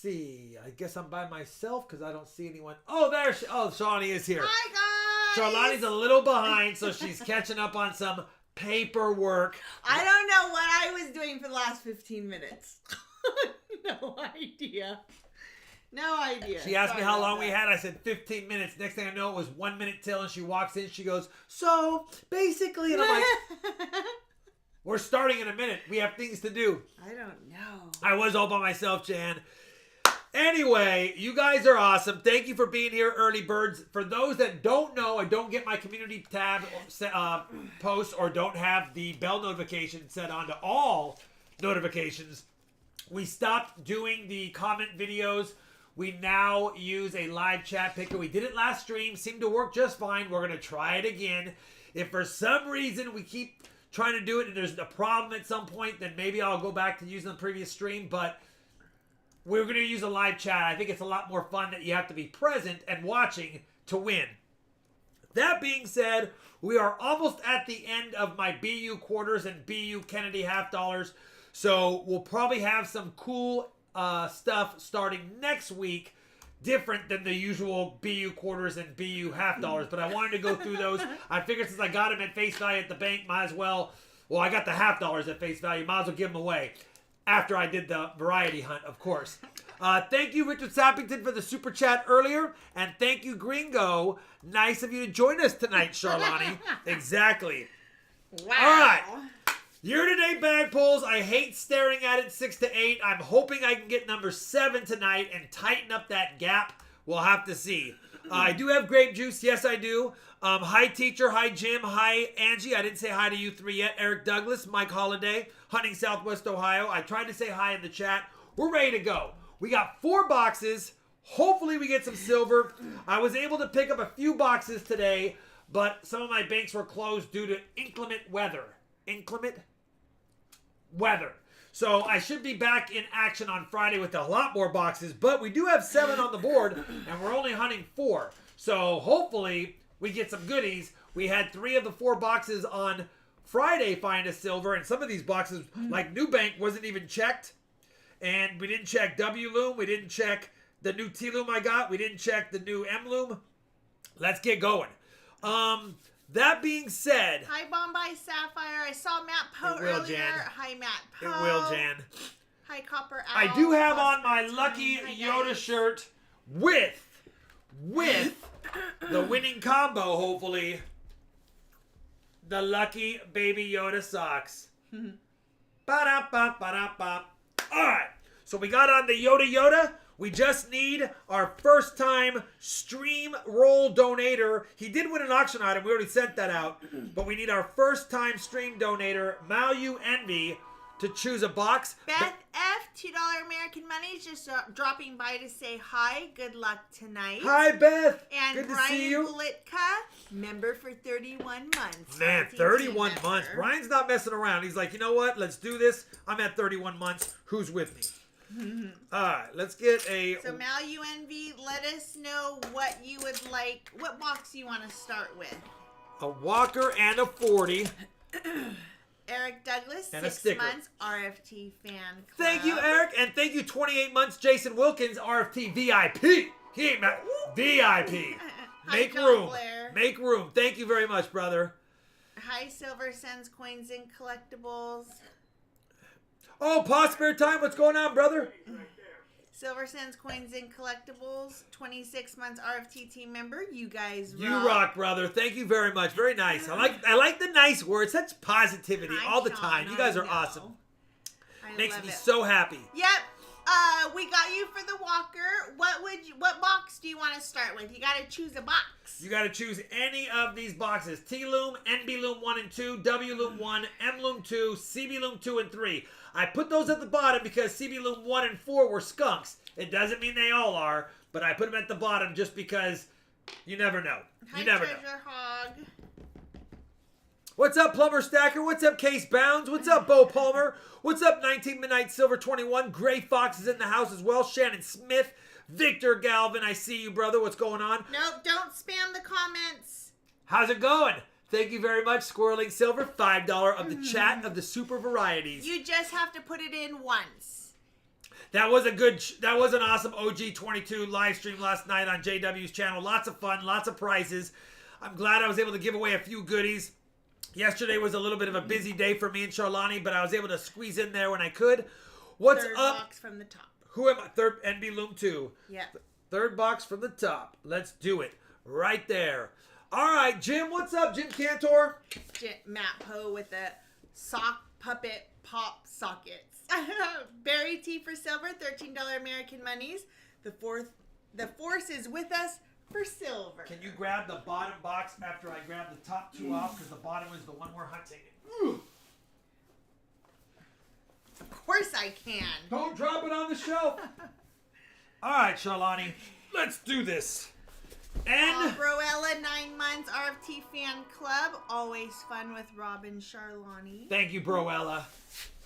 see. I guess I'm by myself because I don't see anyone. Oh, there she. Oh, Shawnee is here. Hi, guys. Charlotte's a little behind, so she's catching up on some paperwork. I don't know what I was doing for the last 15 minutes. No idea. No idea. She asked me how long we had. I said 15 minutes. Next thing I know, it was 1 minute till, and she walks in. She goes, so basically, and I'm like, we're starting in a minute. We have things to do. I don't know. I was all by myself, Jan. Anyway, you guys are awesome. Thank you for being here, early birds. For those that don't know, I don't get my community tab posts or don't have the bell notification set on to all notifications. We stopped doing the comment videos. We now use a live chat picker. We did it last stream. Seemed to work just fine. We're going to try it again. If for some reason we keep trying to do it and there's a problem at some point, then maybe I'll go back to using the previous stream. But we're going to use a live chat. I think it's a lot more fun that you have to be present and watching to win. That being said, we are almost at the end of my BU quarters and BU Kennedy half dollars. So we'll probably have some cool stuff starting next week, different than the usual BU quarters and BU half dollars. But I wanted to go through those. I figured since I got them at face value at the bank, might as well. Well, I got the half dollars at face value. Might as well give them away. After I did the variety hunt, of course. Thank you, Richard Sappington, for the super chat earlier. And thank you, Gringo. Nice of you to join us tonight, Charlani. Exactly. Wow. All right. Year-to-date bag pulls. I hate staring at it 6 to 8. I'm hoping I can get number 7 tonight and tighten up that gap. We'll have to see. I do have grape juice. Yes, I do. Hi, teacher. Hi, Jim. Hi, Angie. I didn't say hi to you three yet. Eric Douglas, Mike Holiday, Hunting Southwest Ohio. I tried to say hi in the chat. We're ready to go. We got 4 boxes. Hopefully we get some silver. I was able to pick up a few boxes today, but some of my banks were closed due to inclement weather. Inclement weather. So I should be back in action on Friday with a lot more boxes, but we do have 7 on the board, and we're only hunting 4. So hopefully we get some goodies. We had 3 of the 4 boxes on Friday find a silver, and some of these boxes, like New Bank, wasn't even checked. And we didn't check W Loom. We didn't check the new T Loom I got. We didn't check the new M Loom. Let's get going. That being said... Hi, Bombay Sapphire. I saw Matt Poe earlier. Jan. Hi, Matt Poe. It will, Jan. Hi, Copper Owl. I do have on my lucky Yoda shirt with the winning combo, hopefully. The lucky Baby Yoda socks. Ba-da-ba-ba-da-ba. All right. So we got on the Yoda. We just need our first time stream roll donator. He did win an auction item. We already sent that out. But we need our first time stream donator, Malu Envy, to choose a box. Beth F, $2 American money, is just dropping by to say hi. Good luck tonight. Hi, Beth. And good to Brian see you. Politka, member for 31 months. Man, 31 months. Brian's not messing around. He's like, you know what? Let's do this. I'm at 31 months. Who's with me? All right, let's get a... So, Malu Envy, let us know what you would like, what box you want to start with. A Walker and a 40. Eric Douglas, and 6 months, RFT fan club. Thank you, Eric, and thank you, 28 months, Jason Wilkins, RFT VIP. He ain't mad. VIP. Make room. Blair. Make room. Thank you very much, brother. Hi, Silver Sends Coins and Collectibles. Oh, Paw Spare Time, what's going on, brother? Silver Sends Coins and Collectibles, 26 months RFT team member. You guys rock. You rock, brother. Thank you very much. Very nice. I like the nice words. Such positivity all the time. You guys are awesome. Makes me so happy. Yep. We got you for the Walker. What box do you want to start with? You got to choose a box. You got to choose any of these boxes. T Loom, NB Loom 1 and 2, W Loom 1, M Loom 2, CB Loom 2 and 3. I put those at the bottom because CB Loom 1 and 4 were skunks. It doesn't mean they all are, but I put them at the bottom just because you never know. You never know. Treasure Hog. What's up, Plumber Stacker? What's up, Case Bounds? What's up, Bo Palmer? What's up, 19 Midnight Silver 21? Gray Fox is in the house as well. Shannon Smith. Victor Galvin, I see you, brother. What's going on? Nope, don't spam the comments. How's it going? Thank you very much, Squirreling Silver. $5 of the chat of the super varieties. You just have to put it in once. That was an awesome OG22 live stream last night on JW's channel. Lots of fun, lots of prizes. I'm glad I was able to give away a few goodies. Yesterday was a little bit of a busy day for me and Charlani, but I was able to squeeze in there when I could. What's Third up? box from the top. Who am I? Third NB Loom 2. Yeah. Third box from the top. Let's do it. Right there. All right, Jim, what's up, Jim Cantor? Matt Poe with the sock puppet pop sockets. Barry T for silver, $13 American monies. The force is with us for silver. Can you grab the bottom box after I grab the top two off? Because the bottom is the one we're hunting. Ooh. Of course I can. Don't drop it on the shelf. All right, Charlani, let's do this. And Broella, 9 months, RFT fan club. Always fun with Rob and Charlani. Thank you, Broella.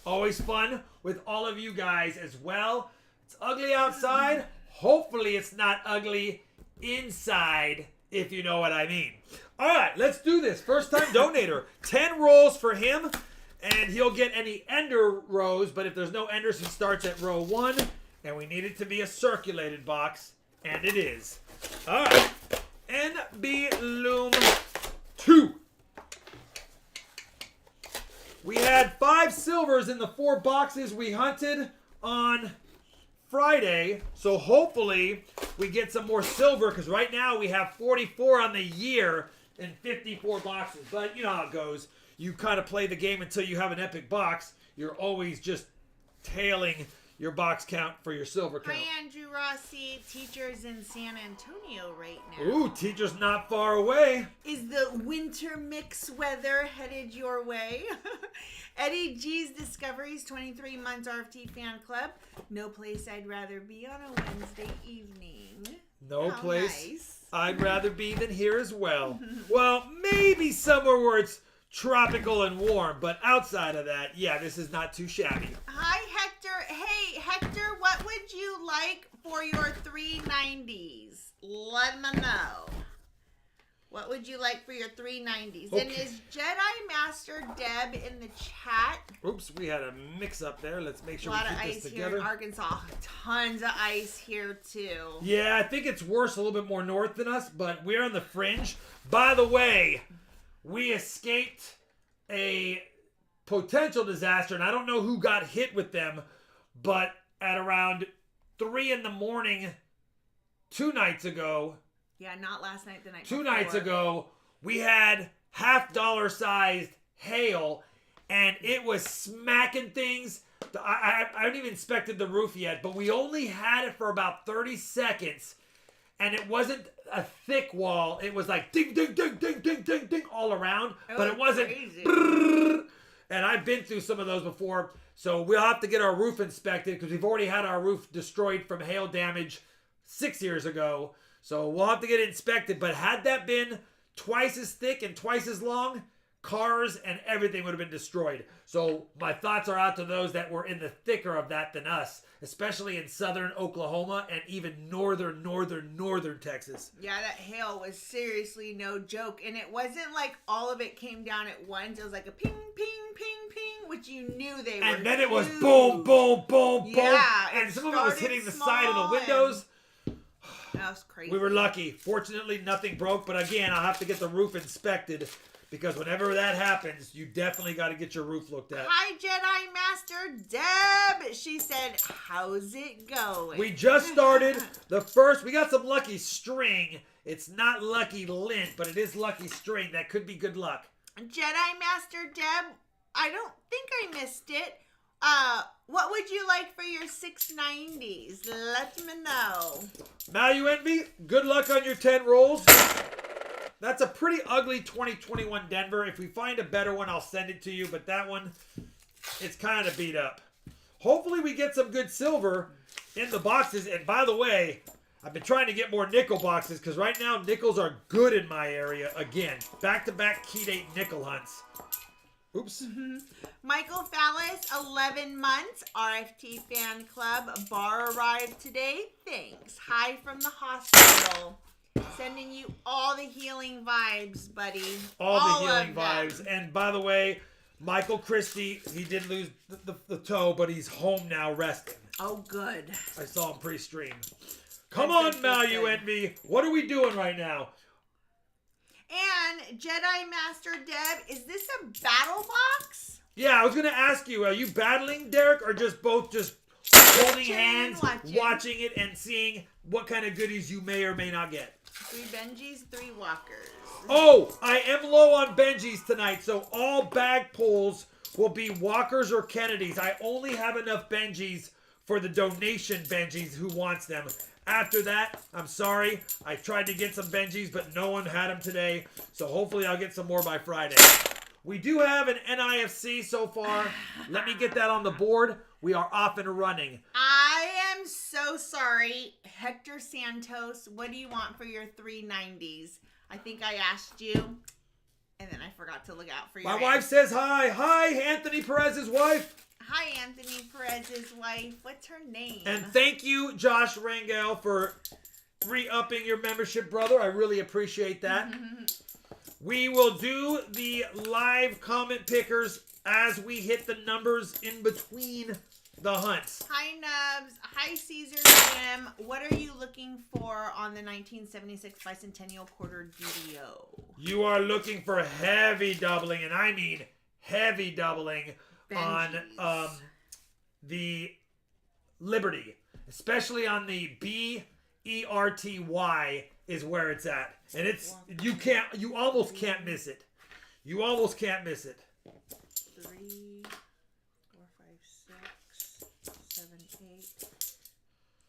Always fun with all of you guys as well. It's ugly outside. Hopefully it's not ugly inside, if you know what I mean. All right, let's do this. First time donator. 10 rolls for him, and he'll get any ender rows, but if there's no enders, he starts at row 1, and we need it to be a circulated box, and it is. All right, NB Loom 2. We had 5 silvers in the 4 boxes we hunted on Friday, so hopefully we get some more silver, because right now we have 44 on the year in 54 boxes. But you know how it goes. You kind of play the game until you have an epic box. You're always just tailing your box count for your silver count. Hi, Andrew Rossi. Teachers in San Antonio right now. Ooh, teacher's not far away. Is the winter mix weather headed your way? Eddie G's Discoveries, 23 months RFT fan club. No place I'd rather be on a Wednesday evening. No How place nice. I'd rather be than here as well. Well, maybe somewhere where it's tropical and warm, but outside of that, yeah, this is not too shabby. Hi, Hector. Hey, Hector, what would you like for your 390s? Let me know. What would you like for your 390s? Okay. And is Jedi Master Deb in the chat? Oops, we had a mix-up there. Let's make A sure we lot of keep this ice here together. in Arkansas. Tons of ice here, too. Yeah, I think it's worse a little bit more north than us, but we're on the fringe. By the way, we escaped a potential disaster, and I don't know who got hit with them, but at around 3 in the morning 2 nights ago, Yeah, not last night, the night two before. nights ago, we had $half sized hail, and it was smacking things. I haven't even inspected the roof yet, but we only had it for about 30 seconds, and it wasn't a thick wall. It was like ding, ding, ding, ding, ding, ding, ding all around, but it wasn't. Crazy. Brrr. And I've been through some of those before, so we'll have to get our roof inspected because we've already had our roof destroyed from hail damage 6 years ago. So we'll have to get it inspected. But had that been twice as thick and twice as long, cars and everything would have been destroyed. So my thoughts are out to those that were in the thicker of that than us, especially in southern Oklahoma and even northern Texas. Yeah, that hail was seriously no joke. And it wasn't like all of it came down at once. It was like a ping, ping, ping, ping, which you knew they were. And then it was huge. boom, boom, boom, boom. Yeah, And it some of it was started hitting the side of the small windows. That was crazy. We were lucky. Fortunately, nothing broke. But again, I'll have to get the roof inspected because whenever that happens, you definitely got to get your roof looked at. Hi, Jedi Master Deb. She said, how's it going? We just started the first. We got some lucky string. It's not lucky lint, but it is lucky string. That could be good luck. Jedi Master Deb, I don't think I missed it. What would you like for your 690s? Let me know. Now you envy. Good luck on your 10 rolls. That's a pretty ugly 2021 Denver. If we find a better one, I'll send it to you. But that one, it's kind of beat up. Hopefully we get some good silver in the boxes. And by the way, I've been trying to get more nickel boxes because right now nickels are good in my area. Again, back-to-back key date nickel hunts. Oops. Michael Fallis, 11 months, RFT fan club. Bar arrived today. Thanks. Hi from the hospital. Sending you all the healing vibes, buddy. All the healing of them. vibes. And by the way, Michael Christie, he did lose the toe, but he's home now resting. Oh, good. I saw him pre-stream. Come on, Malu Envy. What are we doing right now? And Jedi Master Deb, is this a battle box? Yeah, I was going to ask you, are you battling, Derek, or just holding hands, watching it, and seeing what kind of goodies you may or may not get? 3 Benjis, 3 Walkers. Oh, I am low on Benjis tonight, so all bag pulls will be Walkers or Kennedys. I only have enough Benjis for the donation Benjis who wants them. After that, I'm sorry. I tried to get some Benjis, but no one had them today. So hopefully I'll get some more by Friday. We do have an NIFC so far. Let me get that on the board. We are off and running. I am so sorry. Hector Santos, what do you want for your 390s? I think I asked you, and then I forgot to look out for you. My wife says hi. Hi, Anthony Perez's wife. Hi, Anthony Perez's wife. What's her name? And thank you, Josh Rangel, for re-upping your membership, brother. I really appreciate that. We will do the live comment pickers as we hit the numbers in between the hunts. Hi, Nubs. Hi, Caesar Jim. What are you looking for on the 1976 Bicentennial Quarter DDO? You are looking for heavy doubling, and I mean heavy doubling Benjis. on the Liberty, especially on the BERTY is where it's at, and it's you almost can't miss it. You almost can't miss it. 3, 4, 5, 6, 7, 8,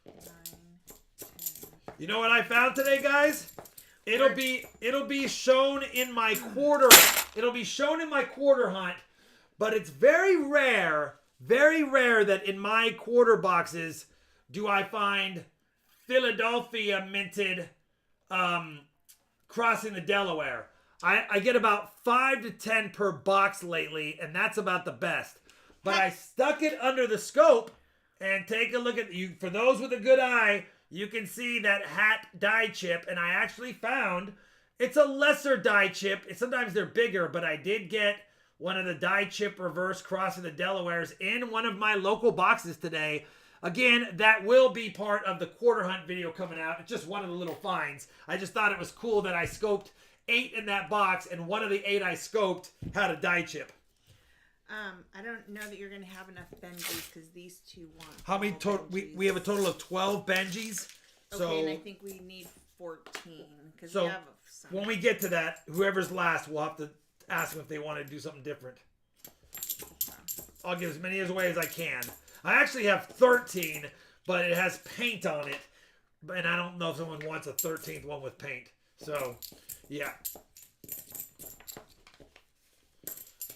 9, 10. You know what I found today, guys? It'll be shown in my quarter. It'll be shown in my quarter hunt. But it's very rare that in my quarter boxes do I find Philadelphia minted crossing the Delaware. I get about 5 to 10 per box lately, and that's about the best. But I stuck it under the scope, and take a look at you. For those with a good eye, you can see that hat die chip, and I actually found it's a lesser die chip. Sometimes they're bigger, but I did get one of the die chip reverse crossing the Delawares in one of my local boxes today. Again, that will be part of the quarter hunt video coming out. It's just one of the little finds. I just thought it was cool that I scoped 8 in that box, and one of the 8 I scoped had a die chip. I don't know that you're going to have enough Benjis because these two want. How many total? We have a total of 12 Benjis. Okay, and I think we need 14 because we have some. When we get to that, whoever's last, we'll have to ask them if they want to do something different. I'll give as many away as I can. I actually have 13, but it has paint on it, and I don't know if someone wants a 13th one with paint. So, yeah.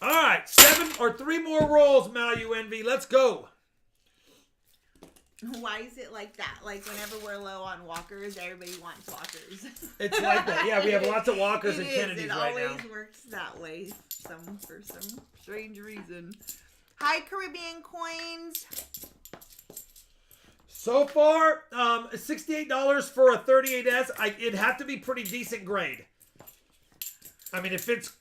All right, 3 more rolls, Malu Envy. Let's go. Why is it like that? Like whenever we're low on walkers, everybody wants walkers. It's like that. Yeah, we have lots of walkers and Kennedys right now. It always works that way. For some strange reason. Hi, Caribbean Coins. So far, $68 for a 38S. It'd have to be pretty decent grade. I mean, if it's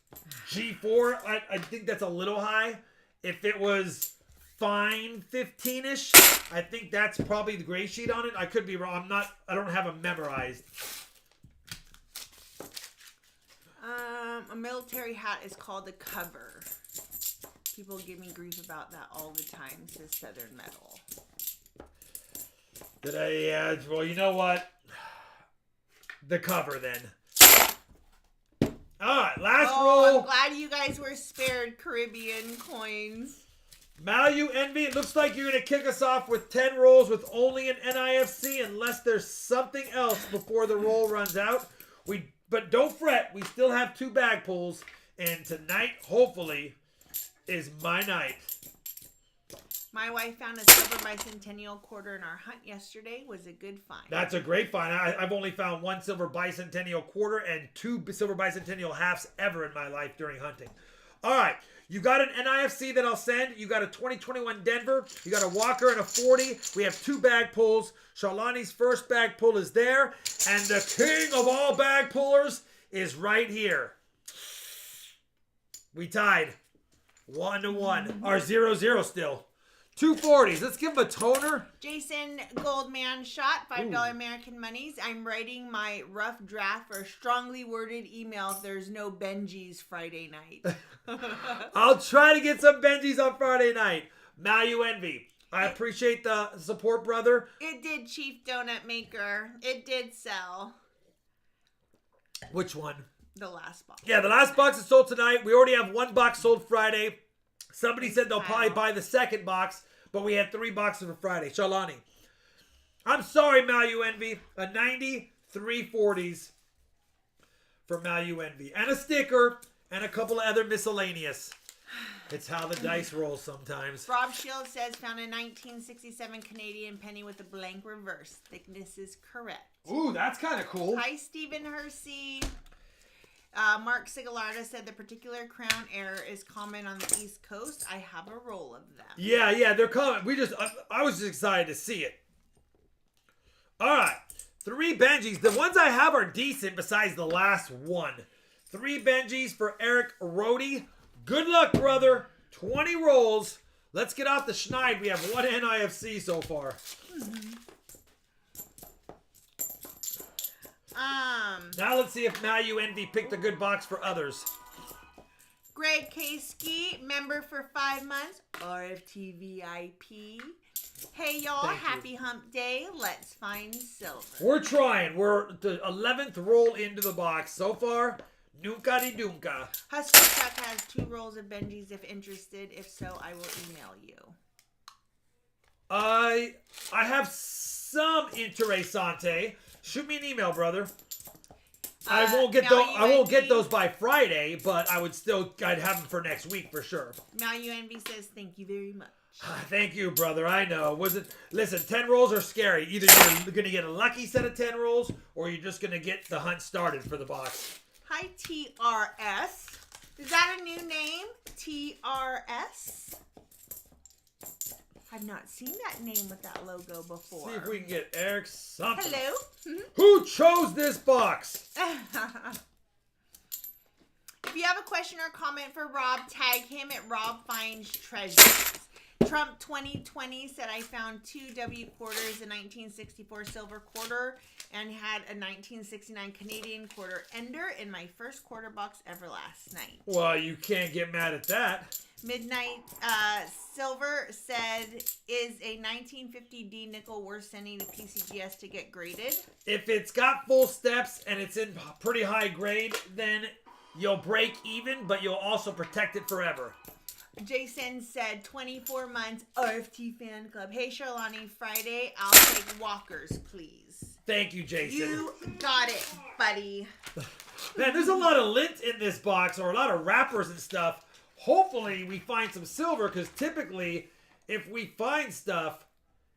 G4, I think that's a little high. If it was fine 15-ish, I think that's probably the gray sheet on it. I could be wrong. I don't have them memorized. A military hat is called a cover. People give me grief about that all the time, says Southern Metal. Well, you know what? The cover then. All right, last roll. I'm glad you guys were spared, Caribbean Coins. Malu Envy, it looks like you're going to kick us off with 10 rolls with only an NIFC unless there's something else before the roll runs out. But don't fret, we still have 2 bag pulls, and tonight, hopefully, is my night. My wife found a silver bicentennial quarter in our hunt yesterday. Was a good find. That's a great find. I've only found 1 silver bicentennial quarter and 2 silver bicentennial halves ever in my life during hunting. All right. You got an NIFC that I'll send. You got a 2021 Denver. You got a Walker and a 40. We have 2 bag pulls. Charlani's first bag pull is there. And the king of all bag pullers is right here. We tied 1-1. Or 0-0 still. 240s. Let's give him a toner. Jason Goldman shot $5 American monies. I'm writing my rough draft for a strongly worded email if there's no Benji's Friday night. I'll try to get some Benjis on Friday night. Malu Envy. I appreciate the support, brother. It did, Chief Donut Maker. It did sell. Which one? The last box. Yeah, the last box is sold tonight. We already have one box sold Friday. Somebody said they'll probably buy the second box, but we had 3 boxes for Friday. Shalani. I'm sorry, Malu Envy. A 90, 340s for Malu Envy. And a sticker and a couple of other miscellaneous. It's how the dice roll sometimes. Rob Shields says, found a 1967 Canadian penny with a blank reverse. Thickness is correct. Ooh, that's kind of cool. Hi, Stephen Hersey. Mark Sigalarda said the particular crown error is common on the East Coast. I have a roll of them. Yeah, they're common. I was just excited to see it. All right, 3 Benjis. The ones I have are decent besides the last one. 3 Benjis for Eric Rody. Good luck, brother. 20 rolls. Let's get off the schneid. We have 1 NIFC so far. Now let's see if Malu Envy picked a good box for others. Greg K. Ski, member for 5 months. RFT VIP. Hey, y'all. Happy hump day. Let's find silver. We're trying. We're the 11th roll into the box. So far, Nunca di Dunca. Husky Chuck has 2 rolls of Benjis if interested. If so, I will email you. I have some interessante. Shoot me an email, brother. I won't get those by Friday, but I'd have them for next week for sure. Malu Envy says thank you very much. Thank you, brother. I know. Listen, 10 rolls are scary. Either you're going to get a lucky set of 10 rolls, or you're just going to get the hunt started for the box. Hi, TRS. Is that a new name? TRS? I've not seen that name with that logo before. See if we can get Eric something. Hello? Who chose this box? If you have a question or comment for Rob, tag him at RobFindsTreasure. Trump 2020 said I found 2 W quarters, a 1964 silver quarter, and had a 1969 Canadian quarter ender in my first quarter box ever last night. Well, you can't get mad at that. Midnight Silver said, is a 1950D nickel worth sending to PCGS to get graded? If it's got full steps and it's in pretty high grade, then you'll break even, but you'll also protect it forever. Jason said 24 months RFT fan club. Hey, Charlani, Friday, I'll take walkers, please. Thank you, Jason. You got it, buddy. Man, there's a lot of lint in this box, or a lot of wrappers and stuff. Hopefully we find some silver, because typically if we find stuff,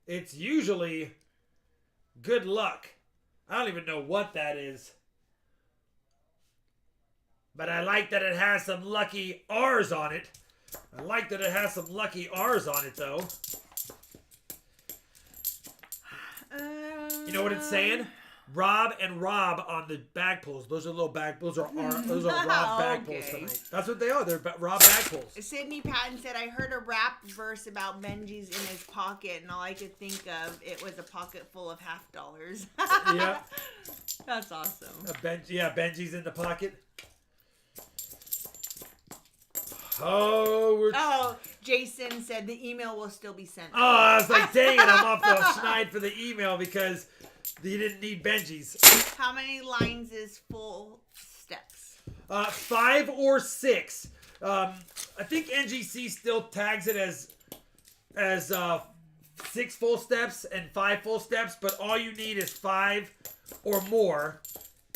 it's usually good luck. I don't even know what that is. But I like that it has some lucky R's on it. I like that it has some lucky R's on it, though. You know what it's saying? Rob and Rob on the bag pulls. Those are little bag pulls. Those are Rob bag pulls tonight. That's what they are. They're Rob bag pulls. Sydney Patton said, I heard a rap verse about Benji's in his pocket, and all I could think of, it was a pocket full of $50. Yep. That's awesome. Benji's in the pocket. Jason said the email will still be sent. Oh, I was like, dang it, I'm off the schneid for the email because you didn't need Benji's. How many lines is full steps? 5 or 6. I think NGC still tags it as 6 full steps and 5 full steps, but all you need is 5 or more.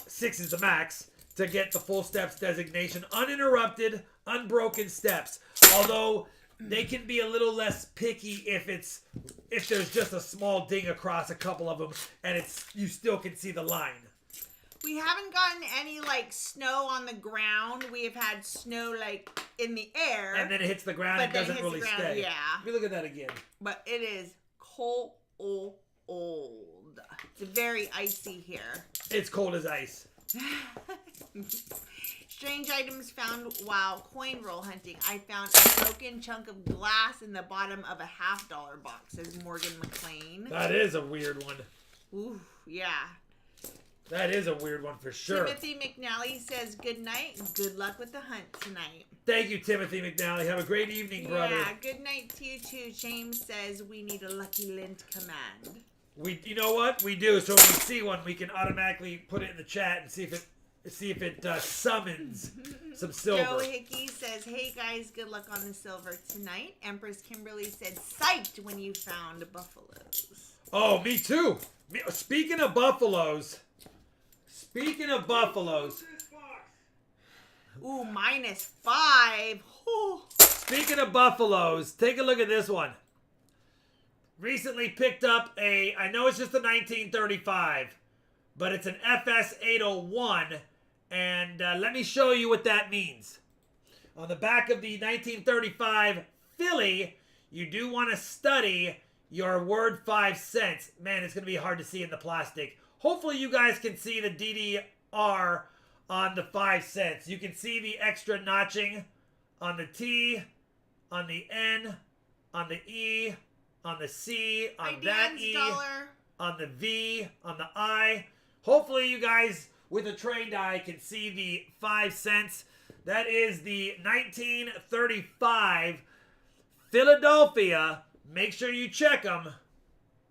6 is the max to get the full steps designation. Uninterrupted, unbroken steps. Although they can be a little less picky if there's just a small ding across a couple of them and you still can see the line. We haven't gotten any snow on the ground. We have had snow in the air. And then it hits the ground and doesn't really stay. Yeah. Let me look at that again. But it is cold. It's very icy here. It's cold as ice. Strange items found while coin roll hunting. I found a broken chunk of glass in the bottom of a $50 box, says Morgan McLean. That is a weird one. Ooh, yeah. That is a weird one for sure. Timothy McNally says, good night and good luck with the hunt tonight. Thank you, Timothy McNally. Have a great evening, brother. Yeah, good night to you too. James says, we need a Lucky Lint command. You know what? We do. So when we see one, we can automatically put it in the chat and see if it summons some silver. Joe Hickey says, hey guys, good luck on the silver tonight. Empress Kimberly said, psyched when you found buffaloes. Oh, me too. Speaking of buffaloes. Ooh, -5. Ooh. Speaking of buffaloes, take a look at this one. Recently picked up I know it's just a 1935, but it's an FS 801, and let me show you what that means. On the back of the 1935 Philly, you do want to study your word 5 cents. Man, it's going to be hard to see in the plastic. Hopefully you guys can see the DDR on the 5 cents. You can see the extra notching on the T, on the N, on the E, on the C, on that E, dollar. on the V, on the I. Hopefully you guys with a trained eye can see the 5 cents. That is the 1935 Philadelphia. Make sure you check them.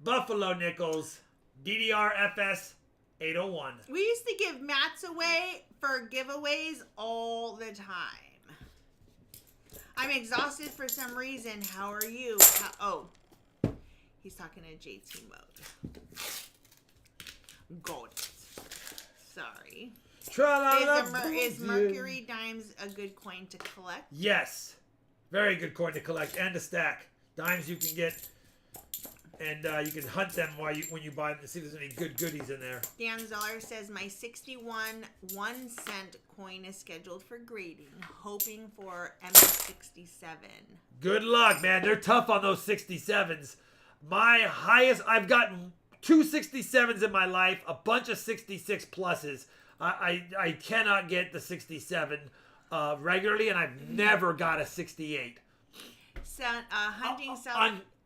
Buffalo nickels. DDR FS 801. We used to give mats away for giveaways all the time. I'm exhausted for some reason. How are you? He's talking to JT mode. Got it. Sorry. Is Mercury Dimes a good coin to collect? Yes. Very good coin to collect and to stack. Dimes you can get, and you can hunt them when you buy them to see if there's any good goodies in there. Dan Zeller says, my 61 1-cent coin is scheduled for grading, hoping for MS67. Good luck, man. They're tough on those 67s. My highest, I've gotten 2 67s in my life, a bunch of 66 pluses. I cannot get the 67 regularly, and I've never got a 68. Hunting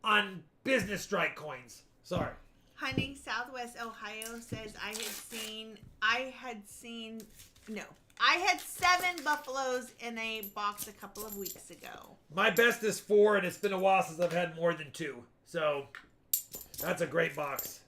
on business strike coins. Sorry. Hunting Southwest Ohio says I had 7 buffaloes in a box a couple of weeks ago. My best is 4, and it's been a while since I've had more than 2. So that's a great box.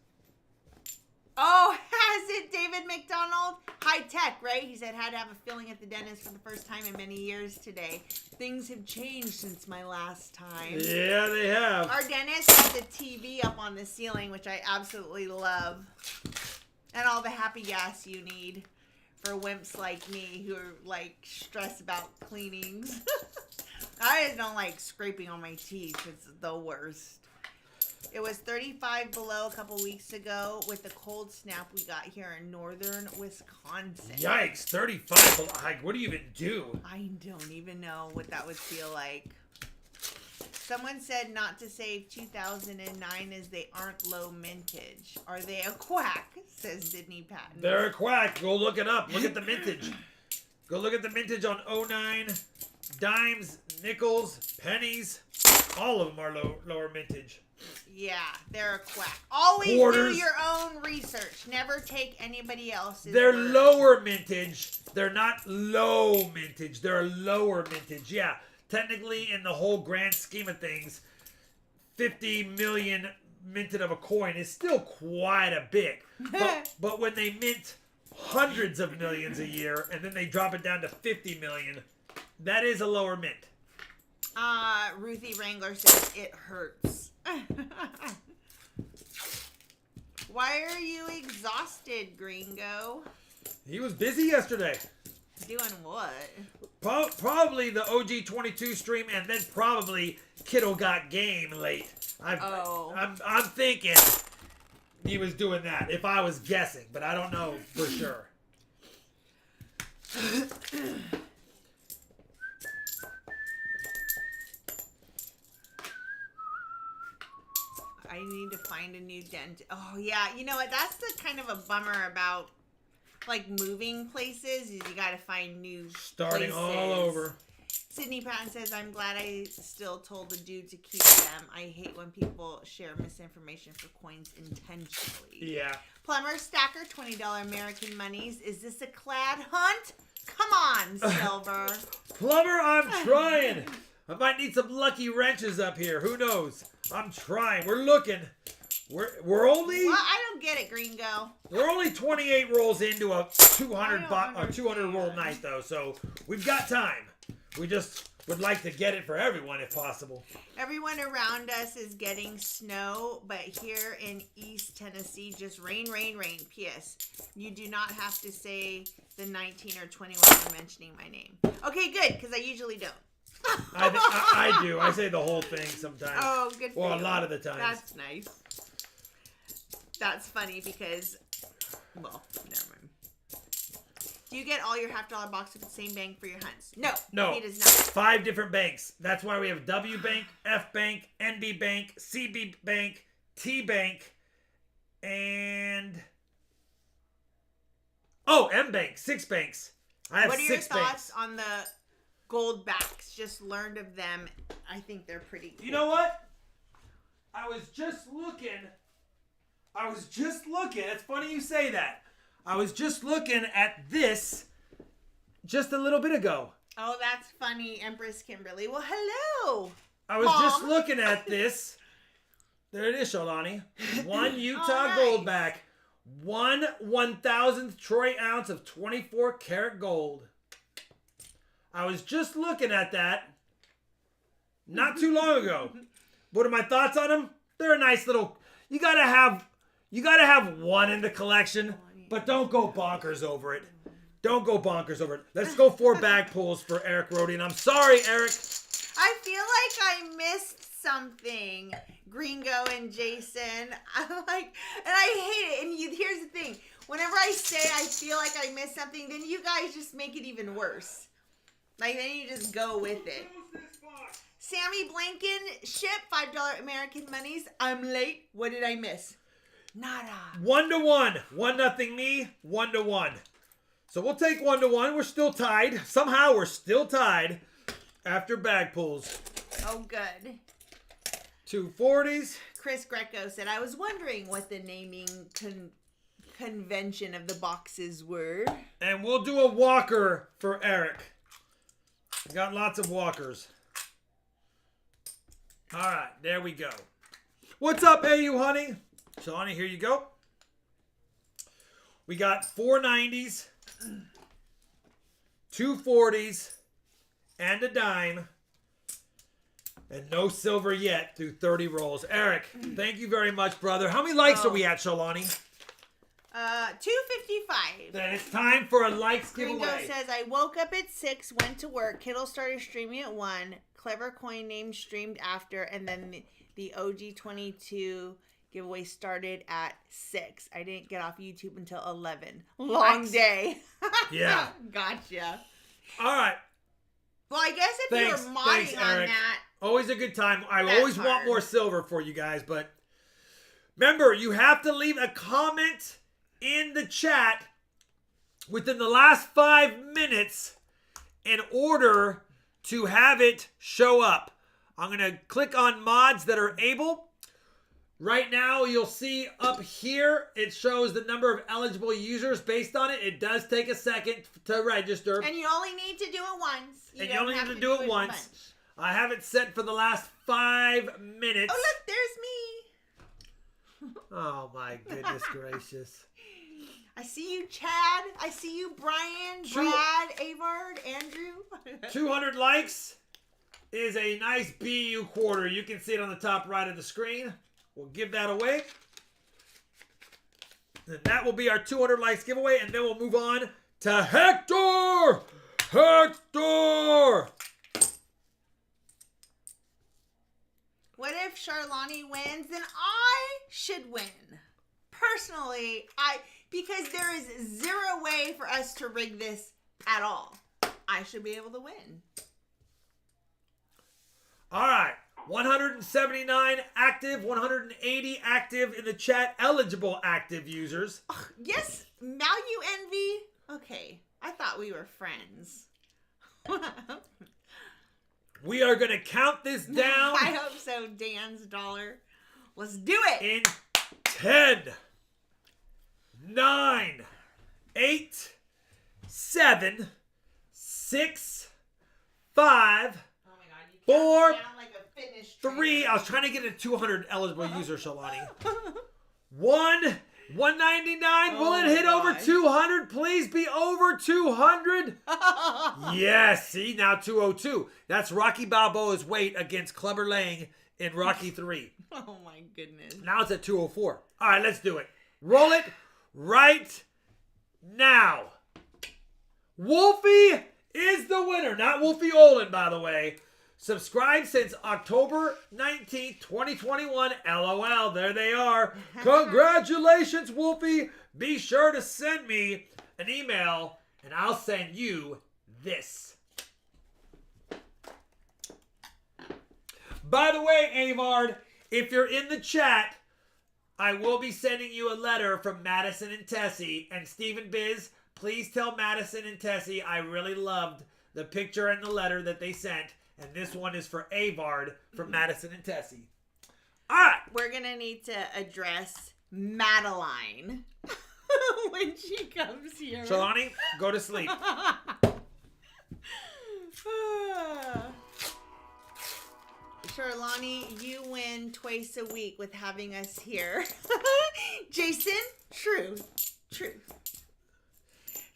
Oh, has it, David McDonald? High tech, right? He said, had to have a filling at the dentist for the first time in many years today. Things have changed since my last time. Yeah, they have. Our dentist has a TV up on the ceiling, which I absolutely love. And all the happy gas you need for wimps like me who are, like, stressed about cleanings. I just don't like scraping on my teeth. It's the worst. It was 35 below a couple weeks ago with the cold snap we got here in northern Wisconsin. Yikes, 35 below. Like, what do you even do? I don't even know what that would feel like. Someone said not to save 2009 as they aren't low mintage. Are they a quack? Says Sydney Patton. They're a quack. Go look it up. Look at the mintage. Go look at the mintage on 09. Dimes, nickels, pennies. All of them are lower mintage. Yeah, they're a quack. Always Quarters. do your own research. Never take anybody else's They're word. lower mintage. They're not low mintage. They're lower mintage. Yeah, technically in the whole grand scheme of things, 50 million minted of a coin is still quite a bit. But when they mint hundreds of millions a year and then they drop it down to 50 million, that is a lower mint. Ruthie Wrangler says it hurts. Why are you exhausted, Gringo? He was busy yesterday. Doing what? Probably the OG22 stream, and then probably Kiddo Got Game late. I'm thinking he was doing that, if I was guessing, but I don't know for sure. I need to find a new dent. Oh, yeah. You know what? That's the kind of a bummer about like moving places, you got to find new Starting places. all over. Sydney Patton says, I'm glad I still told the dude to keep them. I hate when people share misinformation for coins intentionally. Yeah. Plumber Stacker, $20 American monies. Is this a clad hunt? Come on, Silver. Plumber, I'm trying. I might need some lucky wrenches up here. Who knows? I'm trying. We're looking. We're only. Well, I don't get it, Gringo. We're only 28 rolls into a 200 roll night though, so we've got time. We just would like to get it for everyone if possible. Everyone around us is getting snow, but here in East Tennessee, just rain, rain, rain. P.S. You do not have to say the 19 or 21 for mentioning my name. Okay, good, because I usually don't. I do. I say the whole thing sometimes. Oh, good for Well, you. a lot of the times. That's nice. That's funny because, well, never mind. Do you get all your $50 boxes with the same bank for your hunts? No, he does not. 5 different banks. That's why we have W Bank, F Bank, NB Bank, CB Bank, T Bank, and M Bank. 6 banks. I have What are 6 your banks. thoughts on the gold backs? Just learned of them. I think they're pretty cool. You know what? I was just looking. It's funny you say that. I was just looking at this just a little bit ago. Oh, that's funny, Empress Kimberly. Well, hello. I was Mom. just looking at this. There it is, Shalani. 1 Utah nice. Goldback. 1/1000th troy ounce of 24 karat gold. I was just looking at that not too long ago. What are my thoughts on them? They're a nice little. You gotta have one in the collection, but don't go bonkers over it. Don't go bonkers over it. Let's go 4 bag pulls for Eric Rohde. And I'm sorry, Eric. I feel like I missed something, Gringo and Jason. I'm like, and I hate it. And here's the thing. Whenever I say I feel like I missed something, then you guys just make it even worse. Like, then you just go with it. Sammy Blanken, ship, $5 American monies. I'm late. What did I miss? Nada. 1-1. 1-0 me. 1-1. So we'll take 1-1. We're still tied. Somehow we're still tied after bag pulls. Oh, good. 240s. Chris Greco said, I was wondering what the naming convention of the boxes were. And we'll do a walker for Eric. We got lots of walkers. All right, there we go. What's up, AU honey? Shalani, here you go. We got 490s, 240s, and a dime. And no silver yet through 30 rolls. Eric, thank you very much, brother. How many likes are we at, Shalani? 255. Then it's time for a likes Gringo giveaway. says, I woke up at 6, went to work. Kittle started streaming at 1. Clever coin name streamed after. And then the OG22 giveaway started at 6. I didn't get off YouTube until 11. Long day. Yeah. Gotcha. All right. Well, I guess if you were modding on Eric. that. Always a good time. I That's always want hard. more silver for you guys, but remember, you have to leave a comment in the chat within the last 5 minutes in order to have it show up. I'm going to click on mods that are able. Right now, you'll see up here, it shows the number of eligible users based on it. It does take a second to register. And you only need to do it once. You only need to do it once. bunch. I have it set for the last 5 minutes. Oh, look, there's me. Oh, my goodness gracious. I see you, Chad. I see you, Brian, Brad, Avard, Andrew. 200 likes is a nice BU quarter. You can see it on the top right of the screen. We'll give that away. And that will be our 200 likes giveaway. And then we'll move on to Hector. Hector. What if Charlani wins? Then I should win. Personally, because there is zero way for us to rig this at all. I should be able to win. All right. 179 active, 180 active in the chat, eligible active users. Yes, Value Envy. Okay, I thought we were friends. We are going to count this down. I hope so, Dan's dollar. Let's do it. In 10, 9, 8, 7, 6, 5, 4, 3. I was trying to get a 200 eligible user, Shalani. 199. Will it hit over 200? Please be over 200. Yes. See, now 202. That's Rocky Balboa's weight against Clubber Lang in Rocky 3. Oh my goodness. Now it's at 204. All right, let's do it. Roll it right now. Wolfie is the winner. Not Wolfie Olin, by the way. Subscribed since October 19th, 2021. LOL. There they are. Congratulations, Wolfie. Be sure to send me an email, and I'll send you this. By the way, Avard, if you're in the chat, I will be sending you a letter from Madison and Tessie. And Stephen Biz, please tell Madison and Tessie I really loved the picture and the letter that they sent. And this one is for Avard from Madison and Tessie. All right. We're going to need to address Madeline when she comes here. Shalani, go to sleep. Charlani, you win twice a week with having us here. Jason, true.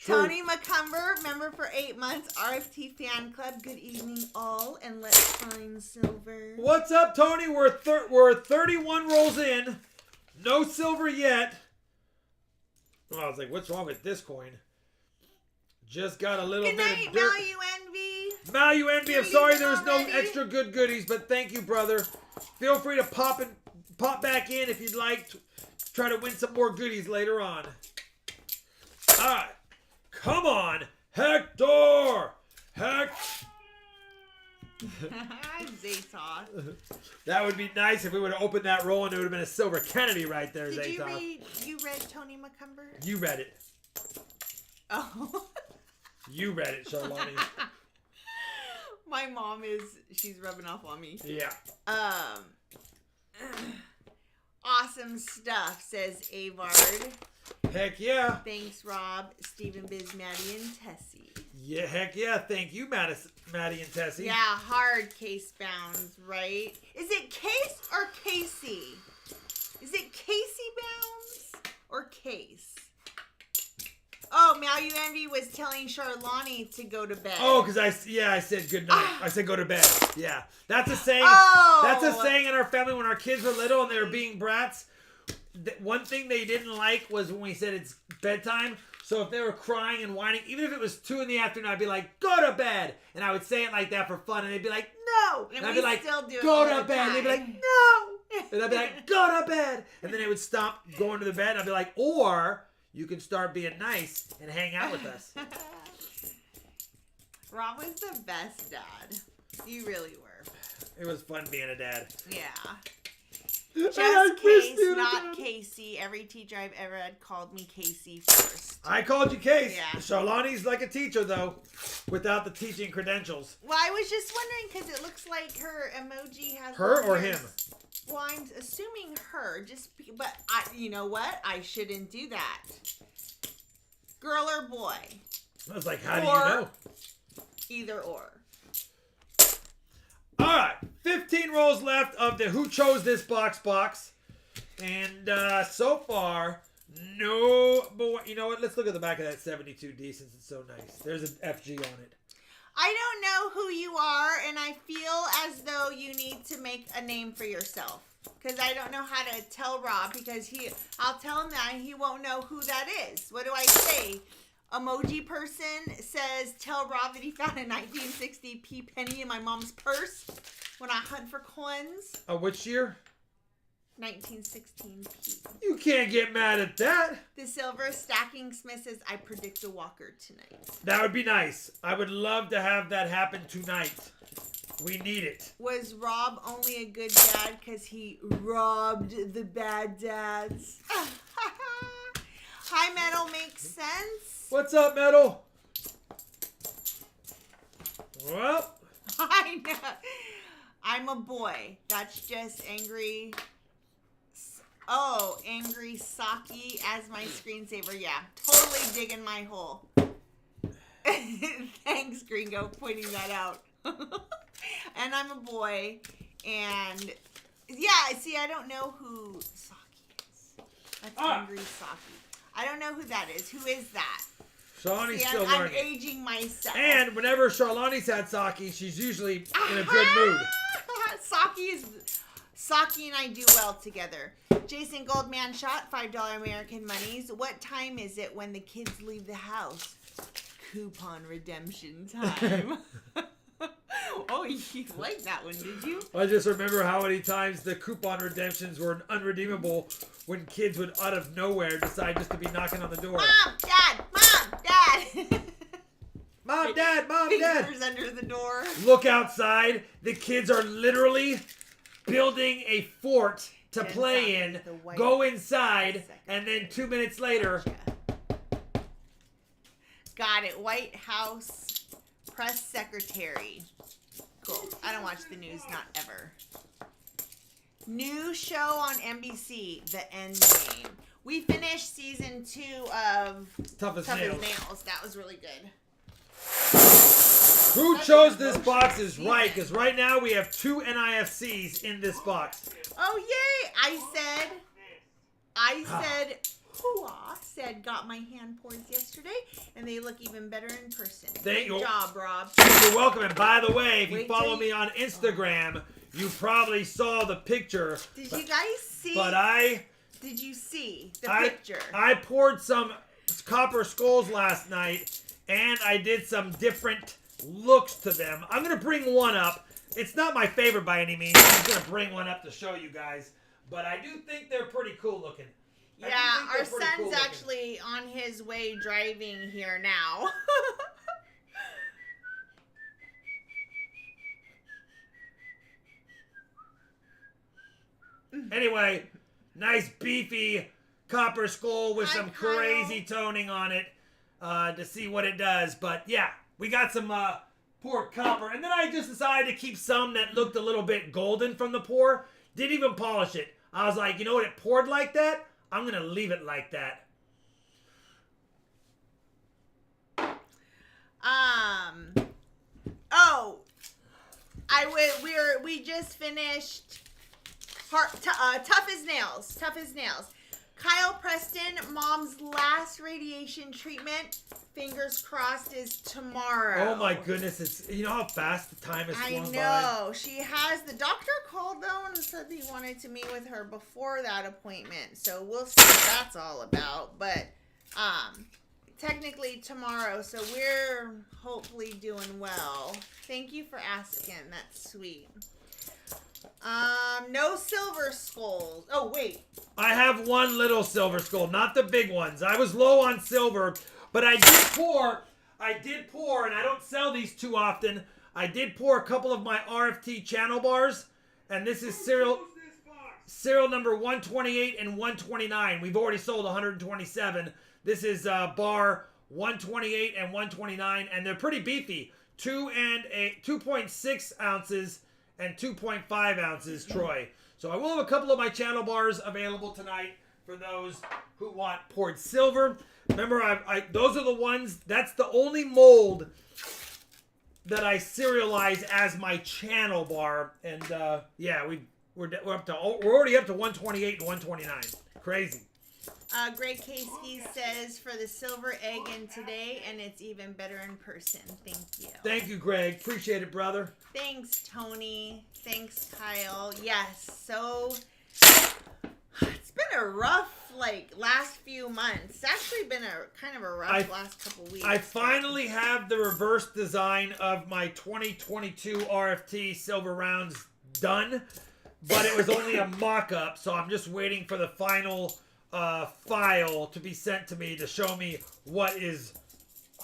Tony McCumber, member for 8 months, RFT fan club. Good evening, all, and let's find silver. What's up, Tony? We're 31 rolls in. No silver yet. Oh, I was like, what's wrong with this coin? Just got a little Good bit night, of dirt. Value Envy. Value Envy, I'm sorry there's no extra good goodies, but thank you, brother. Feel free to pop back in if you'd like to try to win some more goodies later on. All right. Come on, Hector! Zaytoth. That would be nice if we would have opened that roll and it would have been a silver Kennedy right there, Did Zaytoth. you read Tony McCumber? You read it. Oh. You read it, Charlani. My mom she's rubbing off on me. Yeah. Awesome stuff, says Avard. Heck yeah. Thanks, Rob, Stephen, Biz, Maddie, and Tessie. Yeah, heck yeah. Thank you, Maddie and Tessie. Yeah, hard case bounds, right? Is it Case or Casey? Is it Casey bounds or Case? Oh, Value Envy was telling Charlani to go to bed. Oh, because I said good night. I said go to bed. Yeah. That's a saying. Oh. That's a saying in our family when our kids were little and they were being brats. One thing they didn't like was when we said it's bedtime. So if they were crying and whining, even if it was 2 PM, I'd be like, go to bed. And I would say it like that for fun. And they'd be like, no. And I'd we be like, still do it go all to the bed. time. And they'd be like, no. And I'd be like, go to bed. And then they would stop going to the bed. And I'd be like, or you can start being nice and hang out with us. Rob was the best dad. You really were. It was fun being a dad. Yeah. Just Case, not Casey. Every teacher I've ever had called me Casey first. I called you Case. Yeah. Charlani's like a teacher, though, without the teaching credentials. Well, I was just wondering because it looks like her emoji has... Her or him? Well, I'm assuming her. But you know what? I shouldn't do that. Girl or boy? I was like, how do you know? Either or. All right, 15 rolls left of the Who Chose This box. And so far, no, but you know what? Let's look at the back of that 72D since it's so nice. There's an FG on it. I don't know who you are, and I feel as though you need to make a name for yourself. Because I don't know how to tell Rob, because I'll tell him that he won't know who that is. What do I say? Emoji person says, tell Rob that he found a 1960 p penny in my mom's purse when I hunt for coins. Which year? 1916 p. You can't get mad at that. The Silver Stacking Smith says, I predict a walker tonight. That would be nice. I would love to have that happen tonight. We need it. Was Rob only a good dad because he robbed the bad dads? Hi, Metal makes sense. What's up, Metal? Well, I know. I'm a boy. That's just angry. Oh, angry Saki as my screensaver. Yeah, totally digging my hole. Thanks, Gringo, pointing that out. And I'm a boy. And yeah, see, I don't know who Saki is. That's angry Saki. I don't know who that is. Who is that? Shawnee's still learning. I'm aging myself. And whenever Charlani's had sake, she's usually in a good mood. Saki and I do well together. Jason Goldman shot $5 American monies. What time is it when the kids leave the house? Coupon redemption time. Oh, you liked that one, did you? I just remember how many times the coupon redemptions were unredeemable when kids would out of nowhere decide just to be knocking on the door. Mom, Dad, Mom, Dad. Mom, Dad, Mom, Dad. Fingers under the door. Look outside. The kids are literally building a fort to play in. Go inside, and then 2 minutes later. Got it. White House press secretary. Cool. I don't watch the news, not ever. New show on NBC, The Endgame. We finished season 2 of Tough as Nails. That was really good. Who chose this box is right, because right now we have 2 NIFCs in this box. Oh, yay! I said, hooah, said got my hand pours yesterday, and they look even better in person. Good job, Rob. You're welcome. And by the way, if you follow me on Instagram, you probably saw the picture. Did you guys see? Did you see the picture? I poured some copper skulls last night, and I did some different looks to them. I'm going to bring one up. It's not my favorite by any means. I'm just going to bring one up to show you guys. But I do think they're pretty cool looking. Yeah, our son's actually on his way driving here now. Anyway, nice beefy copper skull with some crazy toning on it to see what it does. But yeah, we got some poured copper. And then I just decided to keep some that looked a little bit golden from the pour. Didn't even polish it. I was like, you know what, it poured like that? I'm going to leave it like that. We just finished Tough as Nails. Kyle Preston, mom's last radiation treatment, fingers crossed, is tomorrow. Oh my goodness, you know how fast the time has flown by? I know. She has, the doctor called though and said he wanted to meet with her before that appointment. So we'll see what that's all about. But technically tomorrow, so we're hopefully doing well. Thank you for asking. That's sweet. No silver skulls. Oh, wait. I have one little silver skull, not the big ones. I was low on silver, but I did pour, and I don't sell these too often. I did pour a couple of my RFT channel bars, and this is serial number 128 and 129. We've already sold 127. This is bar 128 and 129, and they're pretty beefy. 2.6 ounces and 2.5 ounces, Troy. So I will have a couple of my channel bars available tonight for those who want poured silver. Remember, those are the ones, that's the only mold that I serialize as my channel bar. And yeah, we're already up to 128 and 129. Crazy. Greg Kasky says for the silver egg in today, and it's even better in person. Thank you. Thank you, Greg. Appreciate it, brother. Thanks, Tony. Thanks, Kyle. Yes, so it's been a rough, last few months. It's actually been a kind of a rough last couple weeks. I finally have the reverse design of my 2022 RFT silver rounds done, but it was only a mock-up, so I'm just waiting for the final file to be sent to me to show me what is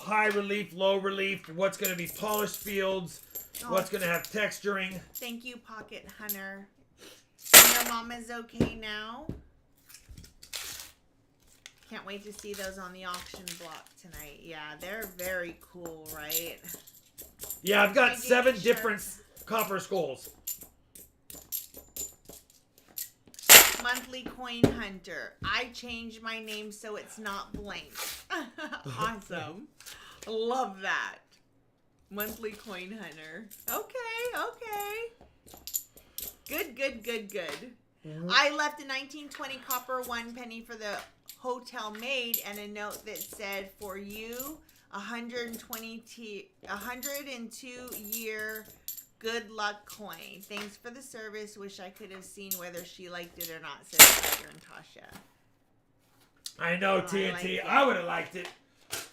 high relief, low relief, what's going to be polished fields, what's going to have texturing. Thank you, Pocket Hunter. And your mom is okay now? Can't wait to see those on the auction block tonight. Yeah, they're very cool, right? Yeah, I've got 7 different copper skulls. Monthly Coin Hunter. I changed my name so it's not blank. Awesome. Love that. Monthly Coin Hunter. Okay. Good. I left a 1920 copper 1 penny for the hotel maid and a note that said, for you, 102-year good luck coin. Thanks for the service. Wish I could have seen whether she liked it or not, says Tiger and Tasha. I know, TNT. I would have liked it.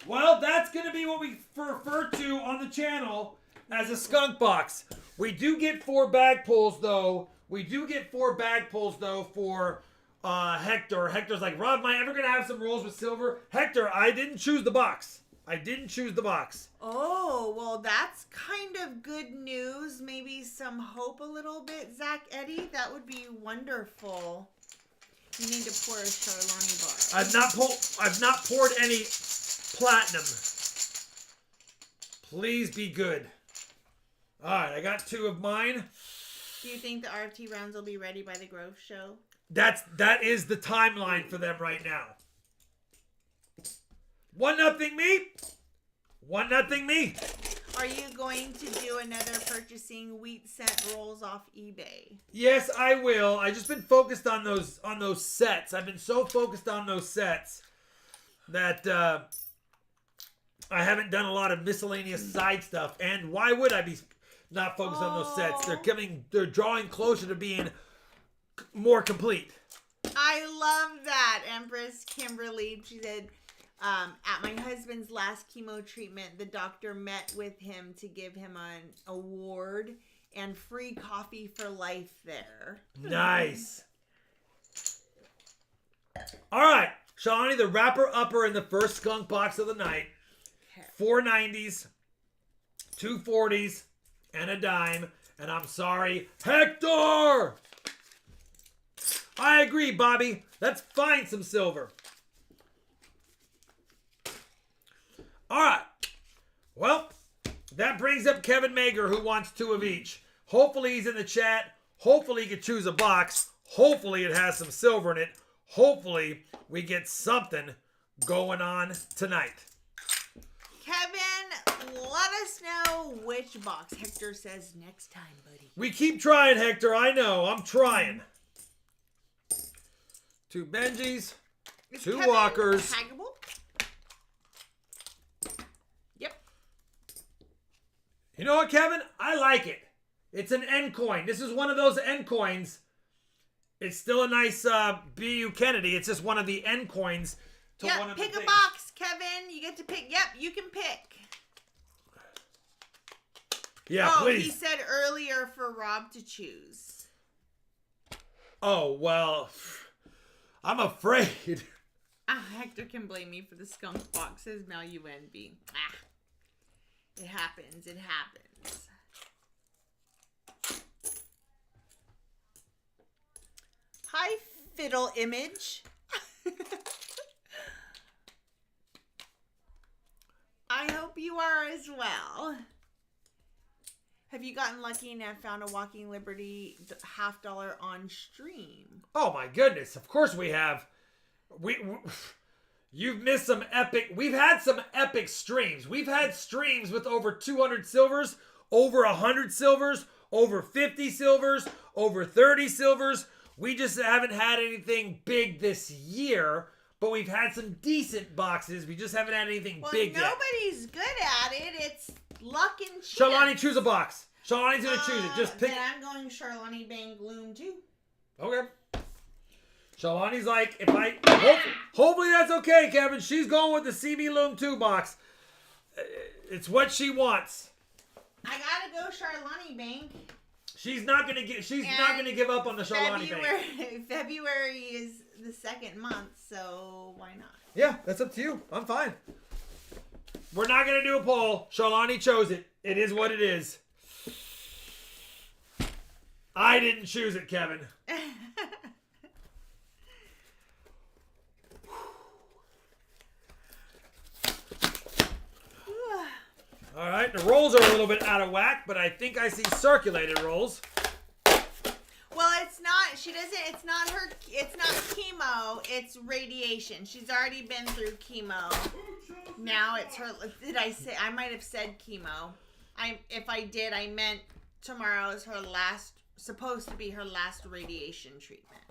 Well, that's going to be what we refer to on the channel as a skunk box. We do get 4 bag pulls, though. For Hector. Hector's like, Rob, am I ever going to have some rolls with silver? Hector, I didn't choose the box. Oh, well, that's kind of good news. Maybe some hope a little bit, Zach Eddie. That would be wonderful. You need to pour a Charlani bar. I've not poured any platinum. Please be good. All right, I got 2 of mine. Do you think the RFT rounds will be ready by the Grove show? That is the timeline for them right now. 1-0 me. 1-0 me. Are you going to do another purchasing wheat scent rolls off eBay? Yes, I will. I just been focused on those sets. I've been so focused on those sets that I haven't done a lot of miscellaneous side stuff. And why would I be not focused on those sets? They're drawing closer to being more complete. I love that, Empress Kimberly. She said, at my husband's last chemo treatment, the doctor met with him to give him an award and free coffee for life there. Nice. All right, Shawnee, the wrapper upper in the first skunk box of the night. 4 90s, 2 40s, and a dime. And I'm sorry, Hector! I agree, Bobby. Let's find some silver. All right. Well, that brings up Kevin Mager, who wants 2 of each. Hopefully he's in the chat. Hopefully he can choose a box. Hopefully it has some silver in it. Hopefully we get something going on tonight. Kevin, let us know which box. Hector says next time, buddy. We keep trying, Hector. I know. I'm trying. 2 Benjis. 2 Kevin Walkers. Taggable? Yep. You know what, Kevin? I like it. It's an end coin. This is one of those end coins. It's still a nice B.U. Kennedy. It's just one of the end coins to one of the pick things. a box, Kevin. You get to pick. Yep, you can pick. Yeah, please. He said earlier for Rob to choose. Oh, well, I'm afraid. Hector can blame me for the skunk box, says MaluNB. It happens. Hi, Fiddle Image. I hope you are as well. Have you gotten lucky and have found a Walking Liberty $50 on stream? Oh my goodness! Of course we have. You've missed some epic. We've had some epic streams. We've had streams with over 200 silvers, over 100 silvers, over 50 silvers, over 30 silvers. We just haven't had anything big this year, but we've had some decent boxes. We just haven't had anything big yet. Nobody's good at it. It's luck and chance. Shalani, choose a box. Shalani's going to choose it. Just pick. Then I'm going Charlani Bang Gloom too. Okay. Shalani's like, if I... Hopefully that's okay, Kevin. She's going with the CB Loom 2 box. It's what she wants. I gotta go Charlani Bank. She's not gonna give up on the Charlani Bank. February is the 2nd month, so why not? Yeah, that's up to you. I'm fine. We're not going to do a poll. Shalani chose it. It is what it is. I didn't choose it, Kevin. All right, the rolls are a little bit out of whack, but I think I see circulated rolls. Well, it's not. She doesn't. It's not chemo. It's radiation. She's already been through chemo. Now it's her. Did I say? I might have said chemo. If I did, I meant tomorrow is her last. Supposed to be her last radiation treatment.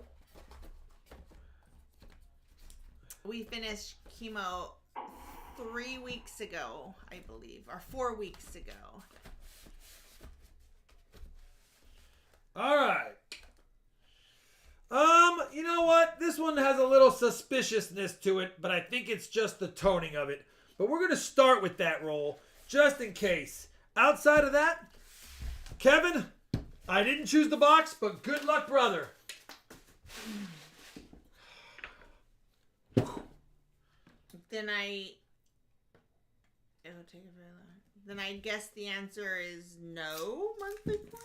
We finished chemo 3 weeks ago, I believe, or 4 weeks ago. All right. You know what? This one has a little suspiciousness to it, but I think it's just the toning of it. But we're going to start with that roll, just in case. Outside of that, Kevin, I didn't choose the box, but good luck, brother. Then it'll take a very long. Then I guess the answer is no. Monthly point.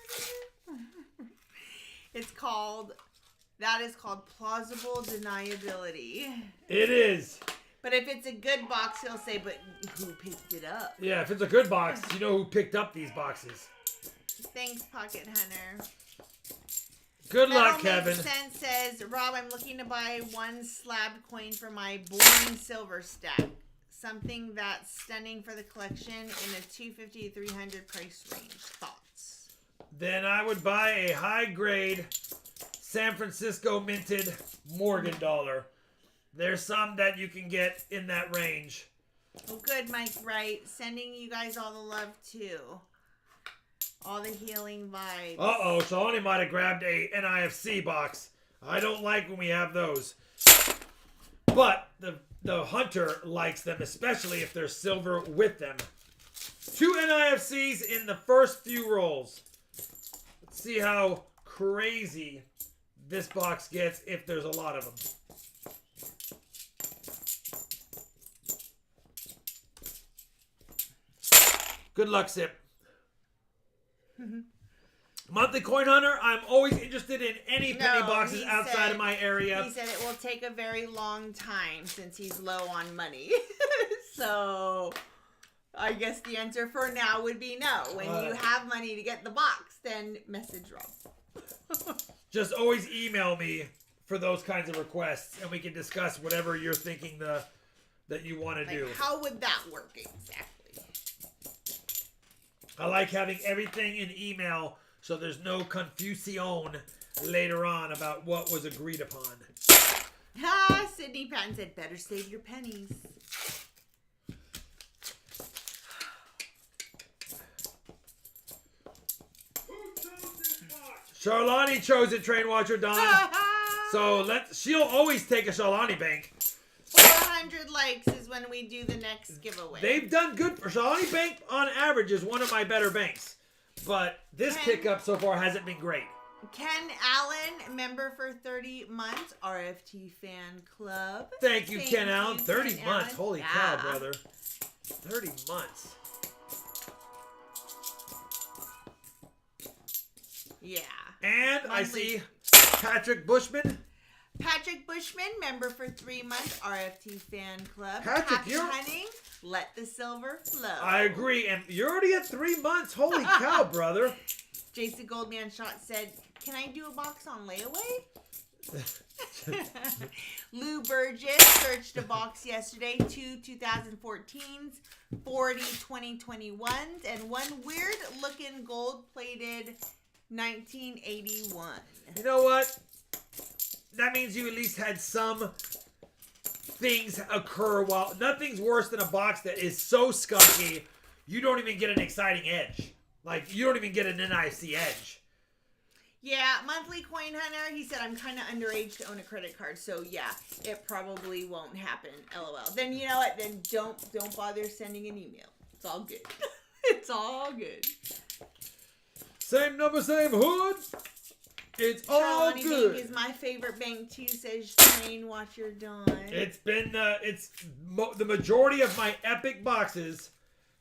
That is called plausible deniability. It is. But if it's a good box, he'll say, but who picked it up? Yeah, if it's a good box, you know who picked up these boxes. Thanks, Pocket Hunter. Good luck, Metal Kevin. Makes Sense says, Rob, I'm looking to buy one slab coin for my boring silver stack. Something that's stunning for the collection in a $250 to $300 price range. Thoughts? Then I would buy a high-grade San Francisco minted Morgan dollar. There's some that you can get in that range. Oh, good, Mike Wright. Sending you guys all the love, too. All the healing vibes. Uh-oh, Shalani might have grabbed a NIFC box. I don't like when we have those. But the hunter likes them, especially if they're silver with them. 2 NIFCs in the first few rolls. Let's see how crazy this box gets if there's a lot of them. Good luck, Sip. Monthly Coin Hunter, I'm always interested in any penny boxes outside of my area. He said it will take a very long time since he's low on money. So I guess the answer for now would be no. When you have money to get the box, then message Rob. Just always email me for those kinds of requests, and we can discuss whatever you're thinking that you want to do. How would that work exactly? I like having everything in email so there's no confusion later on about what was agreed upon. Sydney Patton said, better save your pennies. Charlani chose it, Train Watcher Don. So she'll always take a Charlani bank. 400 likes is when we do the next giveaway. They've done good. Charlani Bank, on average, is one of my better banks. But this pickup so far hasn't been great. Ken Allen, member for 30 months, RFT Fan Club. Thank you, Ken Allen. 30 Ken months. Allen. Holy cow, brother. 30 months. Yeah. And I see Patrick Bushman. Patrick Bushman, member for 3 months, RFT Fan Club. Patrick, Happy hunting. Let the silver flow. I agree. And you're already at 3 months. Holy cow, brother. Jason Goldman Shot said, can I do a box on layaway? Lou Burgess searched a box yesterday. 2 2014s, 40 2021s, and one weird-looking gold-plated 1981. You know what? That means you at least had some things occur while... Nothing's worse than a box that is so skunky, you don't even get an exciting edge. Like, you don't even get an NIC edge. Yeah, Monthly Coin Hunter, he said, I'm kind of underage to own a credit card, so yeah, it probably won't happen, LOL. Then, you know what? Then don't bother sending an email. It's all good. It's all good. Same number, same hood. It's all Charlotte good. Bank is my favorite bank too, says Shane. Watch your dawn. It's been the majority of my epic boxes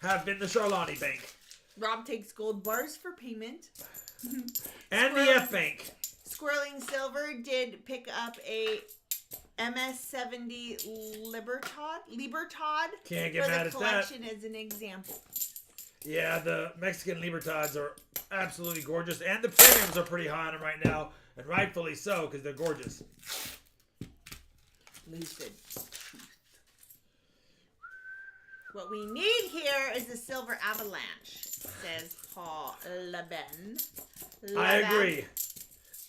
have been the Charlotte Bank. Rob takes gold bars for payment. And the F Bank. Squirreling Silver did pick up a MS-70 Libertad Can't get for mad the at collection as an example. Yeah, the Mexican Libertads are absolutely gorgeous. And the premiums are pretty high on them right now. And rightfully so, because they're gorgeous. Lucid. What we need here is the Silver Avalanche, says Paul Leben. I agree.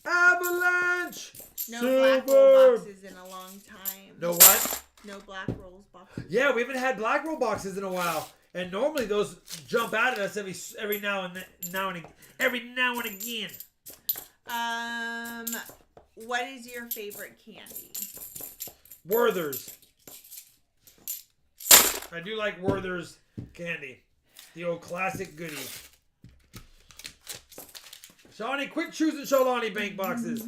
Avalanche! No Silver! black roll boxes in a long time. No what? No black rolls boxes. Yeah, we haven't had black roll boxes in a while. And normally those jump out at us every now and again. What is your favorite candy? Werther's. I do like Werther's candy. The old classic goodie. Shawnee, quit choosing Charlotte Bank boxes.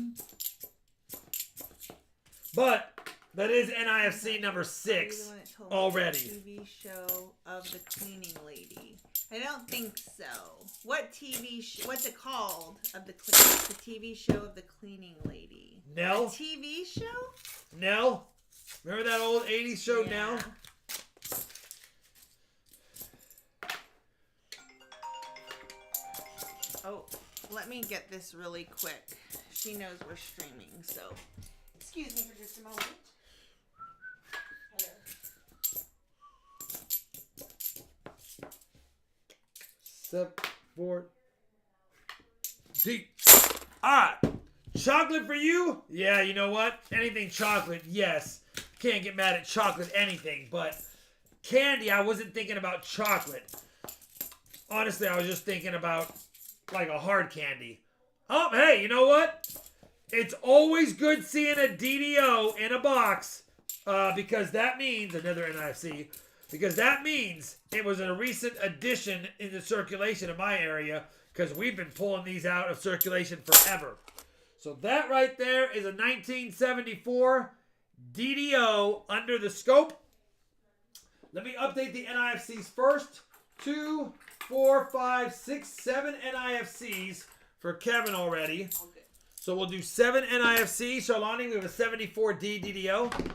But that is NIFC number 6 already. TV show of the cleaning lady. I don't think so. What TV show? What's it called? Of the TV show of the cleaning lady. Nell. A TV show? Nell. Remember that old 80s show, Yeah. Nell? Oh, let me get this really quick. She knows we're streaming, so excuse me for just a moment. Hello. 7, 4, D. Alright. Chocolate for you? Yeah, you know what? Anything chocolate, yes. Can't get mad at chocolate anything, but candy, I wasn't thinking about chocolate. Honestly, I was just thinking about like a hard candy. Oh, hey, you know what? It's always good seeing a DDO in a box because that means, another NFC, because that means it was a recent addition in the circulation in my area because we've been pulling these out of circulation forever. So that right there is a 1974 DDO under the scope. Let me update the NIFCs first. 2, 4, 5, 6, 7 NIFCs for Kevin already. All good. So we'll do 7 NIFCs. Charlani, we have a 74D DDO.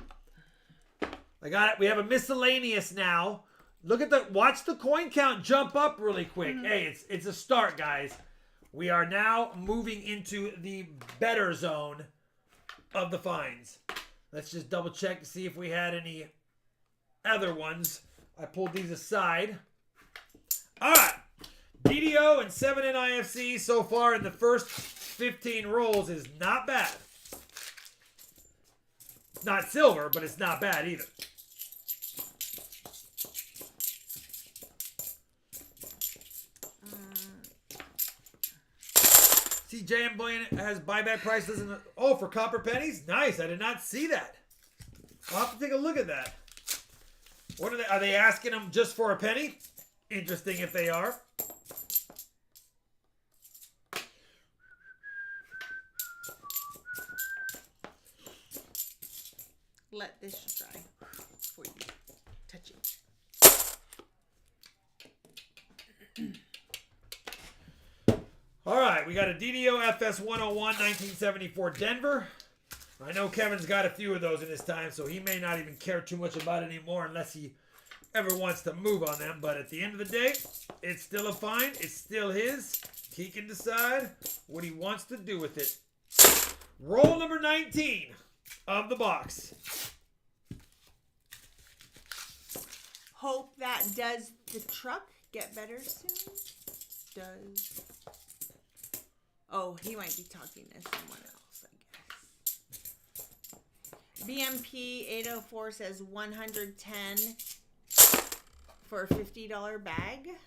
I got it. We have a miscellaneous now. Look at watch the coin count jump up really quick. Hey, it's a start, guys. We are now moving into the better zone of the finds. Let's just double check to see if we had any other ones. I pulled these aside. All right. DDO and 7 NIFC so far in the first 15 rolls is not bad. It's not silver, but it's not bad either. See, JM Bullion has buyback prices. For copper pennies? Nice. I did not see that. I'll have to take a look at that. What are they? Are they asking them just for a penny? Interesting if they are. Let this dry before you touch it. All right, we got a DDO FS 101 1974 Denver. I know Kevin's got a few of those in his time, so he may not even care too much about it anymore unless he ever wants to move on them. But at the end of the day, it's still a find. It's still his. He can decide what he wants to do with it. Roll number 19 of the box. Hope that does the truck get better soon? Does. Oh, he might be talking to someone else, I guess. BMP 804 says 110 for a $50 bag.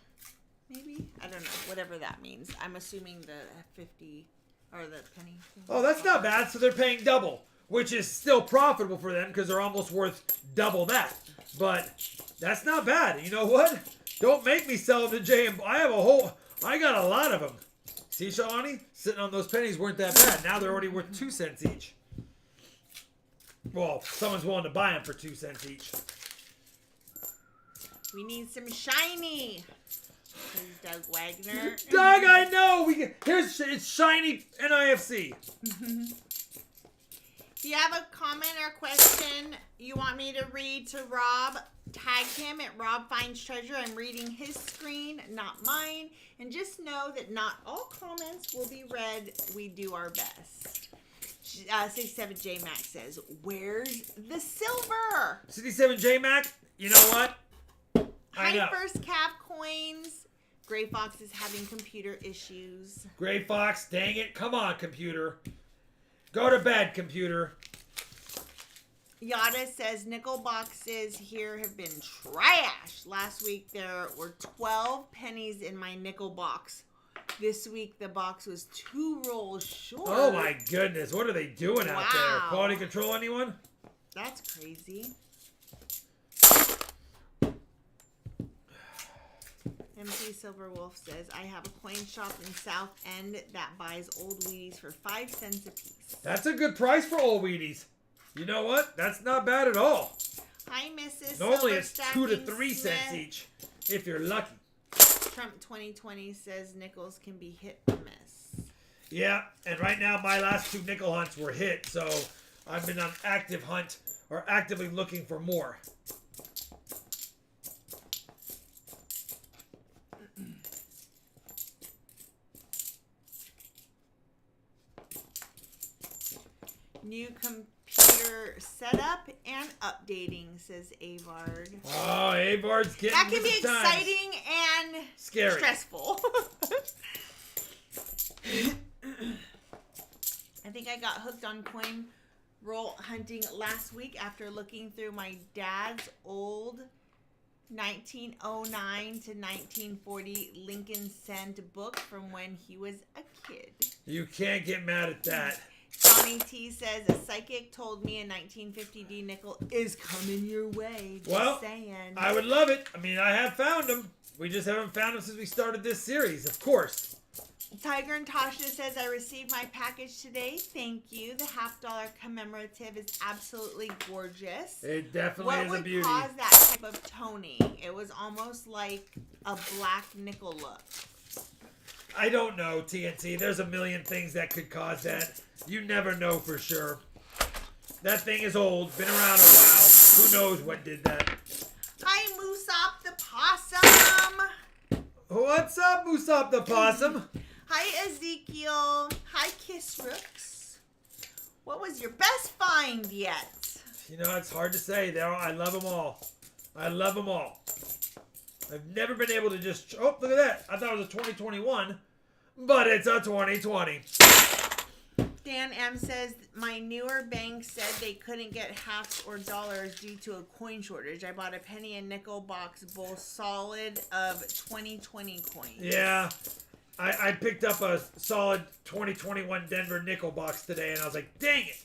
Maybe? I don't know. Whatever that means. I'm assuming the 50 or the penny. Oh, that's not bad. So they're paying double, which is still profitable for them because they're almost worth double that. But that's not bad. You know what? Don't make me sell them to JM. I got a lot of them. See, Shawnee? Sitting on those pennies weren't that bad. Now they're already worth 2 cents each. Well, someone's willing to buy them for 2 cents each. We need some shiny. Doug Wagner. Doug, I know. It's shiny NIFC. If you have a comment or question you want me to read to Rob, tag him at RobFindsTreasure. I'm reading his screen, not mine. And just know that not all comments will be read. We do our best. 67J Mac says, "Where's the silver?" 67J Mac, you know what? I know. First cap coins. Gray Fox is having computer issues. Gray Fox, dang it. Come on, computer. Go to bed, computer. Yada says nickel boxes here have been trash. Last week there were 12 pennies in my nickel box. This week the box was 2 rolls short. Oh my goodness. What are they doing out there? Quality control, anyone? That's crazy. MC Silver Wolf says, I have a coin shop in South End that buys old Wheaties for 5 cents a piece. That's a good price for old Wheaties. You know what? That's not bad at all. Hi, Mrs. Normally it's Silver 2 to Stacking 3 cents Smith. each, if you're lucky. Trump 2020 says nickels can be hit or miss. Yeah, and right now my last 2 nickel hunts were hit, so I've been on active hunt or actively looking for more. New computer setup and updating, says Avard. Oh, Avard's getting That can be with the times. exciting and Scary. stressful. I think I got hooked on coin roll hunting last week after looking through my dad's old 1909 to 1940 Lincoln Cent book from when he was a kid. You can't get mad at that. Johnny T says a psychic told me a 1950 D nickel is coming your way. Just saying. I would love it. I mean, I have found them. We just haven't found them since we started this series, of course. Tiger and Tasha says, I received my package today. Thank you. The $50 commemorative is absolutely gorgeous. It definitely is a beauty. What would cause that type of toning? It was almost like a black nickel look. I don't know, TNT. There's a million things that could cause that. You never know for sure. That thing is old. Been around a while. Who knows what did that? Hi, Moosop the Possum. What's up, Moosop the Possum? Hi, Ezekiel. Hi, Kiss Rooks. What was your best find yet? You know, it's hard to say. I love them all. I love them all. I've never been able to just... Oh, look at that. I thought it was a 2021, but it's a 2020. Dan M says, my newer bank said they couldn't get halves or dollars due to a coin shortage. I bought a penny and nickel box, both solid of 2020 coins. Yeah. I picked up a solid 2021 Denver nickel box today, and I was like, dang it.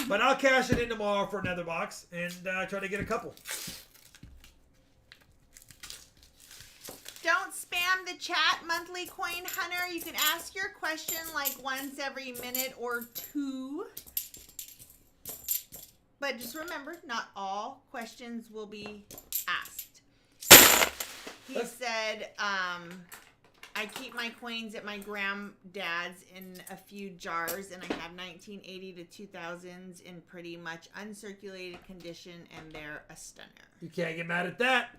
But I'll cash it in tomorrow for another box and try to get a couple. Don't spam the chat, Monthly Coin Hunter. You can ask your question like once every minute or two. But just remember, not all questions will be asked. He said, I keep my coins at my granddad's in a few jars, and I have 1980 to 2000s in pretty much uncirculated condition, and they're a stunner. You can't get mad at that.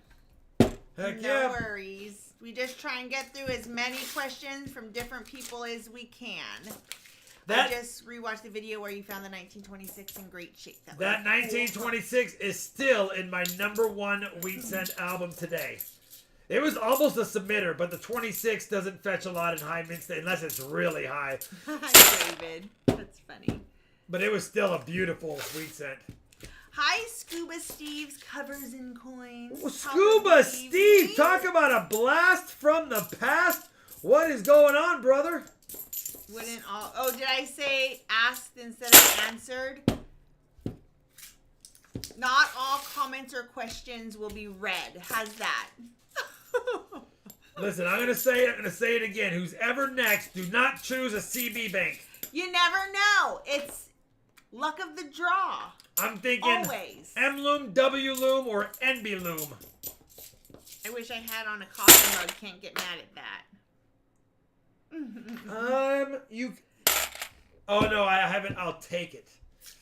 Heck No yeah. worries. We just try and get through as many questions from different people as we can. I just rewatched the video where you found the 1926 in great shape. That 1926 is still in my #1 Wheat Cent album today. It was almost a submitter, but the 26 doesn't fetch a lot in high mint unless it's really high. Hi, David. That's funny. But it was still a beautiful Wheat Cent. Hi, Scuba Steve's Covers and Coins. Oh, Scuba Steve, talk about a blast from the past. What is going on, brother? Wouldn't all... Oh, did I say asked instead of answered? Not all comments or questions will be read. How's that? Listen, I'm gonna say it again. Who's ever next, do not choose a CB bank. You never know. It's luck of the draw. I'm thinking Always. M loom, W loom, or NB loom. I wish I had on a coffee mug. Can't get mad at that. Oh no, I haven't. I'll take it.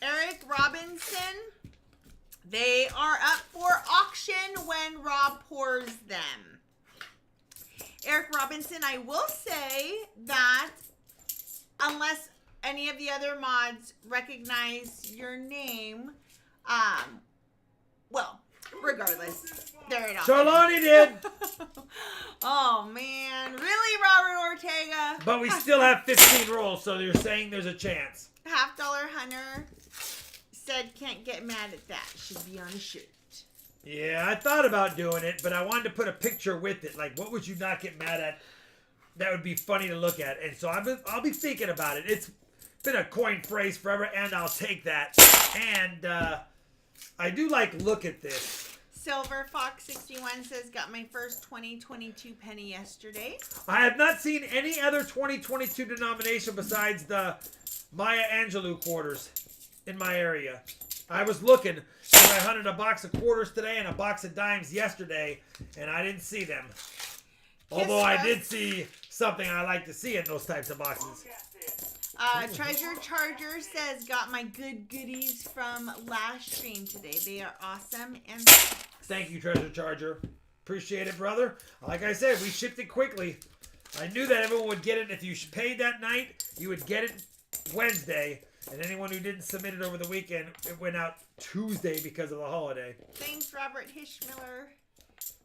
Eric Robinson. They are up for auction when Rob pours them. Eric Robinson, I will say that unless any of the other mods recognize your name, well, regardless, they're an auction. Charlani did. Oh, man. Really, Robert Ortega? But we still have 15 rolls, so you're saying there's a chance. $50 Hunter said can't get mad at that. Should be on a shirt. Yeah, I thought about doing it, but I wanted to put a picture with it. Like, what would you not get mad at? That would be funny to look at. And so I'll be thinking about it. It's been a coin phrase forever, and I'll take that. And I do like look at this. Silver Fox 61 says, got my first 2022 penny yesterday. I have not seen any other 2022 denomination besides the Maya Angelou quarters in my area. I was looking, because I hunted a box of quarters today and a box of dimes yesterday, and I didn't see them. Although I did see something I like to see in those types of boxes. Treasure Charger says, got my good goodies from last stream today. They are awesome and thank you, Treasure Charger. Appreciate it, brother. Like I said, we shipped it quickly. I knew that everyone would get it. If you paid that night, you would get it Wednesday. And anyone who didn't submit it over the weekend, it went out Tuesday because of the holiday. Thanks, Robert Hishmiller.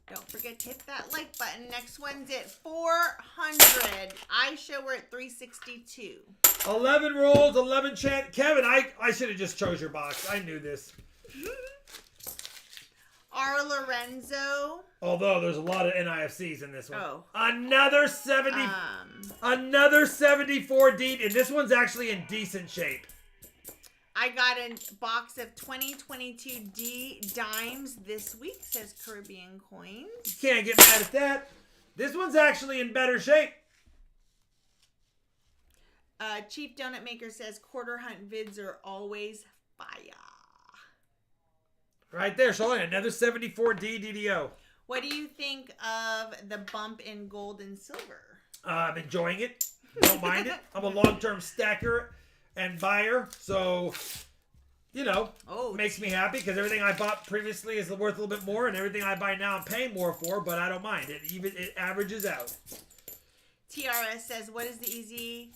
Don't forget to hit that like button. Next one's at 400. Aisha, we're at 362. 11 rolls, 11 chance. Kevin, I should have just chose your box. I knew this. R. Lorenzo. Although there's a lot of NIFCs in this one. Oh. Another 74D, and this one's actually in decent shape. I got a box of 2022 D dimes this week, says Caribbean Coins. You can't get mad at that. This one's actually in better shape. Chief Donut Maker says quarter hunt vids are always fire. Right there, Charlene. Another 74D DDO. What do you think of the bump in gold and silver? I'm enjoying it. Don't mind it. I'm a long-term stacker and buyer, so, you know, makes me happy because everything I bought previously is worth a little bit more, and everything I buy now I'm paying more for, but I don't mind. It averages out. TRS says, what is the easy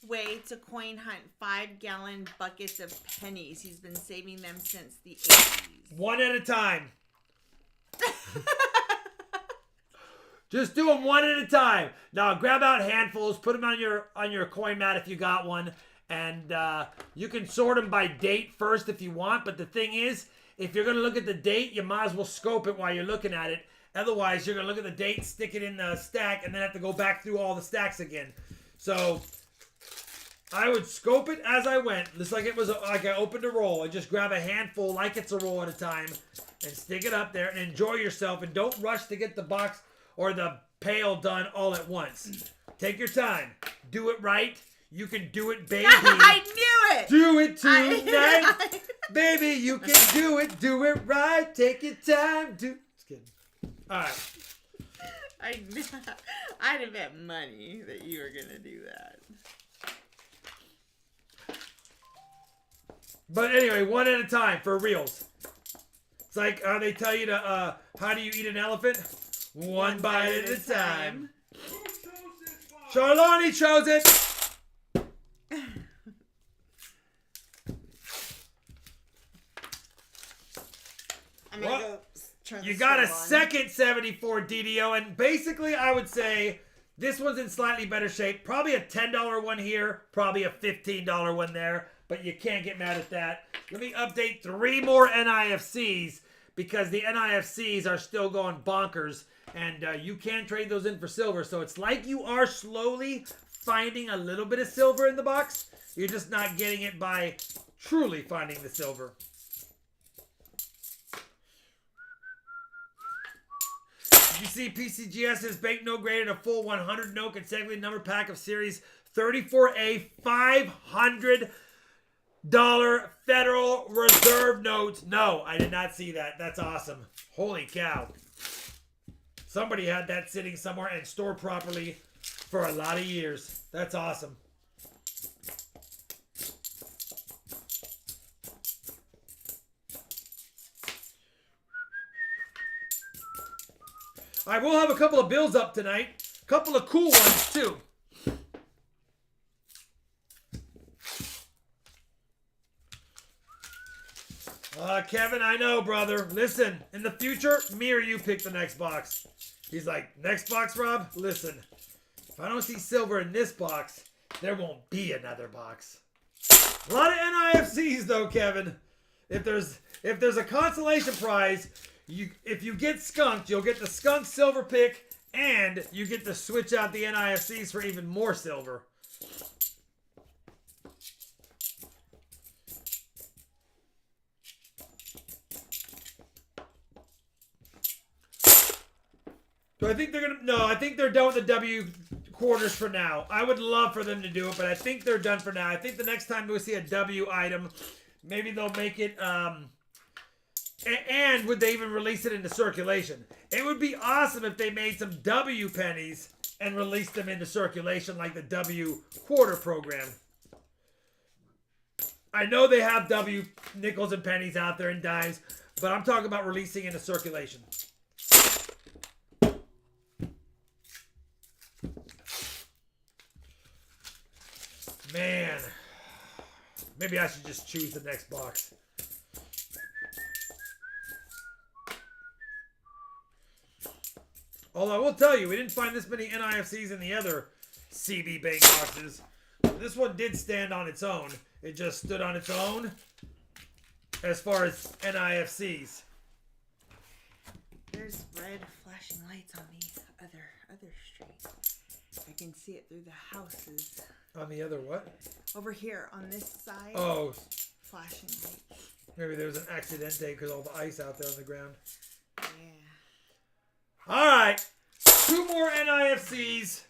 way to coin hunt 5-gallon buckets of pennies? He's been saving them since the 80s. One at a time. Just do them one at a time. Now grab out handfuls, put them on your coin mat if you got one, and you can sort them by date first if you want. But the thing is, if you're gonna look at the date, you might as well scope it while you're looking at it. Otherwise, you're gonna look at the date, stick it in the stack, and then have to go back through all the stacks again. So I would scope it as I went, just like it was like I opened a roll. I just grab a handful like it's a roll at a time and stick it up there and enjoy yourself. And don't rush to get the box or the pail done all at once. Take your time. Do it right. You can do it, baby. I knew it. Do it tonight. Baby, you can do it. Do it right. Take your time. Just kidding. All right. I'd have bet money that you were going to do that. But anyway, one at a time for reals. It's like how they tell you to, how do you eat an elephant? One bite at a time. Charlani chose it. I'm going to go turn You the got a stove on. second 74 DDO, and basically I would say this one's in slightly better shape. Probably a $10 one here, probably a $15 one there, but you can't get mad at that. Let me update 3 more NIFCs because the NIFCs are still going bonkers, and you can trade those in for silver. So it's like you are slowly finding a little bit of silver in the box. You're just not getting it by truly finding the silver. PCC PCGS is banknote graded a full 100 note consecutively number pack of series 34A $500 Federal Reserve notes. No, I did not see that. That's awesome. Holy cow. Somebody had that sitting somewhere and stored properly for a lot of years. That's awesome. I will have a couple of bills up tonight. A couple of cool ones, too. Kevin, I know, brother. Listen, in the future, me or you pick the next box. He's like, next box, Rob? Listen, if I don't see silver in this box, there won't be another box. A lot of NIFCs, though, Kevin. If there's a consolation prize, if you get skunked, you'll get the skunk silver pick, and you get to switch out the NIFCs for even more silver. So I think they're gonna I think they're done with the W quarters for now. I would love for them to do it, but I think they're done for now. I think the next time we see a W item, maybe they'll make it and would they even release it into circulation? It would be awesome if they made some W pennies and released them into circulation like the W quarter program. I know they have W nickels and pennies out there and dimes, but I'm talking about releasing into circulation. Man, maybe I should just choose the next box. Although I will tell you, we didn't find this many NIFCs in the other CB bank boxes. This one did stand on its own. It just stood on its own as far as NIFCs. There's red flashing lights on the other street. I can see it through the houses. On the other what? Over here on this side. Oh. Flashing lights. Maybe there was an accidente because all the ice out there on the ground. Yeah. All right. 2 more NIFCs.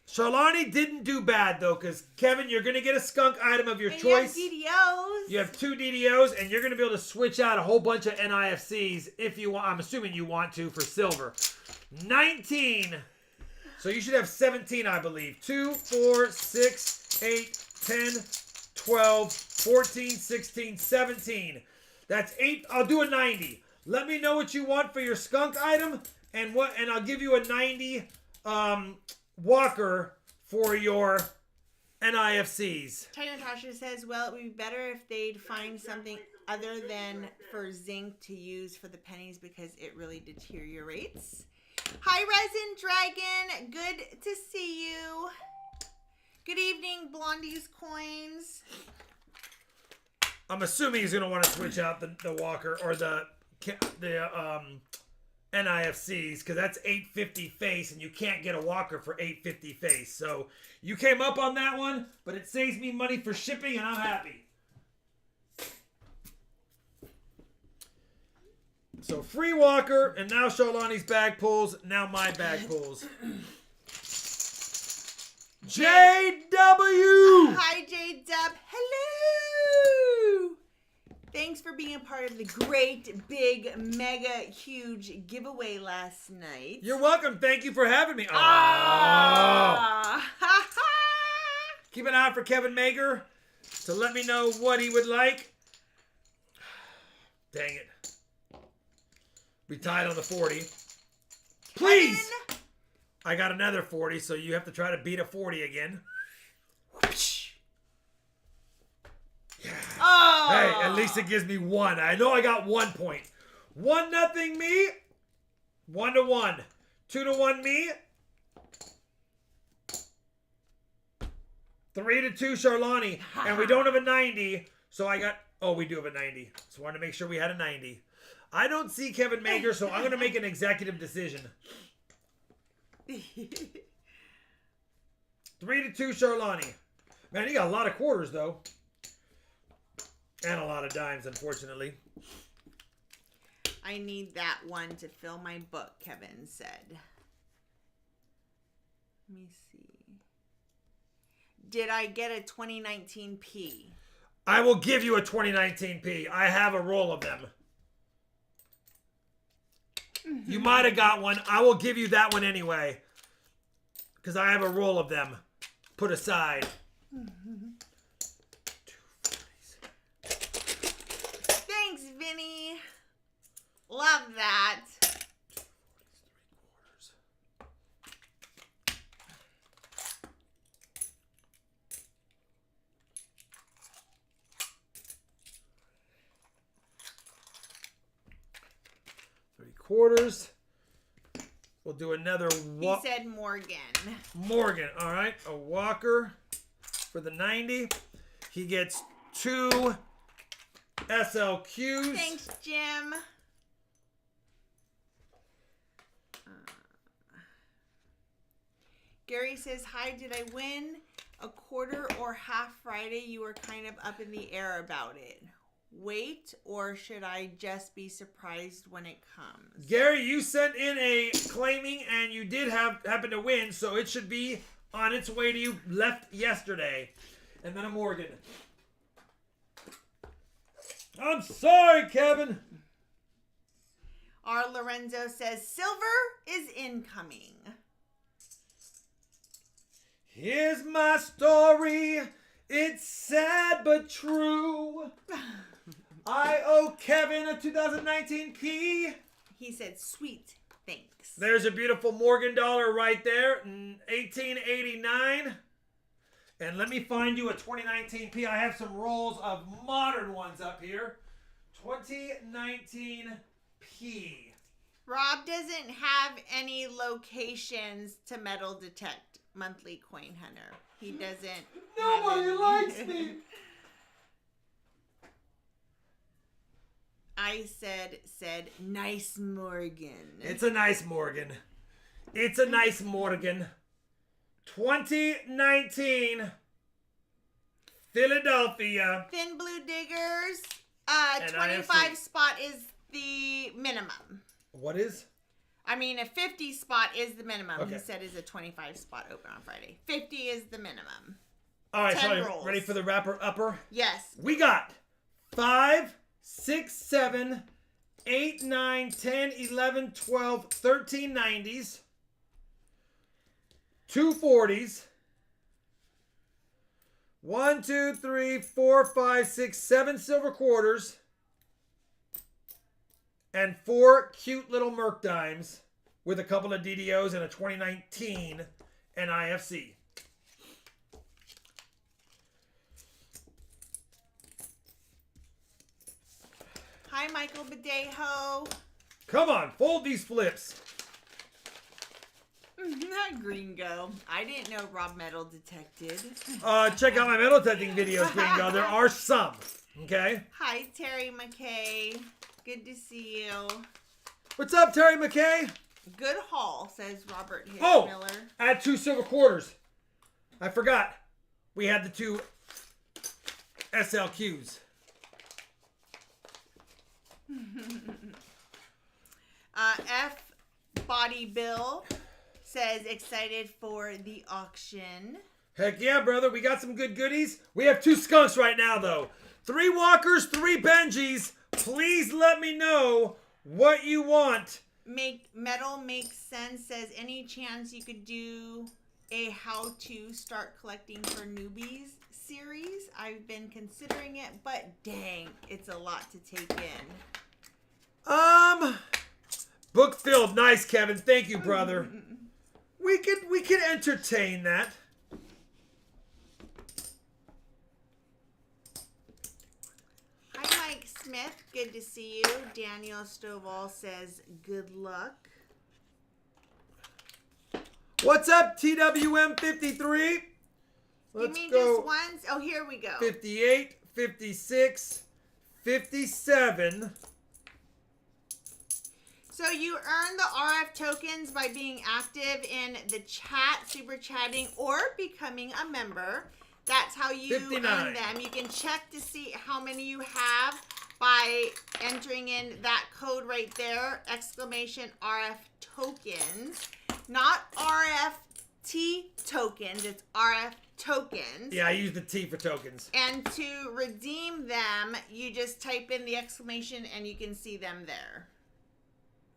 Charlani didn't do bad, though, because, Kevin, you're going to get a skunk item of your choice. You have DDOs. You have 2 DDOs, and you're going to be able to switch out a whole bunch of NIFCs if you want. I'm assuming you want to for silver. 19. So you should have 17, I believe. 2, 4, 6, 8, 10, 12, 14, 16, 17. That's 8. I'll do a 90. Let me know what you want for your skunk item, and I'll give you a 90 walker for your NIFCs. China Natasha says, well, it would be better if they'd find something other than for zinc to use for the pennies because it really deteriorates. Hi, Resin Dragon. Good to see you. Good evening, Blondie's Coins. I'm assuming he's going to want to switch out the walker or the NIFCs because that's $8.50 face and you can't get a walker for $8.50 face. So you came up on that one, but it saves me money for shipping and I'm happy. So free walker, and now Charlani's bag pulls, now my bag pulls. JW! Hi, J-Dub. Hello! Thanks for being a part of the great, big, mega, huge giveaway last night. You're welcome. Thank you for having me. Ah! Keep an eye out for Kevin Mager to let me know what he would like. Dang it. We tied on the 40. Please! Kevin? I got another 40, so you have to try to beat a 40 again. Yeah. Oh. Hey, at least it gives me 1. I know I got 1 point. 1-0 me. 1-1. 2-1 me. 3-2 Charlani. And we don't have a 90, so I got... Oh, we do have a 90. So I wanted to make sure we had a 90. I don't see Kevin Mager, so I'm going to make an executive decision. 3-2 Charlani. Man, you got a lot of quarters, though. And a lot of dimes, unfortunately. I need that one to fill my book, Kevin said. Let me see. Did I get a 2019 P? I will give you a 2019 P. I have a roll of them. You might have got one. I will give you that one anyway. Because I have a roll of them put aside. Thanks, Vinny. Love that. 3/4. We'll do another He said Morgan. Morgan, all right. A Walker for the 90. He gets 2 SLQs. Thanks, Jim. Gary says, hi, did I win a quarter or half Friday? You were kind of up in the air about it. Wait, or should I just be surprised when it comes? Gary, you sent in a claiming and you did happen to win, so it should be on its way to you. Left yesterday. And then a Morgan. I'm sorry, Kevin. Our Lorenzo says, silver is incoming. Here's my story. It's sad but true. I owe Kevin a 2019 P. He said, sweet, thanks. There's a beautiful Morgan dollar right there, 1889. And let me find you a 2019 P. I have some rolls of modern ones up here. 2019 P. Rob doesn't have any locations to metal detect monthly coin hunter. He doesn't. Nobody likes me. I said, nice Morgan. It's a nice Morgan. It's a nice Morgan. 2019 Philadelphia. Thin Blue Diggers. And 25 spot is the minimum. What is? I mean, a 50 spot is the minimum. Okay. He said is a 25 spot open on Friday. 50 is the minimum. All right, 10 sorry. rolls. Ready for the wrapper upper? Yes. We got 5, 6, 7, 8, 9, 10, 11, 12, 13 90s, 2 40s, 1, 2, 3, 4, 5, 6, 7 silver quarters, and 4 cute little Merc dimes with a couple of DDOs and a 2019 NIFC. Hi, Michael Badejo. Come on, fold these flips. Not Gringo. I didn't know Rob metal detected. Check out my metal detecting videos, Gringo. There are some. Okay? Hi, Terry McKay. Good to see you. What's up, Terry McKay? Good haul, says Robert Hitch Oh, Miller. I had 2 silver quarters. I forgot. We had the 2 SLQs. F Body Bill says excited for the auction. Heck yeah, brother. We got some good goodies. We have 2 skunks right now, though. 3 Walkers, 3 Benjis. Please let me know what you want. Metal makes sense. Says any chance you could do a how to start collecting for newbies series? I've been considering it, but dang, it's a lot to take in. Book filled. Nice, Kevin. Thank you, brother. We could entertain that. Hi, Mike Smith. Good to see you. Daniel Stovall says good luck. What's up, TWM53? You mean just once? Oh, here we go. 58, 56, 57. So you earn the RF tokens by being active in the chat, super chatting, or becoming a member. That's how you 59. earn them. You can check to see how many you have by entering in that code right there, exclamation RF tokens, not RFT tokens, it's RF tokens. Yeah, I use the T for tokens. And to redeem them, you just type in the exclamation and you can see them there.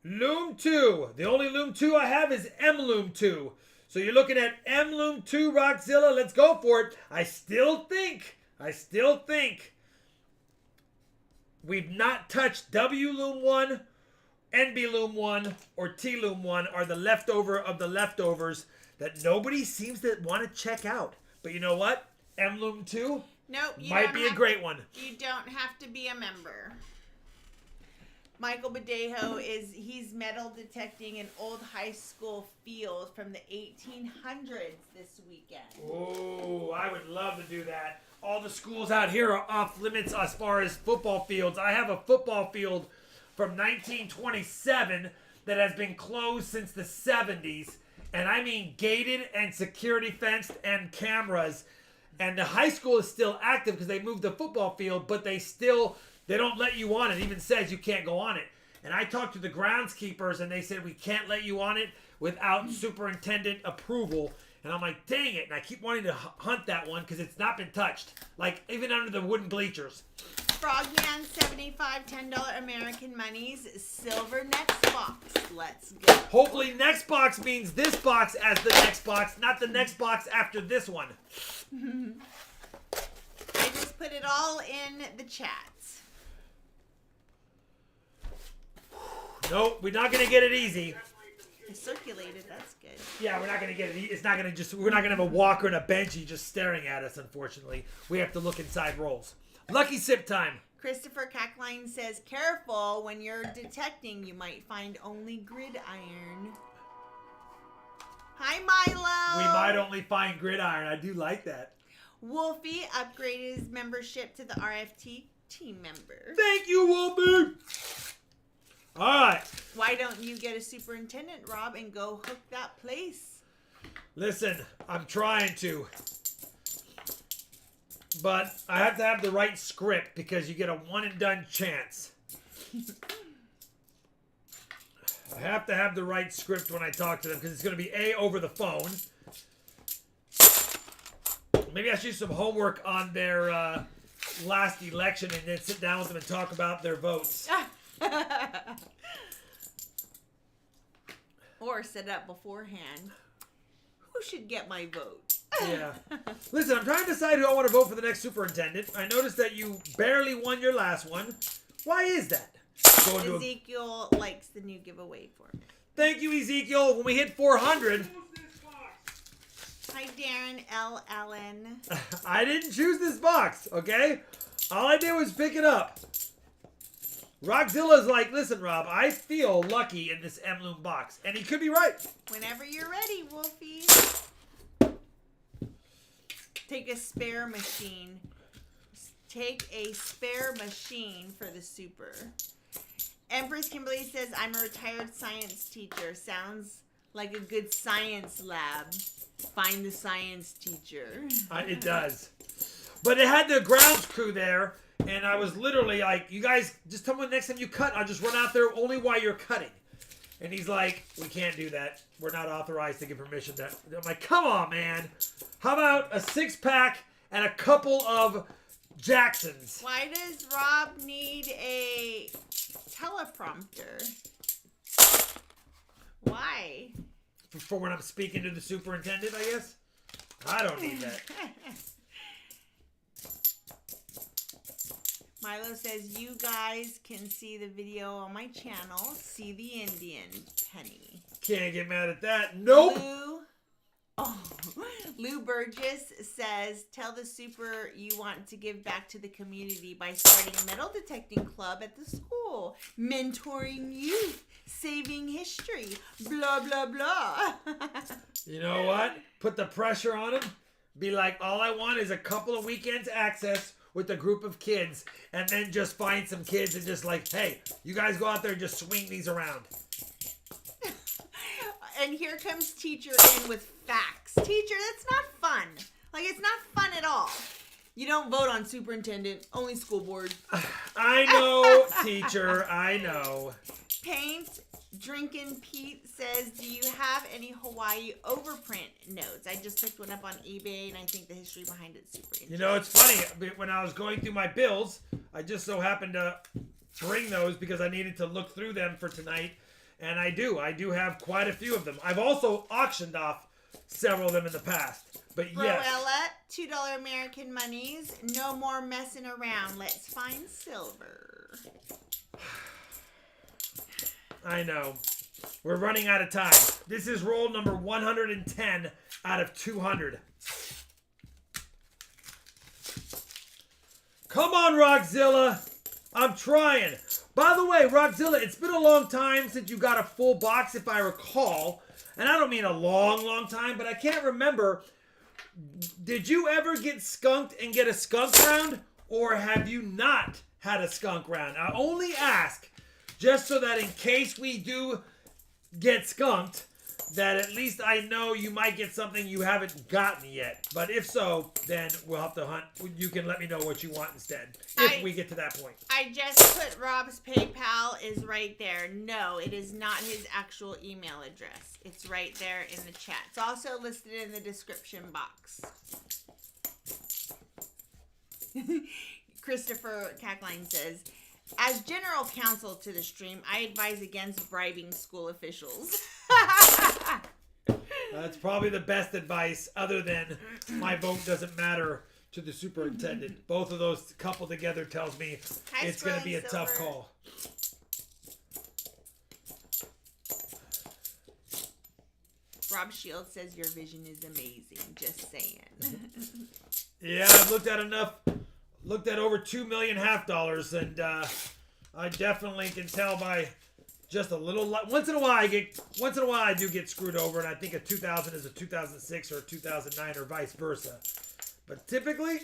Loom 2. The only Loom 2 I have is M Loom 2. So you're looking at M Loom 2 Rockzilla. Let's go for it. I still think we've not touched W Loom 1, NB Loom 1, or T Loom 1 are the leftover of the leftovers that nobody seems to want to check out. But you know what? M Loom 2 might be a great one. You don't have to be a member. Michael Badejo he's metal detecting an old high school field from the 1800s this weekend. Oh, I would love to do that. All the schools out here are off limits as far as football fields. I have a football field from 1927 that has been closed since the 70s. And I mean gated and security fenced and cameras. And the high school is still active because they moved the football field, but they don't let you on it. It even says you can't go on it. And I talked to the groundskeepers and they said we can't let you on it without superintendent approval. And I'm like, dang it. And I keep wanting to hunt that one because it's not been touched. Like, even under the wooden bleachers. Frogman, $75, $10 American monies, silver next box. Let's go. Hopefully next box means this box as the next box, not the next box after this one. I just put it all in the chat. Nope, we're not going to get it easy. It circulated, that's good. Yeah, we're not going to get it. It's not going to we're not going to have a walker and a benchy just staring at us, unfortunately. We have to look inside rolls. Lucky sip time. Christopher Cackline says, careful, when you're detecting, you might find only gridiron. Hi, Milo. We might only find gridiron. I do like that. Wolfie upgraded his membership to the RFT team member. Thank you, Wolfie. All right. Why don't you get a superintendent, Rob, and go hook that place? Listen, I'm trying to. But I have to have the right script because you get a one and done chance. I have to have the right script when I talk to them because it's going to be over the phone. Maybe I should do some homework on their last election and then sit down with them and talk about their votes. Or set up beforehand. Who should get my vote? Yeah. Listen, I'm trying to decide who I want to vote for the next superintendent. I noticed that you barely won your last one. Why is that? Ezekiel likes the new giveaway format. Thank you, Ezekiel. When we hit 400... Hi, Darren L. Allen. I didn't choose this box, okay? All I did was pick it up. Rockzilla's like, listen, Rob, I feel lucky in this M Loom box. And he could be right. Whenever you're ready, Wolfie. Take a spare machine. Take a spare machine for the super. Empress Kimberly says, I'm a retired science teacher. Sounds like a good science lab. Find the science teacher. It does. But it had the grounds crew there. And I was literally like, you guys, just tell me the next time you cut, I'll just run out there only while you're cutting. And he's like, we can't do that. We're not authorized to give permission to. I'm like, come on, man. How about a 6-pack and a couple of Jacksons? Why does Rob need a teleprompter? Why? For when I'm speaking to the superintendent, I guess? I don't need that. Milo says, you guys can see the video on my channel. See the Indian Penny. Can't get mad at that. Nope. Lou Burgess says, tell the super you want to give back to the community by starting a metal detecting club at the school. Mentoring youth. Saving history. Blah, blah, blah. You know what? Put the pressure on him. Be like, all I want is a couple of weekends access with a group of kids, and then just find some kids and just like, hey, you guys go out there and just swing these around. And here comes teacher in with facts. Teacher, that's not fun. Like, it's not fun at all. You don't vote on superintendent, only school board. I know, teacher. I know. Paint Drinking Pete says, do you have any Hawaii overprint notes? I just picked one up on eBay, and I think the history behind it's super interesting. You know, it's funny. When I was going through my bills, I just so happened to bring those because I needed to look through them for tonight. And I do. I do have quite a few of them. I've also auctioned off several of them in the past. But yes. Roella, $2 American monies. No more messing around. Let's find silver. I know. We're running out of time. This is roll number 110 out of 200. Come on, Rockzilla. I'm trying. By the way, Rockzilla, it's been a long time since you got a full box, if I recall. And I don't mean a long, long time, but I can't remember. Did you ever get skunked and get a skunk round? Or have you not had a skunk round? I only ask just so that in case we do get skunked, that at least I know you might get something you haven't gotten yet. But if so, then we'll have to hunt. You can let me know what you want instead, if we get to that point. I just put Rob's PayPal is right there. No, it is not his actual email address. It's right there in the chat. It's also listed in the description box. Christopher Cackline says, as general counsel to the stream, I advise against bribing school officials. That's probably the best advice, other than my vote doesn't matter to the superintendent. Both of those coupled together tells me it's going to be a tough call. Rob Shields says your vision is amazing. Just saying. Yeah, I've looked at over $2 million half dollars, and I definitely can tell by just a little. Once in a while I do get screwed over, and I think a 2000 is a 2006 or a 2009 or vice versa. But typically,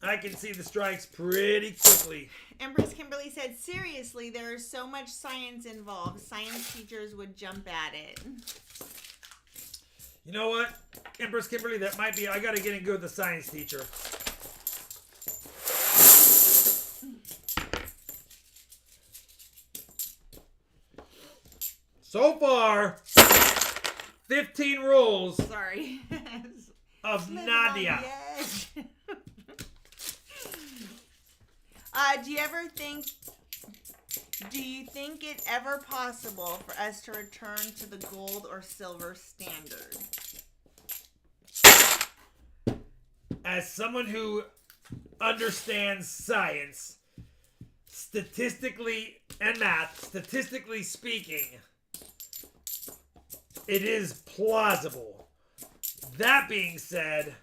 I can see the strikes pretty quickly. Empress Kimberly said, seriously, there is so much science involved. Science teachers would jump at it. You know what, Empress Kimberly, that might be. I got to get in good with the science teacher. So far, 15 rolls. Sorry. Of Nadia. Do you think it ever possible for us to return to the gold or silver standard? As someone who understands science, statistically and math, statistically speaking, it is plausible. That being said,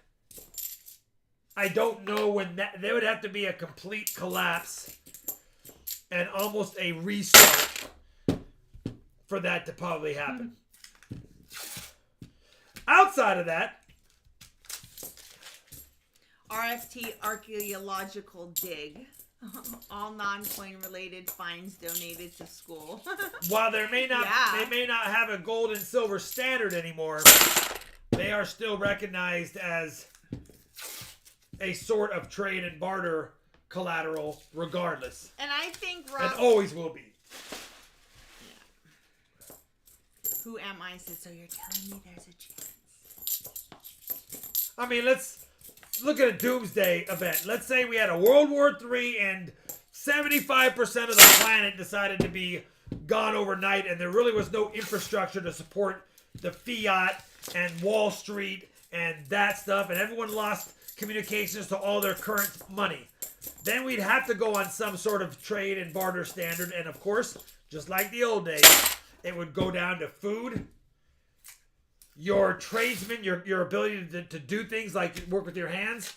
I don't know when there would have to be a complete collapse and almost a restart for that to probably happen. Outside of that, RFT archaeological dig. All non-coin related fines donated to school. While they may not have a gold and silver standard anymore, they are still recognized as a sort of trade and barter collateral regardless. And I think and always will be. Yeah. Who am I? So you're telling me there's a chance? I mean, let's look at a doomsday event. Let's say we had a World War III and 75% of the planet decided to be gone overnight, and there really was no infrastructure to support the fiat and Wall Street and that stuff, and everyone lost communications to all their current money. Then we'd have to go on some sort of trade and barter standard, and of course, just like the old days, it would go down to food, your tradesman, your ability to do things like work with your hands,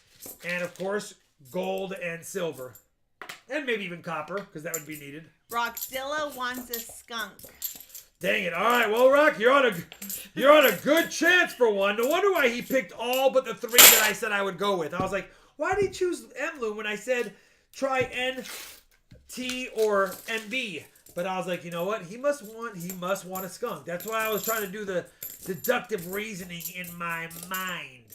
and of course, gold and silver. And maybe even copper, because that would be needed. Rockzilla wants a skunk. Dang it. All right, well, Rock, you're on a good chance for one. No wonder why he picked all but the three that I said I would go with. I was like, why did he choose Emlu when I said try N, T, or NB? But I was like, you know what? He must want a skunk. That's why I was trying to do the deductive reasoning in my mind.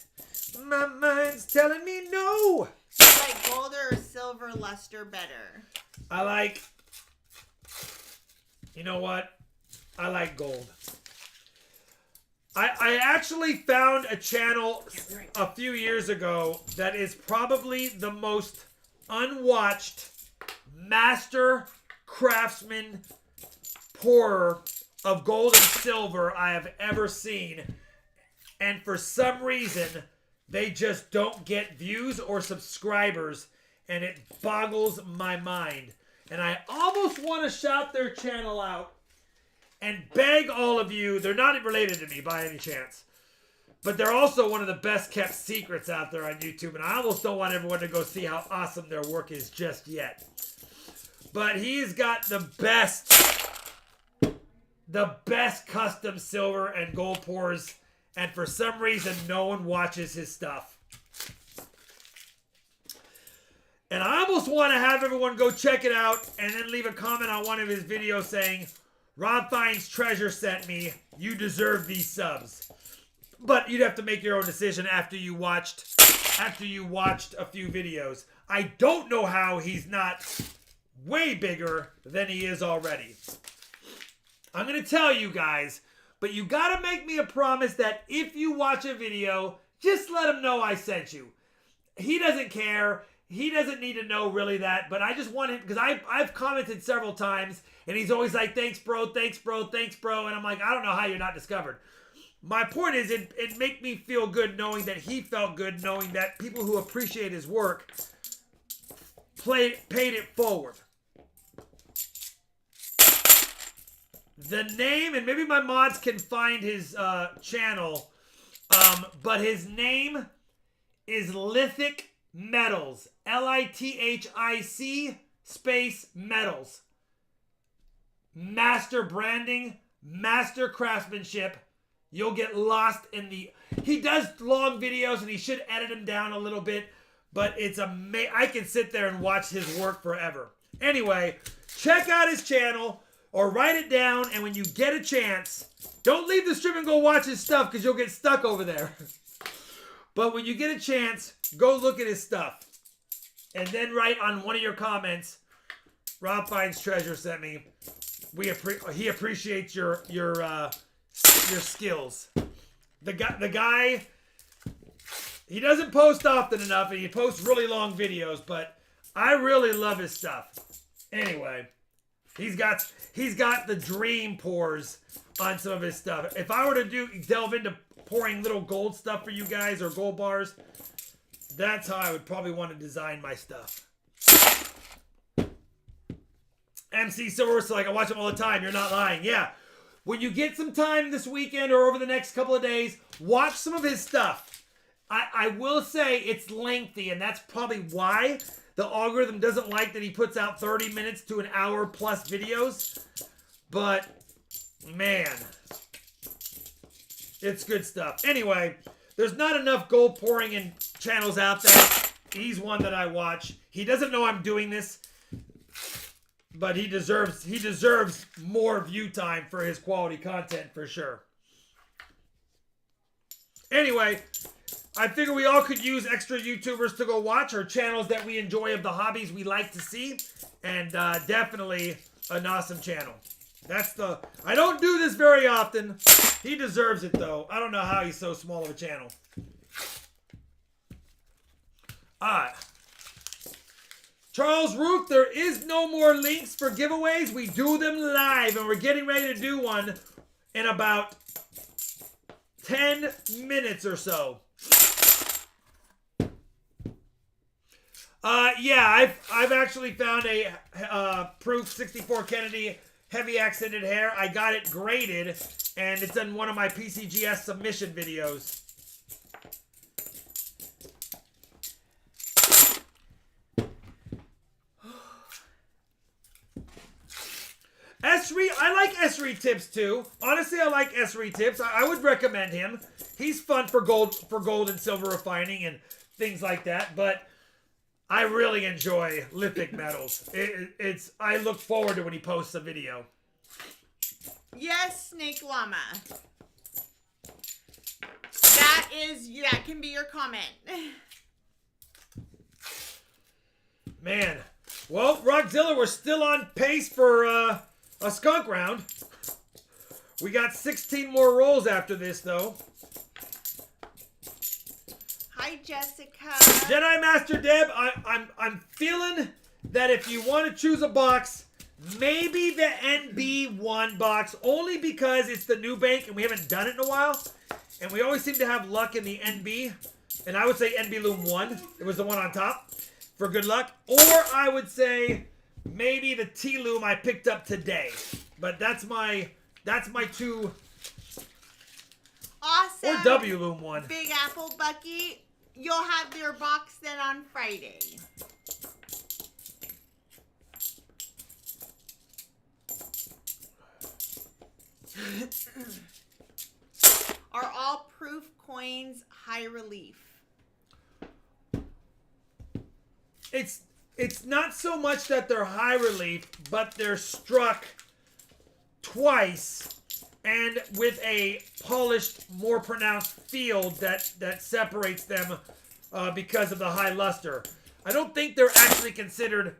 My mind's telling me no. You like gold or silver luster better? I like, you know what? I like gold. I actually found a channel a few years ago that is probably the most unwatched master craftsman pourer of gold and silver I have ever seen. And for some reason, they just don't get views or subscribers. And it boggles my mind. And I almost want to shout their channel out and beg all of you. They're not related to me by any chance. But they're also one of the best kept secrets out there on YouTube. And I almost don't want everyone to go see how awesome their work is just yet. But he's got the best custom silver and gold pours. And for some reason, no one watches his stuff. And I almost want to have everyone go check it out and then leave a comment on one of his videos saying, RobFindsTreasure sent me. You deserve these subs. But you'd have to make your own decision after you watched a few videos. I don't know how he's not way bigger than he is already. I'm going to tell you guys, but you got to make me a promise that if you watch a video, just let him know I sent you. He doesn't care. He doesn't need to know really that, but I just want him, because I've commented several times, and he's always like, thanks, bro, thanks, bro, thanks, bro. And I'm like, I don't know how you're not discovered. My point is, it made me feel good knowing that he felt good, knowing that people who appreciate his work paid it forward. The name, and maybe my mods can find his channel, but his name is Lithic Metals. Lithic space metals. Master branding, master craftsmanship. You'll get lost in the... He does long videos and he should edit them down a little bit, but it's amazing. I can sit there and watch his work forever. Anyway, check out his channel or write it down, and when you get a chance, don't leave the stream and go watch his stuff because you'll get stuck over there. But when you get a chance, go look at his stuff. And then write on one of your comments, RobFindsTreasure sent me. He appreciates your skills. The guy, he doesn't post often enough, and he posts really long videos, but I really love his stuff. Anyway, he's got the dream pours on some of his stuff. If I were to delve into pouring little gold stuff for you guys, or gold bars, that's how I would probably want to design my stuff. MC Silver's like, I watch him all the time. You're not lying. Yeah. When you get some time this weekend or over the next couple of days, watch some of his stuff. I will say it's lengthy, and that's probably why the algorithm doesn't like that he puts out 30 minutes to an hour plus videos. But, man, it's good stuff. Anyway, there's not enough gold pouring in channels out there. He's one that I watch. He doesn't know I'm doing this, but he deserves more view time for his quality content for sure. Anyway, I figure we all could use extra YouTubers to go watch, or channels that we enjoy of the hobbies we like to see, and definitely an awesome channel. I don't do this very often. He deserves it though. I don't know how he's so small of a channel. Charles Root, there is no more links for giveaways. We do them live, and we're getting ready to do one in about 10 minutes or so. Yeah, I've actually found a Proof 64 Kennedy heavy accented hair. I got it graded, and it's in one of my PCGS submission videos. Esri, I like Esri tips too. Honestly, I like Esri tips. I would recommend him. He's fun for gold and silver refining and things like that. But I really enjoy Lithic Metals. I look forward to when he posts a video. Yes, Snake Llama. That can be your comment. Man, Well, Rockzilla, we're still on pace for a skunk round. We got 16 more rolls after this, though. Hi, Jessica. Jedi Master Deb, I'm feeling that if you want to choose a box, maybe the NB1 box, only because it's the new bank and we haven't done it in a while. And we always seem to have luck in the NB. And I would say NB Loom 1. It was the one on top for good luck. Or I would say maybe the T Loom I picked up today. But that's my two. Awesome. Or W Loom 1. Big Apple Bucky. You'll have your box then on Friday. Are all proof coins high relief? It's not so much that they're high relief, but they're struck twice and with a polished, more pronounced field that separates them because of the high luster. I don't think they're actually considered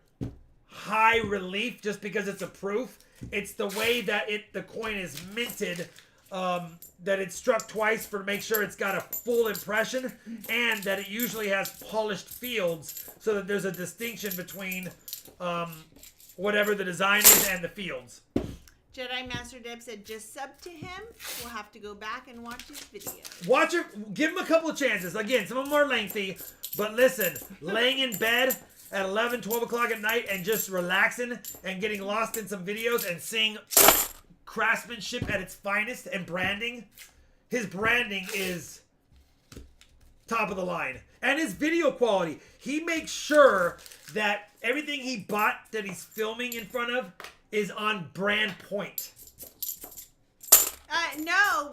high relief just because it's a proof. It's the way that the coin is minted, that it's struck twice to make sure it's got a full impression, and that it usually has polished fields so that there's a distinction between whatever the design is and the fields. Jedi Master Deb said just sub to him. We'll have to go back and watch his video. Watch it. Give him a couple of chances. Again, some of them are lengthy, but listen, laying in bed at 11, 12 o'clock at night and just relaxing and getting lost in some videos and seeing craftsmanship at its finest and branding. His branding is top of the line. And his video quality. He makes sure that everything he bought that he's filming in front of is on brand point. No,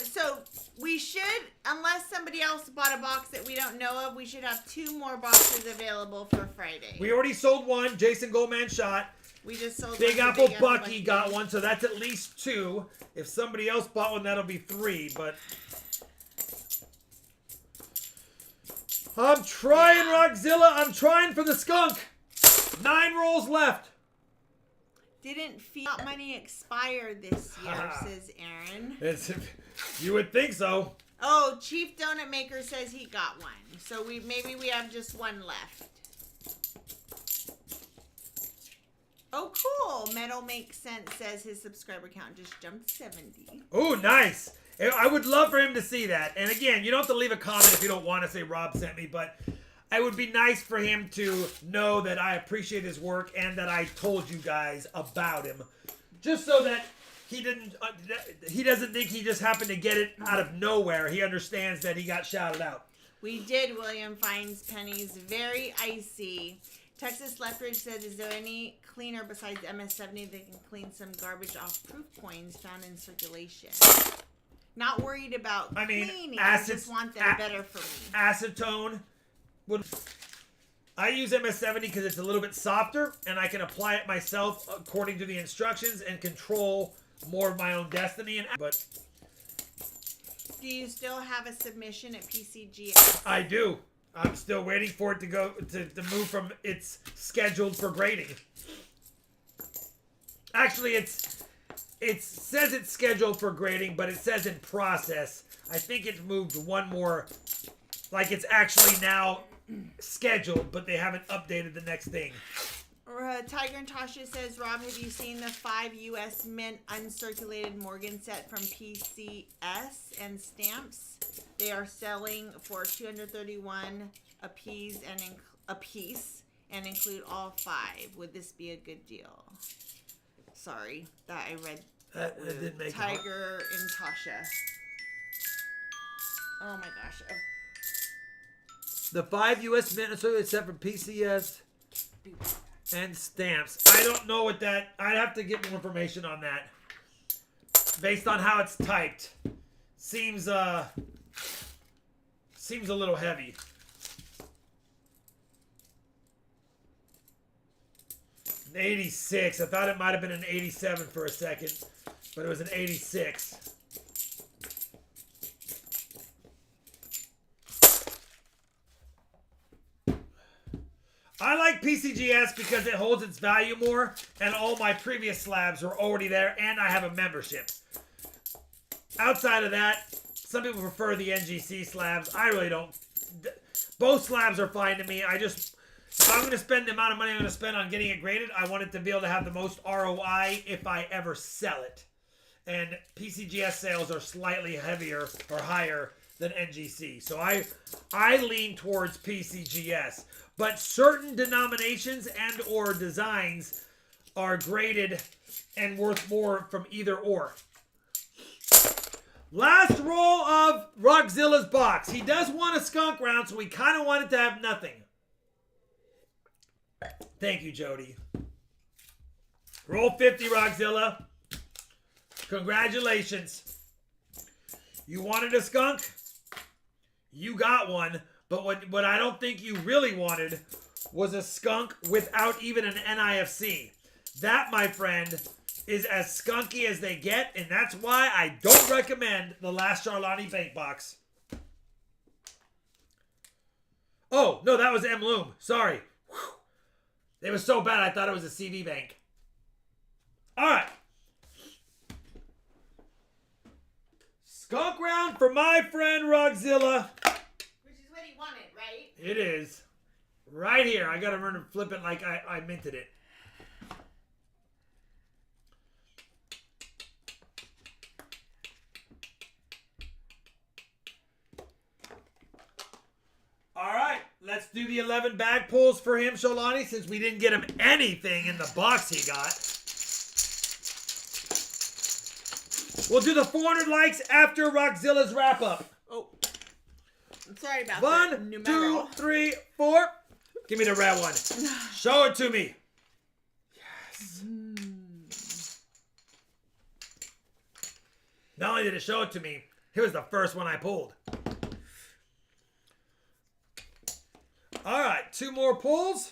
so we should, unless somebody else bought a box that we don't know of, we should have 2 more boxes available for Friday. We already sold one. Jason Goldman shot. We just sold Big Apple Bucky got one, so that's at least 2. If somebody else bought one, that'll be 3, but I'm trying, Rockzilla. I'm trying for the skunk. 9 rolls left. Didn't fiat money expire this year, says Aaron. You would think so. Oh, Chief Donut Maker says he got one. So maybe we have just one left. Oh, cool. Metal Makes Sense says his subscriber count just jumped 70. Oh, nice. I would love for him to see that. And again, you don't have to leave a comment if you don't want to say Rob sent me, but it would be nice for him to know that I appreciate his work and that I told you guys about him. Just so that he doesn't think he just happened to get it out of nowhere. He understands that he got shouted out. We did. William finds pennies very icy. Texas Lethbridge says, is there any cleaner besides MS-70 that can clean some garbage off proof coins found in circulation? Not worried about cleaning. I just want them better for me. Acetone. I use MS-70 because it's a little bit softer and I can apply it myself according to the instructions and control more of my own destiny. But do you still have a submission at PCGS? I do. I'm still waiting for it to go to move from its scheduled for grading. Actually, it says it's scheduled for grading, but it says in process. I think it's moved one more, like it's actually now scheduled, but they haven't updated the next thing. Tiger and Tasha says, Rob, have you seen the 5 U.S. Mint uncirculated Morgan set from PCS and stamps? They are selling for $231 a piece and include all 5. Would this be a good deal? Sorry that I read that didn't make Tiger and Tasha. Oh my gosh. The 5 U.S. Mint except for PCS and stamps. I don't know what that. I'd have to get more information on that. Based on how it's typed, seems a little heavy. An 86. I thought it might have been an 87 for a second, but it was an 86. I like PCGS because it holds its value more, and all my previous slabs are already there, and I have a membership. Outside of that, some people prefer the NGC slabs. I really don't. Both slabs are fine to me. If I'm going to spend the amount of money I'm going to spend on getting it graded, I want it to be able to have the most ROI if I ever sell it. And PCGS sales are slightly heavier or higher than NGC. So I lean towards PCGS. But certain denominations and or designs are graded and worth more from either or. Last roll of Rockzilla's box. He does want a skunk round, so we kind of wanted to have nothing. Thank you, Jody. Roll 50, Rockzilla. Congratulations. You wanted a skunk? You got one. But what I don't think you really wanted was a skunk without even an NIFC. That, my friend, is as skunky as they get, and that's why I don't recommend the last Charlani Bank box. Oh, no, that was M. Loom. Sorry. Whew. It was so bad I thought it was a CV Bank. All right. Skunk round for my friend Rockzilla. Which is what he wanted, right? It is. Right here. I got to learn to flip it like I minted it. All right. Let's do the 11 bag pulls for him, Sholani, since we didn't get him anything in the box he got. We'll do the 400 likes after Rockzilla's wrap up. Oh. I'm sorry about that. 1, 2, 3, 4. Give me the red one. Show it to me. Yes. Not only did it show it to me, it was the first one I pulled. All right, 2 more pulls.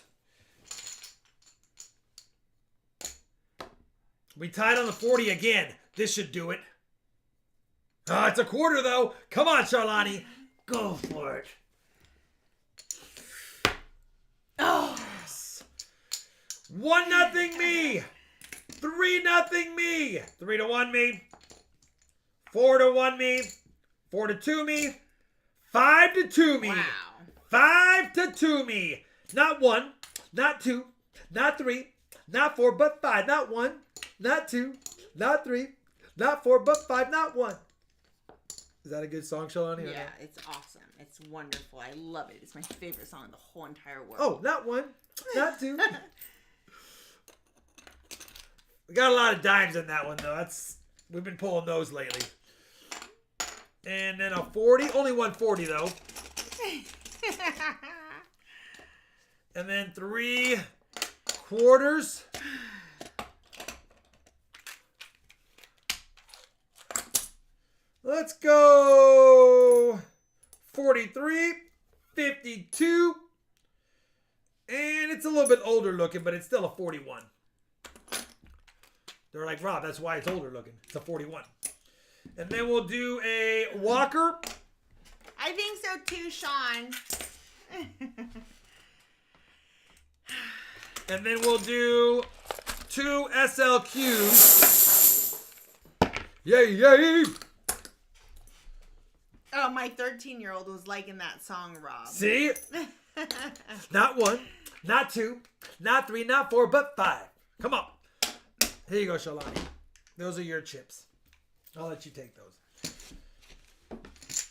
We tied on the 40 again. This should do it. Oh, it's a quarter, though. Come on, Charlani. Go for it. Oh. Yes. 1-0 me. 3-0 me. 3-1 me. 4-1 me. 4-2 me. 5-2 me. Wow. 5-2 me. Not 1, not 2, not 3, not 4, but 5. Not 1, not 2, not 3, not 4, but 5, not 1. Is that a good song, Sholani? Yeah, it's awesome. It's wonderful. I love it. It's my favorite song in the whole entire world. Oh, not 1, not 2. We got a lot of dimes in that one, though. We've been pulling those lately. And then a 40. Only 140, though. And then 3 quarters. Let's go 43, 52, and it's a little bit older looking, but it's still a 41. They're like, Rob, that's why it's older looking. It's a 41. And then we'll do a Walker. I think so too, Sean. And then we'll do 2 SLQs. Yay, yay! Oh, my 13-year-old was liking that song, Rob. See? Not 1, not 2, not 3, not 4, but 5. Come on. Here you go, Sholani. Those are your chips. I'll let you take those.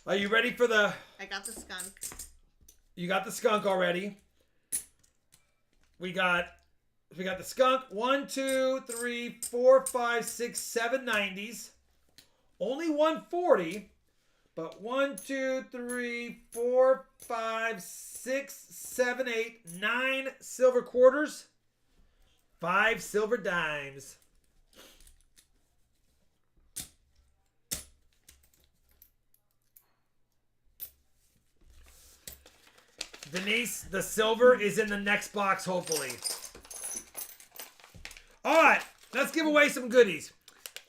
Are you ready for the... I got the skunk. You got the skunk already. We got the skunk. 1, 2, 3, 4, 5, 6, 7 90s. Only 140. But 1, 2, 3, 4, 5, 6, 7, 8, 9 silver quarters. 5 silver dimes. Denise, the silver is in the next box, hopefully. All right, let's give away some goodies.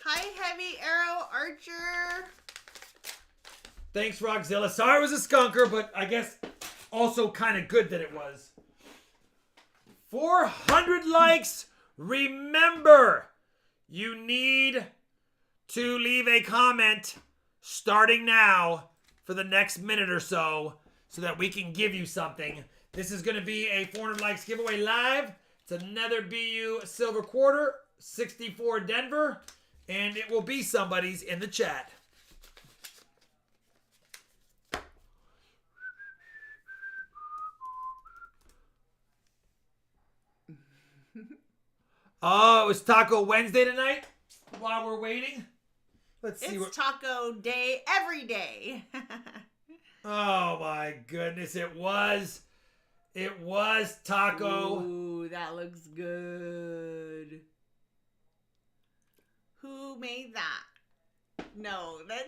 Hi, Heavy Arrow Archer. Thanks, Rockzilla. Sorry it was a skunker, but I guess also kind of good that it was. 400 likes. Remember, you need to leave a comment starting now for the next minute or so that we can give you something. This is going to be a 400 likes giveaway live. It's another BU silver quarter, 64 Denver, and it will be somebody's in the chat. Oh, it was Taco Wednesday tonight while we're waiting. Let's see. It's taco day every day. Oh my goodness, it was. It was taco. Ooh, that looks good. Who made that? No, that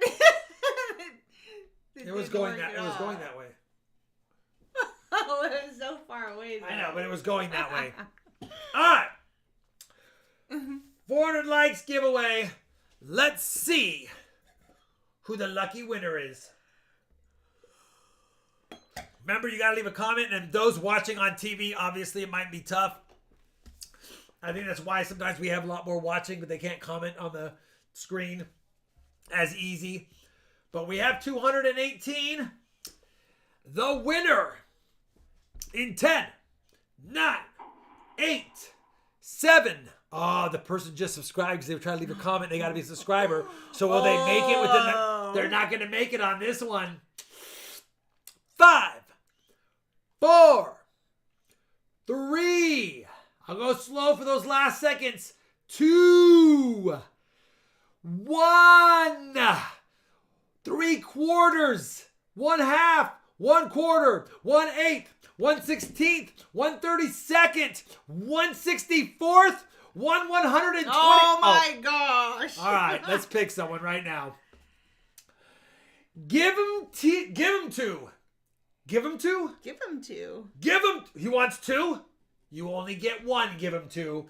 it was going that. It was going that way. Oh, it was so far away. Though. I know, but it was going that way. All right. 400 likes giveaway. Let's see who the lucky winner is. Remember, you got to leave a comment, and those watching on TV, obviously, it might be tough. I think that's why sometimes we have a lot more watching, but they can't comment on the screen as easy. But we have 218. The winner in 10, 9, 8, 7. Oh, the person just subscribed because they were trying to leave a comment. They got to be a subscriber. So will they make it with the... They're not going to make it on this one. 5, 4, 3. I'll go slow for those last seconds. 2, 1. 3/4, 1/2, 1/4, 1/8, 1/16, 1/32, 1/64, 1/120. Oh my gosh! All right, let's pick someone right now. Give him two. Give him two. Give him two. Give him. He wants two. You only get one. Give him two.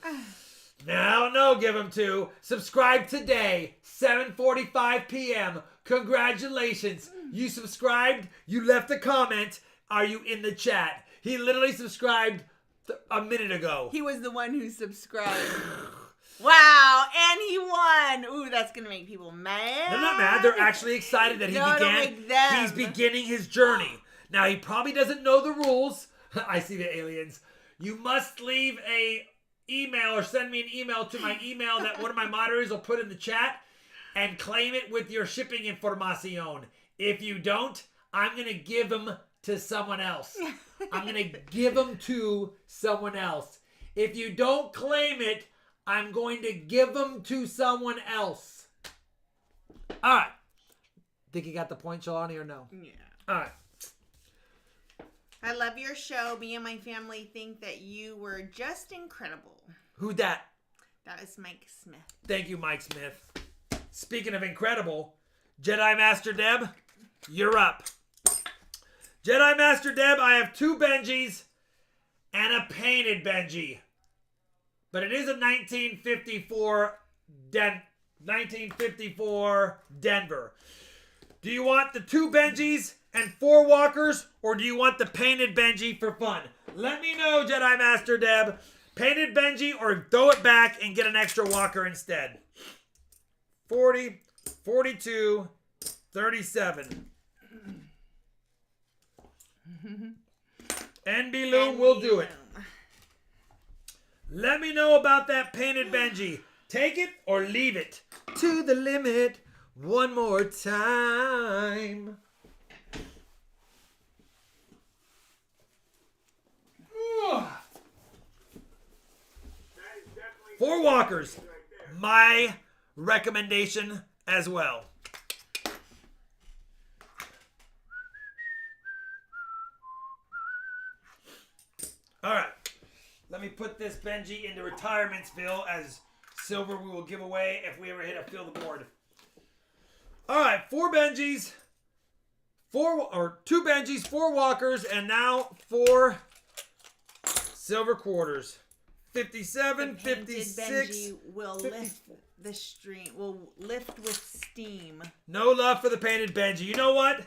No, give him two. Subscribe today, 7:45 p.m. Congratulations. You subscribed. You left a comment. Are you in the chat? He literally subscribed a minute ago. He was the one who subscribed. Wow, and he won. Ooh, that's going to make people mad. They're not mad. They're actually excited that he's beginning his journey. Now, he probably doesn't know the rules. I see the aliens. You must leave a email or send me an email to my email that one of my moderators will put in the chat and claim it with your shipping information. If you don't, I'm going to give them to someone else. I'm going to give them to someone else. If you don't claim it, I'm going to give them to someone else. All right. Think you got the point, Shalani, or no? Yeah. All right. I love your show. Me and my family think that you were just incredible. Who that? That is Mike Smith. Thank you, Mike Smith. Speaking of incredible, Jedi Master Deb, you're up. Jedi Master Deb, I have 2 Benjis and a painted Benji. But it is a 1954 Denver. Do you want the 2 Benjis and 4 walkers, or do you want the painted Benji for fun? Let me know, Jedi Master Deb. Painted Benji, or throw it back and get an extra walker instead. 40, 42, 37. NB Loom will do it. Let me know about that painted Benji. Take it or leave it. To the limit one more time. Four walkers. My recommendation as well. All right. Let me put this Benji into retirementsville as silver we will give away if we ever hit a fill the board. All right, 4 Benjis, 2 Benjis, 4 walkers, and now 4 silver quarters. 57, 56. Benji will 50. lift the stream. Will lift with steam. No love for the painted Benji. You know what?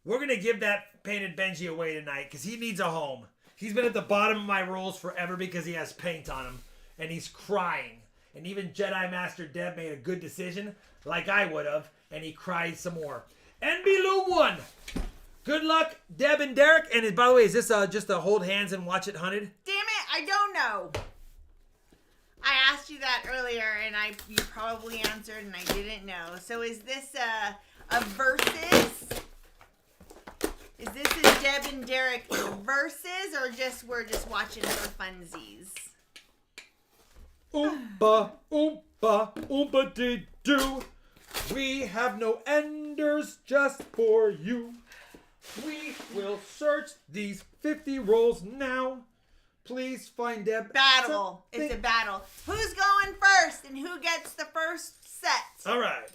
We're gonna give that painted Benji away tonight because he needs a home. He's been at the bottom of my rolls forever because he has paint on him. And he's crying. And even Jedi Master Deb made a good decision, like I would have, and he cried some more. NB Loom 1. Good luck, Deb and Derek. And by the way, is this just a hold hands and watch it hunted? Damn it, I don't know. I asked you that earlier, and you probably answered, and I didn't know. So is this a versus? Is this a Deb and Derek versus, or we're just watching for funsies? Oompa, oompa, oompa dee doo. We have no enders just for you. We will search these 50 rolls now. Please find Deb. Battle. It's a battle. Who's going first and who gets the first set? All right.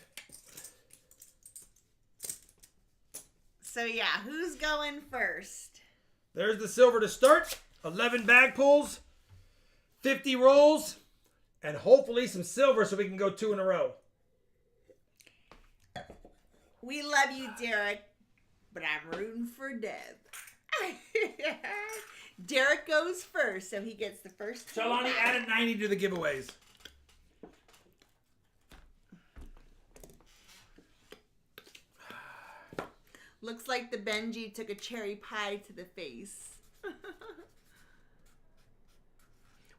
So yeah, who's going first? There's the silver to start. 11 bag pulls, 50 rolls, and hopefully some silver so we can go 2 in a row. We love you, Derek, but I'm rooting for Deb. Derek goes first, so he gets the first. Shalani added 90 to the giveaways. Looks like the Benji took a cherry pie to the face.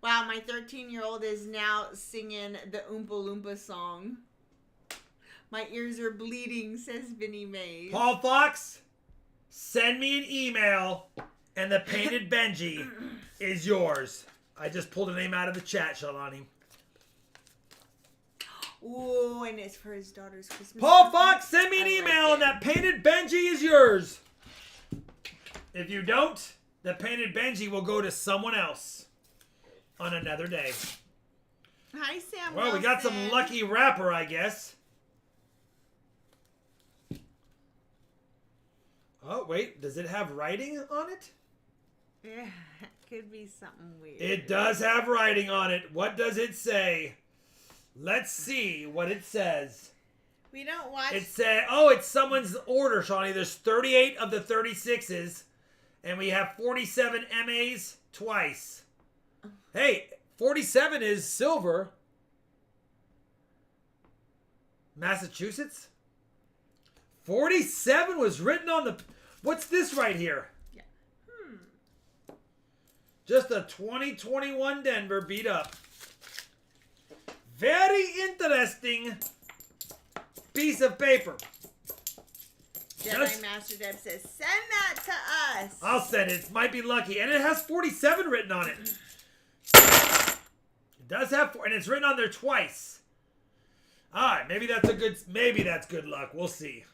Wow, my 13-year-old is now singing the Oompa Loompa song. My ears are bleeding, says Vinnie Mae. Paul Fox, send me an email, and the painted Benji is yours. I just pulled a name out of the chat, Shalani. Ooh, and it's for his daughter's Christmas. Paul Fox, send me an email, and that painted Benji is yours. If you don't, the painted Benji will go to someone else on another day. Hi, Sam. Well, we got some lucky wrapper, I guess. Oh, wait. Does it have writing on it? Yeah, it could be something weird. It does have writing on it. What does it say? Let's see what it says. We don't watch. It said, oh, it's someone's order, Shawnee. There's 38 of the 36s, and we have 47 MAs twice. Hey, 47 is silver. Massachusetts? 47 was written on the... What's this right here? Yeah. Just a 2021 Denver beat up. Very interesting piece of paper. Jedi Master Deb says, send that to us. I'll send it. It might be lucky. And it has 47 written on it. It does have 4, and it's written on there twice. All right, maybe that's good luck. We'll see.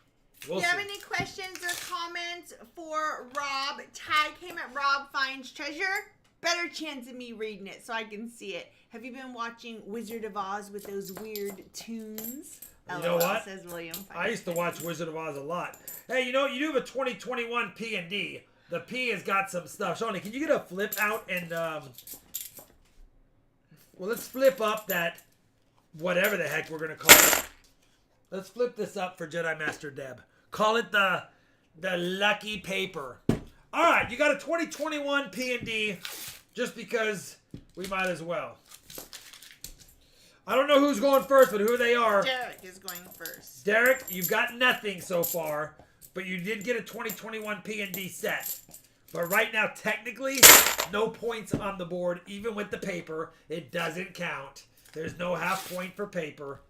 If you have any questions or comments for Rob, tag him at RobFindsTreasure. Better chance of me reading it so I can see it. Have you been watching Wizard of Oz with those weird tunes? You know what? Says William. I used to watch Wizard of Oz a lot. Hey, you know what? You do have a 2021 P&D. The P has got some stuff. Shawnee, can you get a flip out and, well, let's flip up that, whatever the heck we're going to call it. Let's flip this up for Jedi Master Deb. Call it the lucky paper. All right, you got a 2021 P&D just because we might as well. I don't know who's going first, but who they are. Derek is going first. Derek, you've got nothing so far, but you did get a 2021 P&D set. But right now, technically, no points on the board, even with the paper. It doesn't count. There's no half point for paper.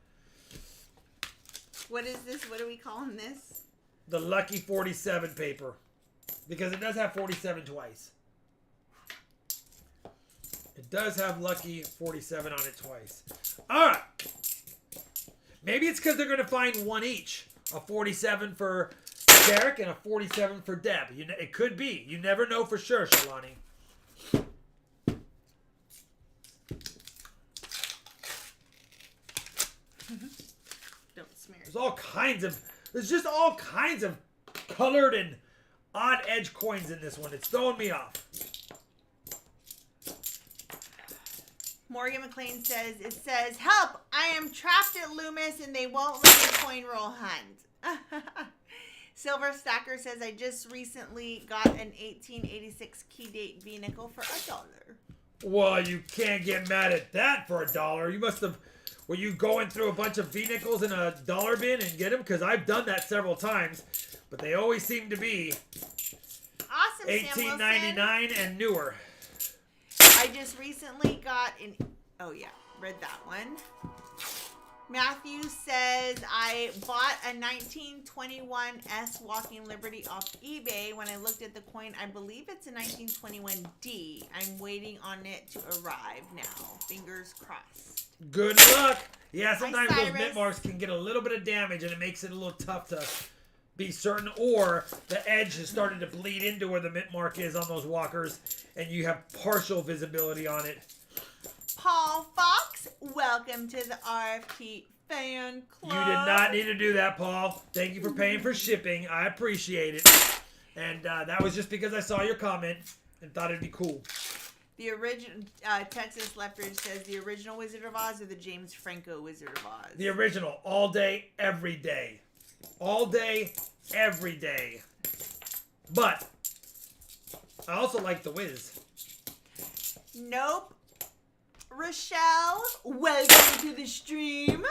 What is this? What are we calling this? The lucky 47 paper. Because it does have 47 twice. It does have lucky 47 on it twice. All right. Maybe it's because they're going to find one each. A 47 for Derek and a 47 for Deb. It could be. You never know for sure, Shalani. Don't smear. There's just all kinds of colored and odd edge coins in this one. It's throwing me off. Morgan McLean says, it says, help, I am trapped at Loomis and they won't let me coin roll hunt. Silver Stacker says, I just recently got an 1886 key date vehicle for $1. Well, you can't get mad at that for $1. You must have... Were you going through a bunch of V-nickels in a dollar bin and get them? Because I've done that several times. But they always seem to be awesome, $18.99 and newer. I just recently got an... Oh, yeah. Read that one. Matthew says, I bought a 1921 S Walking Liberty off eBay. When I looked at the coin, I believe it's a 1921D. I'm waiting on it to arrive now. Fingers crossed. Good luck. Yeah, sometimes Hi, those mint marks can get a little bit of damage, and it makes it a little tough to be certain. Or the edge has started to bleed into where the mint mark is on those walkers, and you have partial visibility on it. Paul Fox, welcome to the RFT Fan Club. You did not need to do that, Paul. Thank you for paying for shipping. I appreciate it. And that was just because I saw your comment and thought it'd be cool. The original Texas Leopard says the original Wizard of Oz or the James Franco Wizard of Oz? The original, all day, every day. All day, every day. But I also like the Wiz. Nope. Rochelle, welcome to the stream.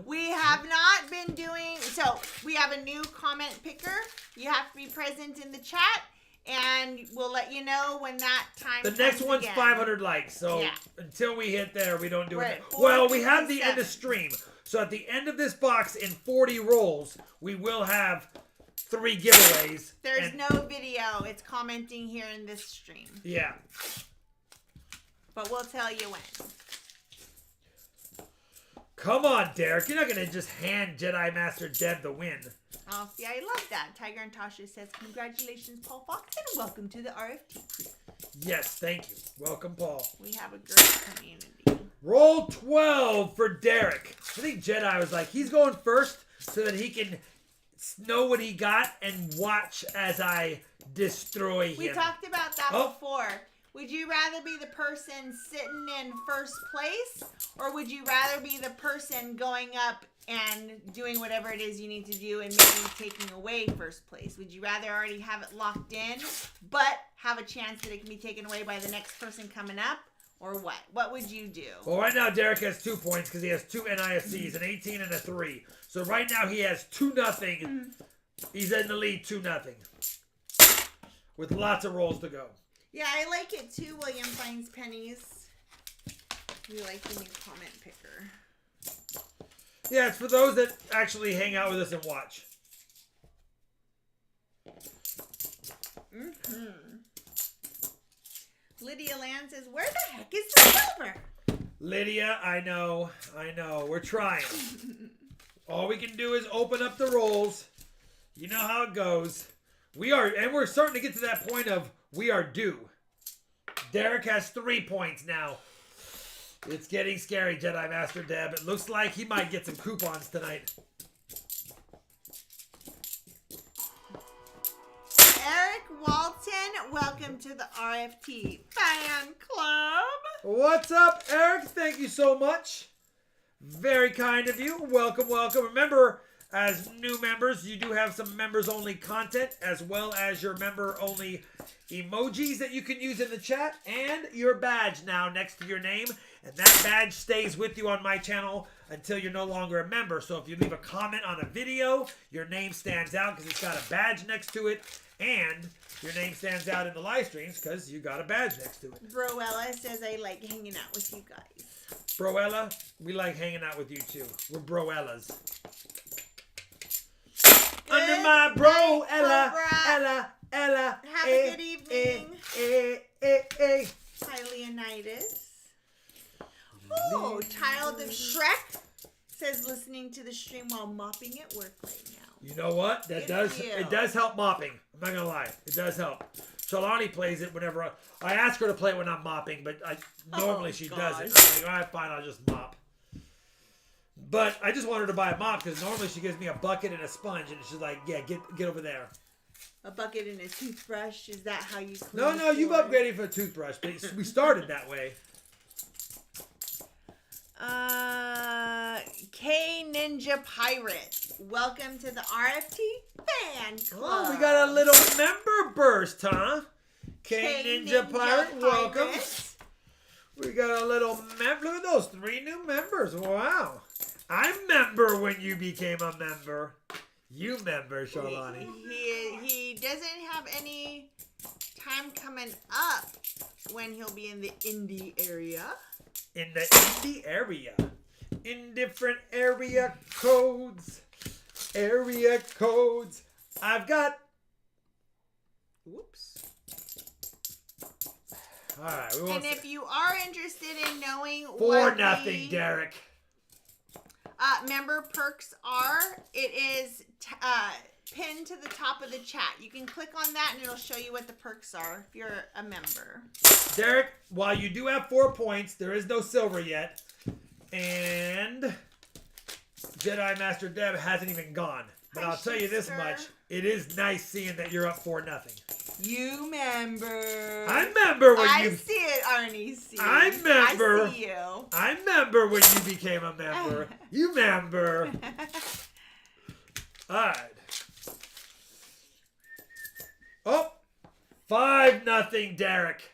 We have not been doing, so we have a new comment picker. You have to be present in the chat, and we'll let you know when that time comes. The next one's again. 500 likes, so yeah. Until we hit there, we don't do it. At Well, we have the 457. end of stream. So at the end of this box, in 40 rolls, we will have 3 giveaways. There's no video. It's commenting here in this stream. Yeah. But we'll tell you when. Come on, Derek. You're not going to just hand Jedi Master Deb the win. Oh, yeah, I love that. Tiger and Tasha says, congratulations, Paul Fox, and welcome to the RFT crew. Yes, thank you. Welcome, Paul. We have a great community. Roll 12 for Derek. I think Jedi was like, he's going first so that he can know what he got and watch as I destroy him. We talked about that Oh. before. Would you rather be the person sitting in first place, or would you rather be the person going up and doing whatever it is you need to do and maybe taking away first place? Would you rather already have it locked in, but have a chance that it can be taken away by the next person coming up, or what? What would you do? Well, right now Derek has 2 points because he has 2 NISCs, an 18 and a 3. So right now he has 2-0. He's in the lead 2-0 with lots of rolls to go. Yeah, I like it too, William Finds Pennies. We like the new comment picker. Yeah, it's for those that actually hang out with us and watch. Lydia Land says, where the heck is the silver? Lydia, I know. We're trying. All we can do is open up the rolls. You know how it goes. We're starting to get to that point of we are due. Derek has 3 points now. It's getting scary, Jedi Master Deb. It looks like he might get some coupons tonight. Eric Walton, welcome to the RFT Fan Club. What's up, Eric? Thank you so much. Very kind of you. Welcome, welcome. Remember, as new members, you do have some members-only content, as well as your member-only emojis that you can use in the chat, and your badge now next to your name. And that badge stays with you on my channel until you're no longer a member. So if you leave a comment on a video, your name stands out because it's got a badge next to it. And your name stands out in the live streams because you got a badge next to it. Broella says, I like hanging out with you guys. Broella, we like hanging out with you too. We're Broellas. Under my bro, Ella, Cobra. Ella. Have a good evening. Hi, Leonidas. Oh, Child of Shrek says listening to the stream while mopping at work right now. You know what? Good It deal. does help mopping. I'm not gonna lie. It does help. Shalani plays it whenever I ask her to play it when I'm mopping, but normally she does it. I'm like, all right, fine, I'll just mop. But I just want her to buy a mop because normally she gives me a bucket and a sponge, and she's like, yeah, get over there. A bucket and a toothbrush. Is that how you clean No, you've floors? upgraded for a toothbrush, but we started that way. K Ninja Pirate. Welcome to the RFT Fan Club. Oh, we got a little member burst, huh? K Ninja Pirate, welcome. We got a little member. Look at those 3 new members. Wow. I remember when you became a member. You member, Charlani. He doesn't have any time coming up when he'll be in the indie area. In the indie area. In different area codes. Area codes. I've got... Whoops. All right. And if you are interested in knowing 4-0, Derek. Member perks are, it is pinned to the top of the chat. You can click on that and it'll show you what the perks are if you're a member. Derek, while you do have 4 points, there is no silver yet. And Jedi Master Deb hasn't even gone. But I'll tell you this much. It is nice seeing that you're up 4-0. You member. I remember when I see it, Arnie. I remember. I see you. I remember when you became a member. You remember. All right. Oh, 5-0, Derek.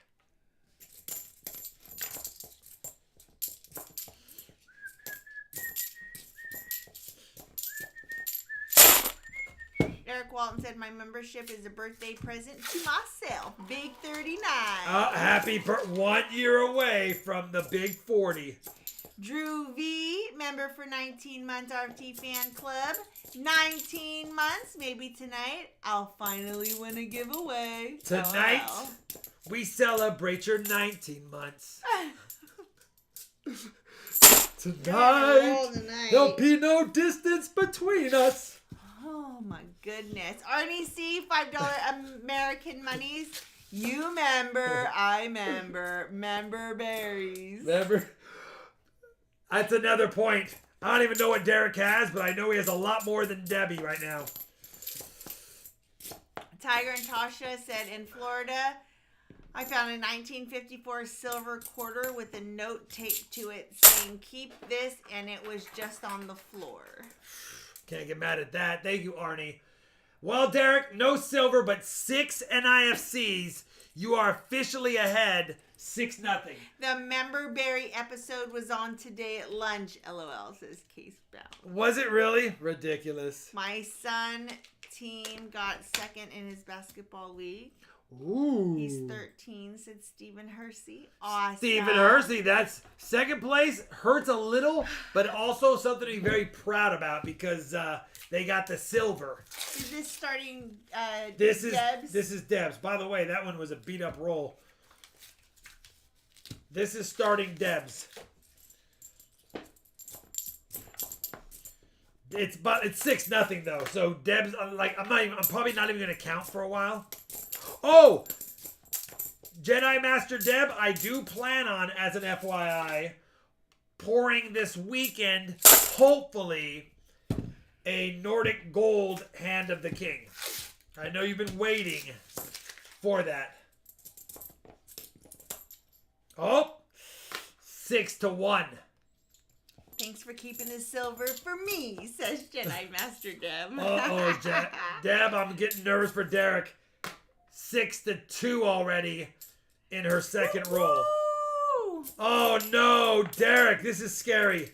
Eric Walton said, my membership is a birthday present to myself. Big 39. Happy 1 year away from the big 40. Drew V, member for 19 months, RFT Fan Club. 19 months, maybe tonight, I'll finally win a giveaway. Tonight, we celebrate your 19 months. Tonight, there'll be no distance between us. Oh my goodness. Arnie C, $5 American monies. You member, I member, member berries. Member. That's another point. I don't even know what Derek has, but I know he has a lot more than Debbie right now. Tiger and Tasha said, in Florida, I found a 1954 silver quarter with a note taped to it saying, keep this, and it was just on the floor. Can't get mad at that. Thank you, Arnie. Well, Derek, no silver, but 6 NIFCs. You are officially ahead, 6-0. The Member Berry episode was on today at lunch, LOL, says Case Brown. Was it really? Ridiculous. My son team got second in his basketball league. Ooh. He's 13, said Stephen Hersey. Awesome. Stephen Hersey, that's second place. Hurts a little, but also something to be very proud about because they got the silver. Is this starting Debs? This is Debs. By the way, that one was a beat up roll. This is starting Debs. It's 6-0 though. So Debs, I'm probably not even gonna count for a while. Oh, Jedi Master Deb, I do plan on, as an FYI, pouring this weekend, hopefully, a Nordic Gold Hand of the King. I know you've been waiting for that. Oh, 6-1. Thanks for keeping the silver for me, says Jedi Master Deb. Uh-oh, Deb, I'm getting nervous for Derek. 6-2 already in her second roll. Oh no, Derek, this is scary.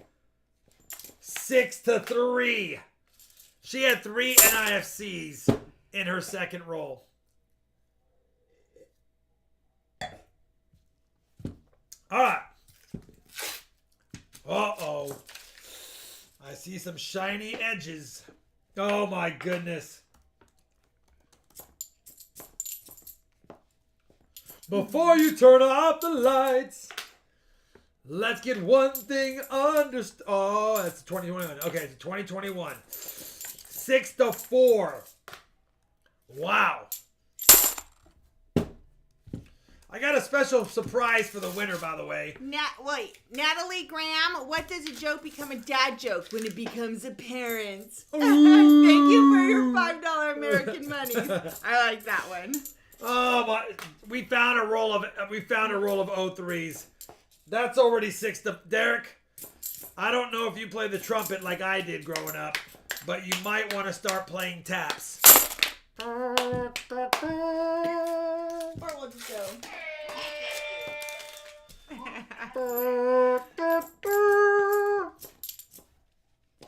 6-3. She had 3 NIFCs in her second roll. All right. Uh-oh. I see some shiny edges. Oh my goodness. Before you turn off the lights, let's get one thing understood. Oh, that's 2021. Okay, it's 2021. 6-4. Wow. I got a special surprise for the winner, by the way. Natalie Graham, what does a joke become a dad joke when it becomes a parent? Thank you for your $5 American money. I like that one. Oh my! We found a roll of 03s. That's already 6 to Derek. I don't know if you play the trumpet like I did growing up, but you might want to start playing taps. Or we'll just go.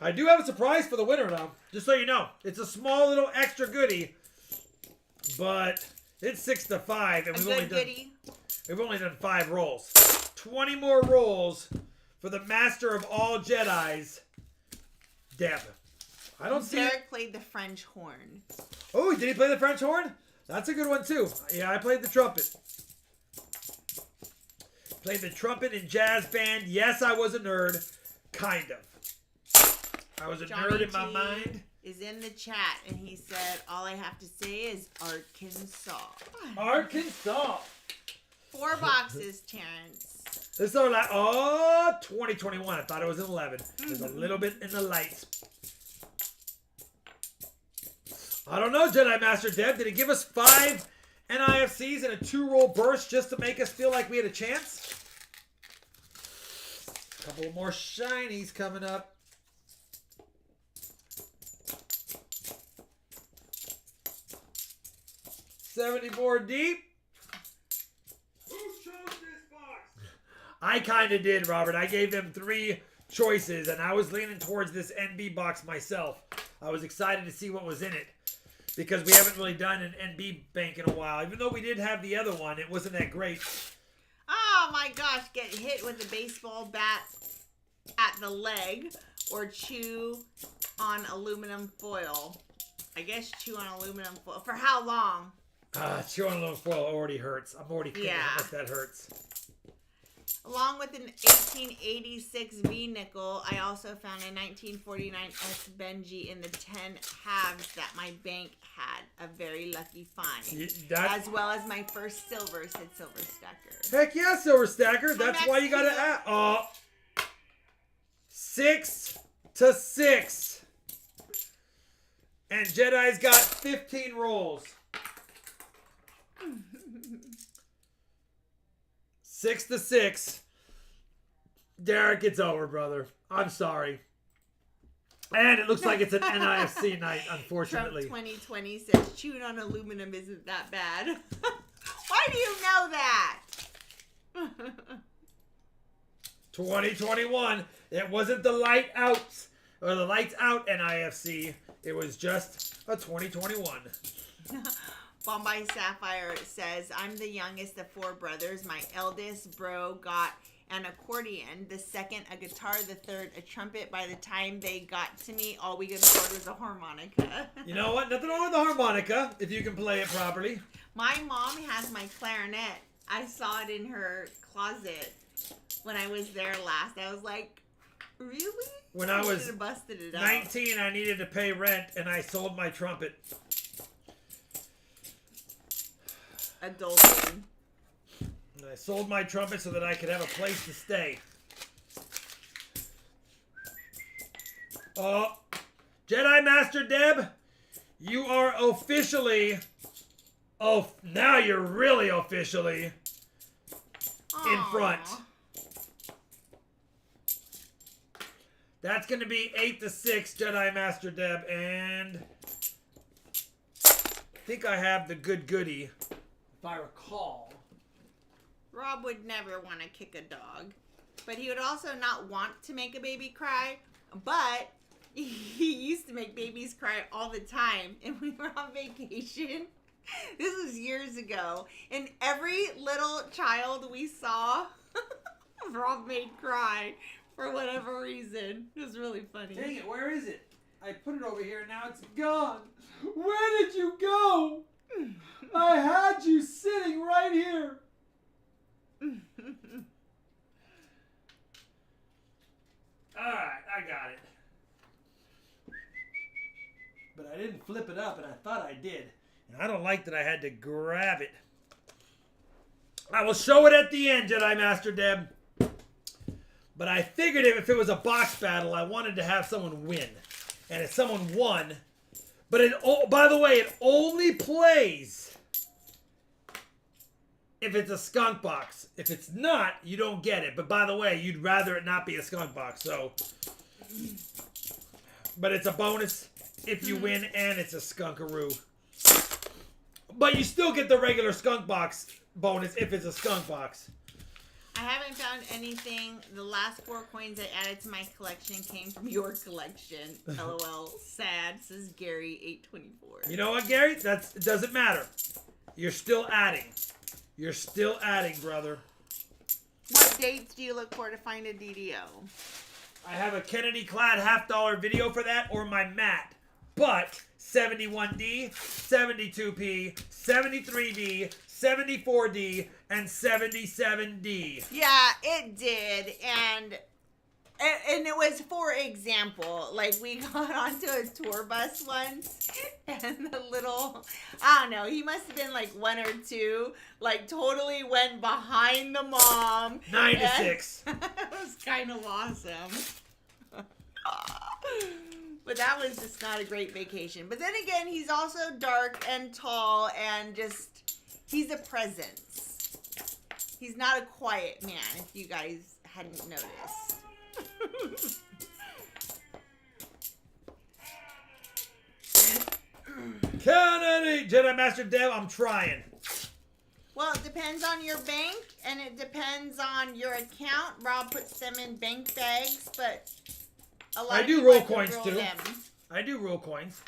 I do have a surprise for the winner, though. Just so you know. It's a small little extra goodie, but it's 6-5, and we've only done 5 rolls. 20 more rolls for the master of all Jedis, Deb. I don't see it. Derek played the French horn. Oh, did he play the French horn? That's a good one, too. Yeah, I played the trumpet. Played the trumpet in jazz band. Yes, I was a nerd. Kind of. I was a nerd in my mind. Is in the chat, and he said, all I have to say is Arkansas. Arkansas. 4 boxes, Terrence. This is our 2021. I thought it was an 11. There's a little bit in the lights. I don't know, Jedi Master Deb. Did it give us 5 NIFCs in a 2-roll burst just to make us feel like we had a chance? A couple more shinies coming up. $74 deep. Who chose this box? I kind of did, Robert. I gave them 3 choices, and I was leaning towards this NB box myself. I was excited to see what was in it because we haven't really done an NB bank in a while. Even though we did have the other one, it wasn't that great. Oh my gosh, get hit with a baseball bat at the leg or chew on aluminum foil. I guess chew on aluminum foil. For how long? Chewing aluminum foil already hurts. I'm already feeling how much that hurts. Along with an 1886 V nickel, I also found a 1949 S Benji in the 10 halves that my bank had. A very lucky find. As well as my first silver, said Silver Stacker. Heck yeah, Silver Stacker. That's why you got to add. 6-6. And Jedi's got 15 rolls. 6-6. Derek, it's over, brother. I'm sorry. And it looks like it's an NIFC night, unfortunately. Trump 2020 says chewing on aluminum isn't that bad. Why do you know that? 2021. It wasn't the light out or the lights out NIFC. It was just a 2021. Bombay Sapphire says, I'm the youngest of 4 brothers. My eldest bro got an accordion, the second a guitar, the third a trumpet. By the time they got to me, all we could afford was a harmonica. You know what? Nothing wrong with the harmonica if you can play it properly. My mom has my clarinet. I saw it in her closet when I was there last. I was like, really? When I was busted it 19, I needed to pay rent, and I sold my trumpet. Adulting. And I sold my trumpet so that I could have a place to stay. Oh, Jedi Master Deb, you are officially, now you're really officially in front. That's going to be 8-6, Jedi Master Deb, and I think I have the good goodie, if I recall. Rob would never want to kick a dog, but he would also not want to make a baby cry, but he used to make babies cry all the time, and we were on vacation. This was years ago, and every little child we saw, Rob made cry for whatever reason. It was really funny. Dang it, where is it? I put it over here and now it's gone. Where did you go? I had you sitting right here. Alright, I got it. But I didn't flip it up, and I thought I did. And I don't like that I had to grab it. I will show it at the end, Jedi Master Deb. But I figured if it was a box battle, I wanted to have someone win. And if someone won... But by the way, it only plays if it's a skunk box. If it's not, you don't get it. But by the way, you'd rather it not be a skunk box. So, but it's a bonus if you win, and it's a skunkaroo. But you still get the regular skunk box bonus if it's a skunk box. I haven't found anything. The last 4 coins I added to my collection came from your collection. LOL. Sad, says Gary 824. You know what, Gary? It doesn't matter. You're still adding. You're still adding, brother. What dates do you look for to find a DDO? I have a Kennedy Clad $50 video for that, or my mat. But 71D, 72P, 73D, 74D, and 77D. Yeah, it did. And it was, for example, like we got onto a tour bus once, and the little, I don't know, he must have been like 1 or 2, like totally went behind the mom. 9 to 6. It was kind of awesome. But that was just not a great vacation. But then again, he's also dark and tall and just, he's a presence. He's not a quiet man, if you guys hadn't noticed. Kennedy, Jedi Master Dev, I'm trying. Well, it depends on your bank, and it depends on your account. Rob puts them in bank bags, but a lot I of do people roll like to coins roll too. them. I do roll coins.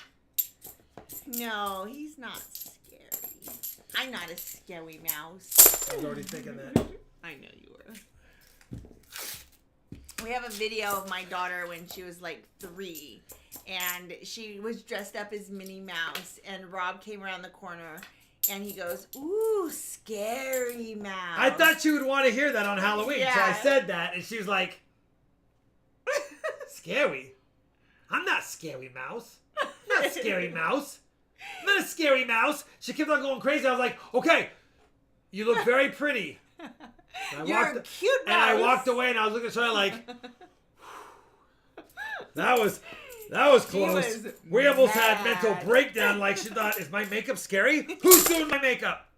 No, he's not scary. I'm not a scary mouse. I was already thinking that. I know you were. We have a video of my daughter when she was like 3, and she was dressed up as Minnie Mouse, and Rob came around the corner, and he goes, "Ooh, scary mouse." I thought you would want to hear that on Halloween, so I Yeah. said that, and she was like, "Scary? I'm not scary mouse. I'm not a scary mouse. I'm not a scary mouse." She kept on going crazy. I was like, "Okay, you look very pretty." And You're a cute mouse. And I walked away, and I was looking at her like, that was close. was We almost had mad. mental breakdown. Like she thought, "Is my makeup scary? Who's doing my makeup?"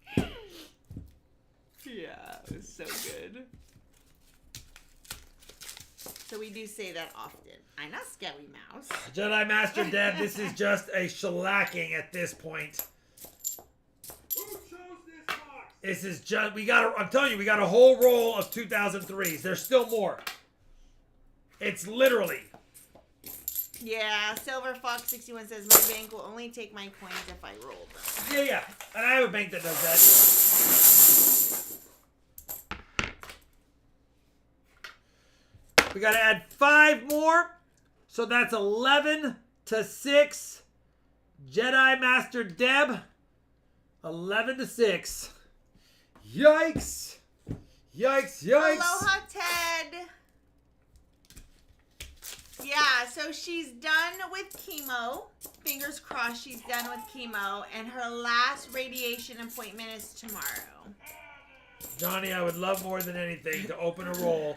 Yeah, it was so good. So we do say that often. I'm not scary mouse. Jedi Master Deb, this is just a shellacking at this point. Who chose this box? This is just, I'm telling you, we got a whole roll of 2003s. There's still more. It's literally. Yeah, Silver Fox 61 says my bank will only take my coins if I roll them. Yeah. And I have a bank that does that. We got to add 5 more. So that's 11 to 6. Jedi Master Deb. 11 to 6. Yikes. Yikes. Aloha, Ted. Yeah, so she's done with chemo. Fingers crossed she's done with chemo. And her last radiation appointment is tomorrow. Johnny, I would love more than anything to open a roll,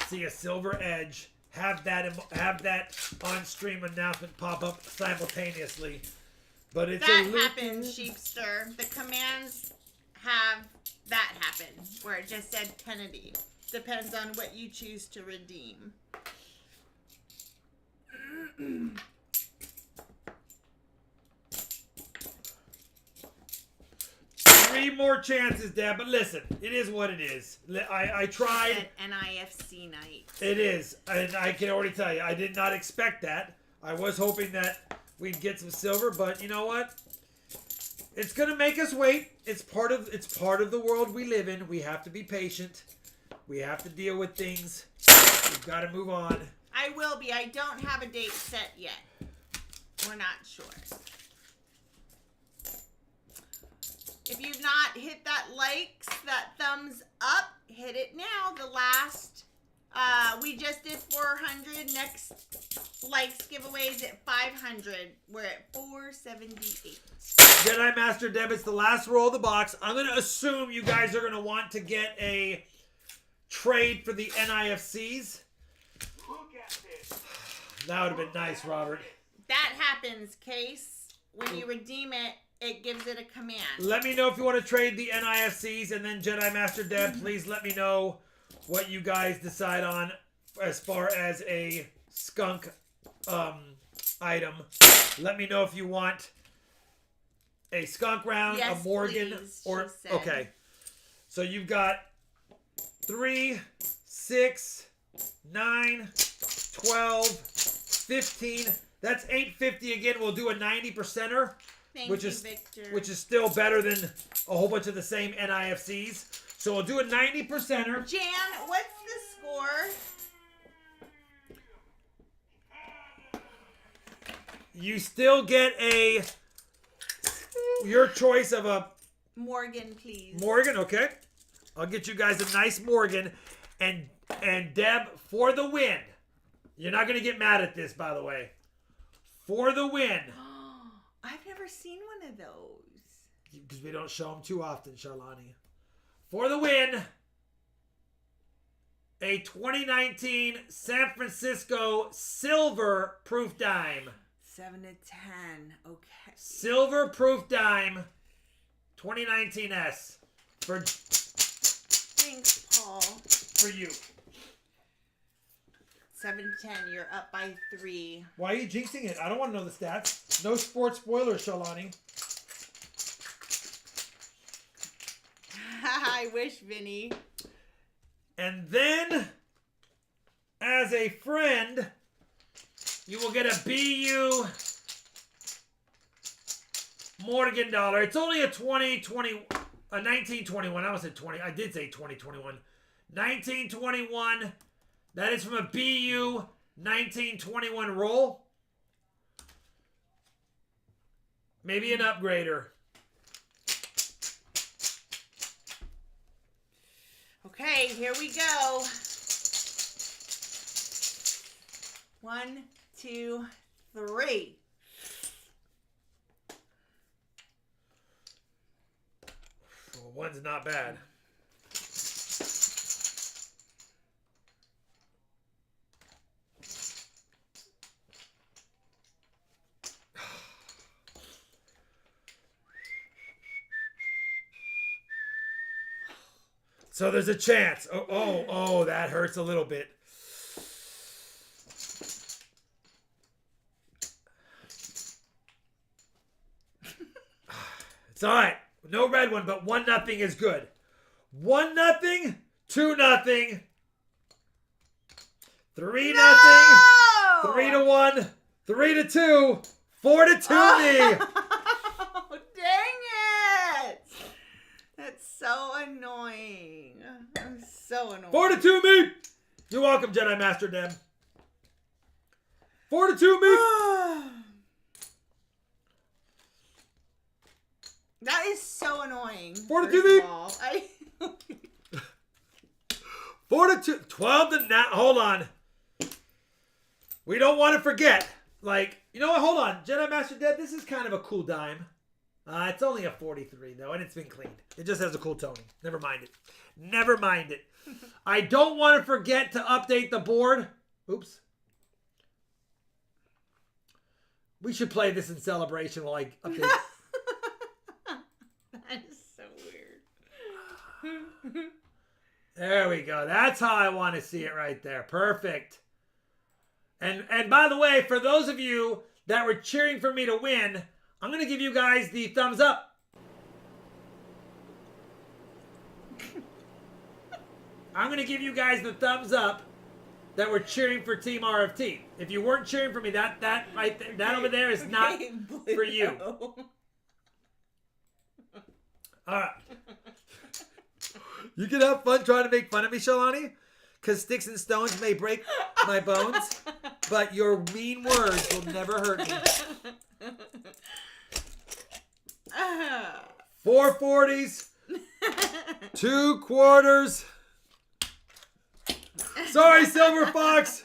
see a silver edge, have that on-stream announcement pop up simultaneously. But it's That happens, Sheepster. The commands have that happen, where it just said Kennedy. Depends on what you choose to redeem. 3 more chances, Dad. But listen, it is what it is. I tried. An NIFC night. It is, and I can already tell you, I did not expect that. I was hoping that we'd get some silver, but you know what? It's gonna make us wait. It's part of the world we live in. We have to be patient. We have to deal with things. We've got to move on. I will be. I don't have a date set yet. We're not sure. If you've not hit that likes, that thumbs up, hit it now. The last, we just did 400. Next likes giveaways at 500. We're at 478. Jedi Master Deb, it's the last roll of the box. I'm going to assume you guys are going to want to get a trade for the NIFCs. Look at this. That would have been nice, Robert. That happens, Case. When you redeem it, it gives it a command. Let me know if you want to trade the NIFCs, and then Jedi Master Deb, please let me know what you guys decide on as far as a skunk item. Let me know if you want a skunk round, Yes, a Morgan, please, or she said. okay. So you've got 3, 6, 9, 12, 15. That's 850 again. We'll do a 90%er, Thank which you, is Victor. which is still better than a whole bunch of the same NIFCs. So we'll do a 90%er. Jan, what's the score? You still get your choice of a Morgan, please. Morgan, okay? I'll get you guys a nice Morgan, and Deb, for the win. You're not gonna get mad at this, by the way. For the win, I've never seen one of those. because we don't show them too often, Charlani. For the win, a 2019 San Francisco silver proof dime. 7 to 10. Okay. Silver proof dime, 2019 S for Thanks, Paul. you. 7 to 10. You're up by 3. Why are you jinxing it? I don't want to know the stats. No sports spoilers, Shalani. I wish, Vinny. And then, as a friend, you will get a BU Morgan dollar. It's only a 1921. I almost said 20. I did say 2021. 1921. That is from a BU 1921 roll. Maybe an upgrader. Okay, here we go. 1, 2, 3. Well, one's not bad. So there's a chance. Oh, that hurts a little bit. It's all right. No red one, but 1-0 is good. 1-0, 2-0, 3-0, No! 3-1, 3-2, 4-2 me. Oh, dang it! That's so annoying. I'm so annoying. 4-2 me. You're welcome, Jedi Master Deb. 4-2 me. That is so annoying. 4-2 first me. of all. 4-2. 12 to now. Hold on. We don't want to forget. Like, you know what? Hold on. Jedi Master Deb, this is kind of a cool dime. It's only a 43, though, and it's been cleaned. It just has a cool toning. Never mind it. Never mind it. I don't want to forget to update the board. Oops. We should play this in celebration while I update. That is so weird. There we go. That's how I want to see it right there. Perfect. And by the way, for those of you that were cheering for me to win, I'm going to give you guys the thumbs up. I'm going to give you guys the thumbs up that were cheering for Team RFT. If you weren't cheering for me, that right there, that over there is not for you. All right. You can have fun trying to make fun of me, Shalani, because sticks and stones may break my bones, but your mean words will never hurt me. 4 40s, 2 quarters. Sorry, Silver Fox.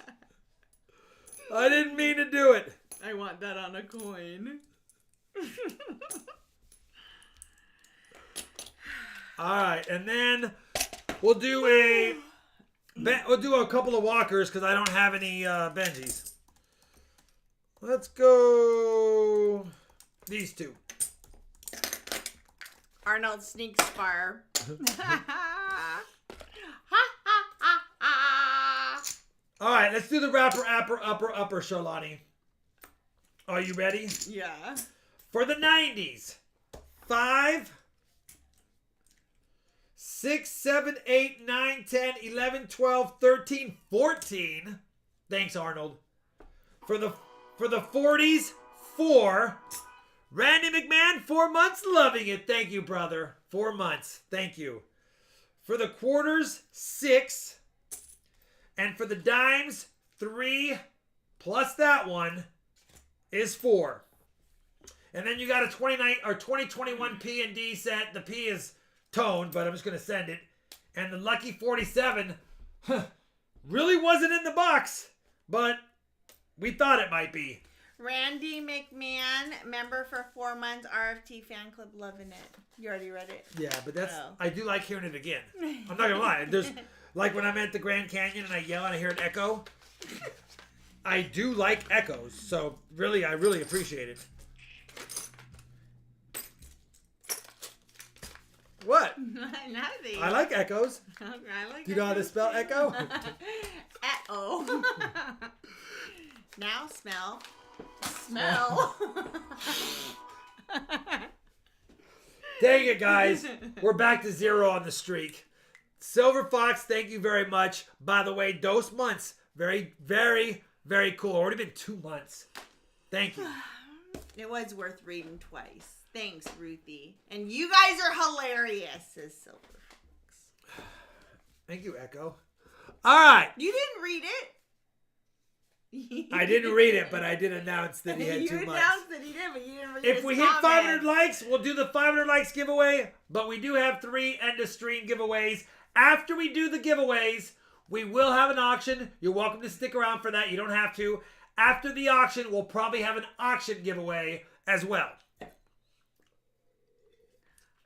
I didn't mean to do it. I want that on a coin. All right, and then we'll do a couple of walkers because I don't have any Benjis. Let's go these two. Arnold sneaks far. All right, let's do the rapper, upper, Sharlani. Are you ready? Yeah. For the 90s. 5, 6, 7, 8, 9, 10, 11, 12, 13, 14. Thanks, Arnold. For the 40s, 4. Randy McMahon, 4 months, loving it. Thank you, brother. 4 months. Thank you. For the quarters, 6. And for the dimes, 3 plus that one is 4. And then you got a 2021 P and D set. The P is toned, but I'm just going to send it. And the lucky 47 really wasn't in the box, but we thought it might be. Randy McMahon, member for 4 months, RFT fan club, loving it. You already read it? Yeah, but that's Oh. I do like hearing it again. I'm not gonna lie. There's like when I'm at the Grand Canyon and I yell and I hear an echo. I do like echoes, so really, I really appreciate it. What? Nothing. I like echoes. I like Do you know how to spell echo? Uh-oh. Now smell. Smell. Dang it, guys. We're back to 0 on the streak. Silver Fox, thank you very much. By the way, those months, very, very, very cool. Already been 2 months. Thank you. It was worth reading twice. Thanks, Ruthie. And you guys are hilarious, says Silver Fox. Thank you, Echo. All right. You didn't read it. I didn't read it, but I did announce that he had 2 months. You announced that he did, but you didn't read If his we hit comment. 500 likes, we'll do the 500 likes giveaway. But we do have 3 end of stream giveaways. After we do the giveaways, we will have an auction. You're welcome to stick around for that. You don't have to. After the auction, we'll probably have an auction giveaway as well.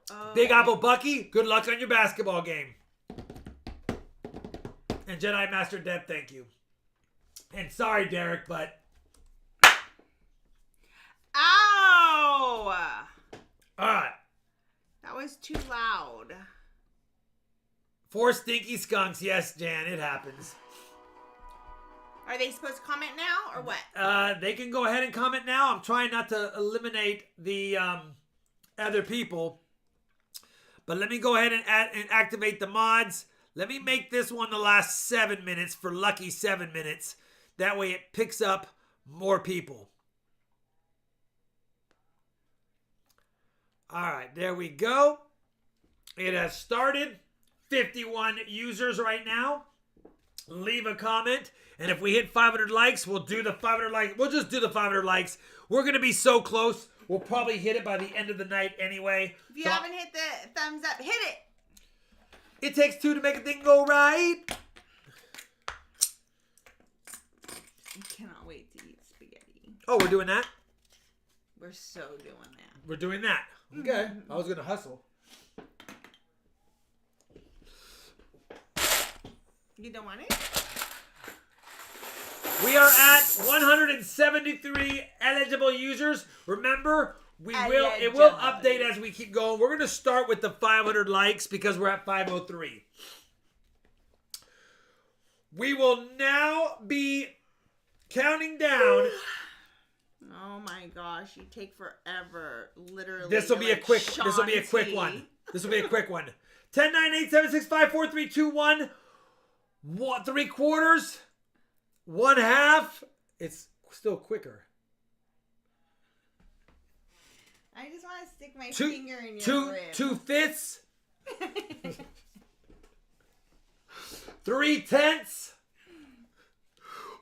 Oh. Big Apple Bucky, good luck on your basketball game. And Jedi Master Deb, thank you. And sorry, Derek, but... Ow! All right. That was too loud. 4 stinky skunks. Yes, Jan, it happens. Are they supposed to comment now or what? They can go ahead and comment now. I'm trying not to eliminate the other people. But let me go ahead and activate the mods. Let me make this one the last 7 minutes for lucky 7 minutes. That way it picks up more people. All right, there we go. It has started. 51 users right now. Leave a comment. And if we hit 500 likes, we'll do the 500 likes. We'll just do the 500 likes. We're going to be so close. We'll probably hit it by the end of the night anyway. If you haven't hit the thumbs up, hit it. It takes 2 to make a thing go right. I cannot wait to eat spaghetti. Oh, we're doing that? We're so doing that. We're doing that. Okay. I was going to hustle. You don't want it? We are at 173 eligible users. Remember, it will update as we keep going. We're going to start with the 500 likes because we're at 503. We will now be counting down. Oh my gosh, you take forever. Literally. This will be a quick one. This will be a quick one. 10, 9, 8, 7, 6, 5, 4, 3, 2, 1. 3 quarters. 1/2. It's still quicker. I just want to stick my finger in your rib. 2/5. 3/10.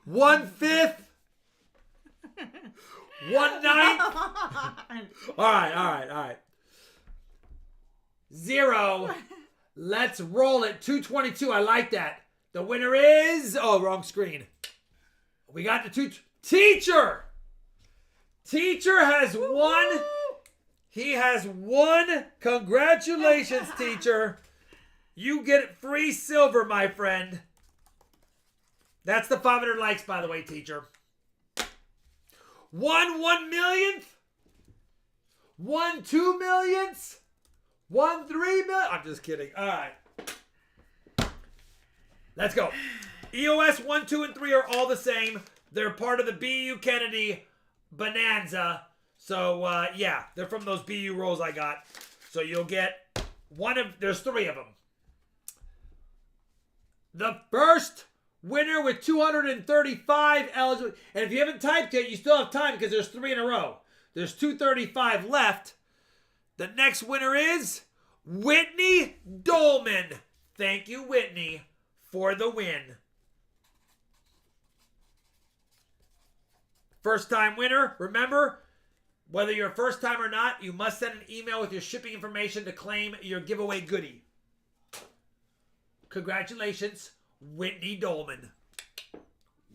1/5. 1/9. All right. 0. Let's roll it. 222. I like that. The winner is... Oh, wrong screen. We got the 2... Teacher! Teacher has won. He has won. Congratulations, Teacher. You get free silver, my friend. That's the 500 likes, by the way, Teacher. 1/1 millionth. 1/2 millionth. 1 3 million. I'm just kidding. All right. Let's go. EOS 1, 2, and 3 are all the same. They're part of the BU Kennedy Bonanza. So, yeah, they're from those BU rolls I got. So you'll get there's 3 of them. The first winner with 235 eligible. And if you haven't typed yet, you still have time because there's 3 in a row. There's 235 left. The next winner is Whitney Dolman. Thank you, Whitney, for the win. First time winner. Remember, whether you're a first time or not, you must send an email with your shipping information to claim your giveaway goodie. Congratulations, Whitney Dolman.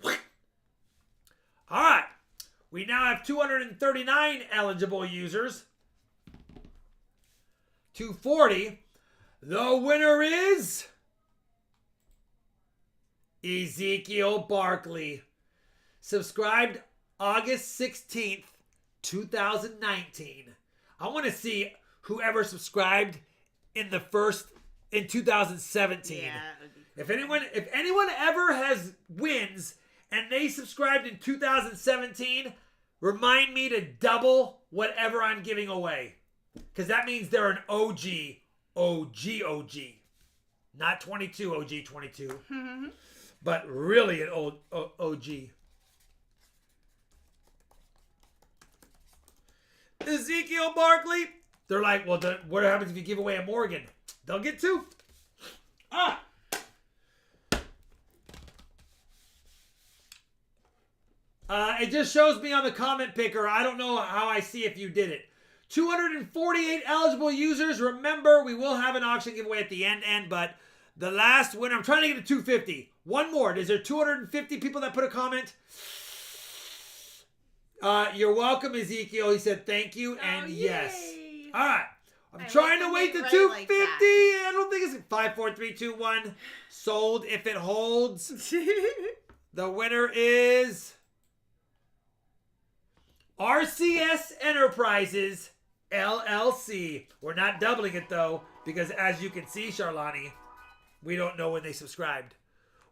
All right. We now have 239 eligible users. 240. The winner is Ezekiel Barkley. Subscribed August 16th, 2019. I want to see whoever subscribed in 2017. Yeah. If anyone ever has wins and they subscribed in 2017, remind me to double whatever I'm giving away. Because that means they're an OG. Not 22 OG 22. But really an old OG. Ezekiel Barkley. They're like, well, what happens if you give away a Morgan? They'll get 2. It just shows me on the comment picker. I don't know how I see if you did it. 248 eligible users. Remember, we will have an auction giveaway at the end, but the last winner, I'm trying to get to 250. One more. Is there 250 people that put a comment? You're welcome, Ezekiel. He said thank you and yes. All right. I'm trying to wait to 250. I don't think it's 5, 4, 3, 2, 1. Sold if it holds. The winner is RCS Enterprises LLC. We're not doubling it though, because as you can see, Charlani, we don't know when they subscribed.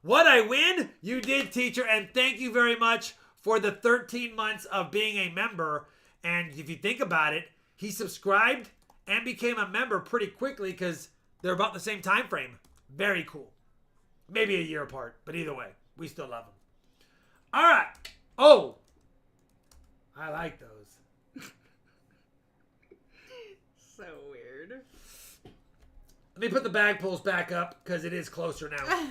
What I win? You did, teacher, and thank you very much for the 13 months of being a member. And if you think about it, he subscribed and became a member pretty quickly because they're about the same time frame. Very cool. Maybe a year apart, but either way, we still love them. All right. Oh, I like those. So weird. Let me put the bag pulls back up because it is closer now.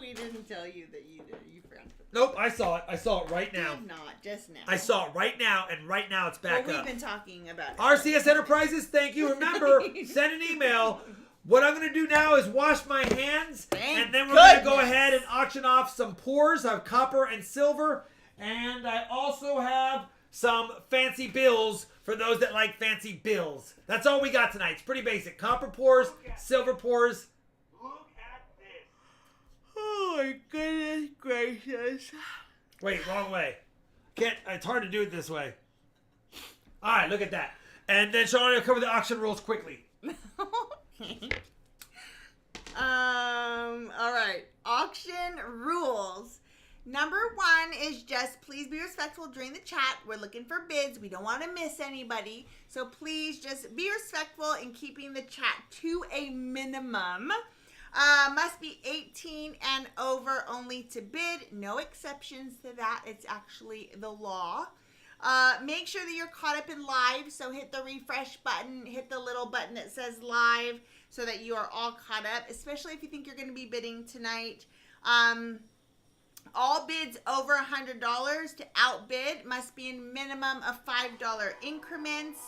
We didn't tell you that you did. You forgot. Nope, I saw it. I saw it right now. Did not, just now. I saw it right now, and right now it's back Well, up. we've been talking about it. RCS Enterprises, thank you. Remember, send an email. What I'm going to do now is wash my hands, and then we're going to go ahead and auction off some pours. I have copper and silver, and I also have some fancy bills for those that like fancy bills. That's all we got tonight. It's pretty basic. Copper pours, silver pours. Look at this. Oh my goodness gracious. Wait, wrong way. It's hard to do it this way. All right, look at that. And then Sean will cover the auction rules quickly. Okay. All right. Auction rules. Number 1 is just please be respectful during the chat. We're looking for bids. We don't want to miss anybody. So please just be respectful in keeping the chat to a minimum. Must be 18 and over only to bid. No exceptions to that. It's actually the law. Make sure that you're caught up in live. So hit the refresh button. Hit the little button that says live so that you are all caught up, especially if you think you're going to be bidding tonight. All bids over $100 to outbid must be in minimum of $5 increments.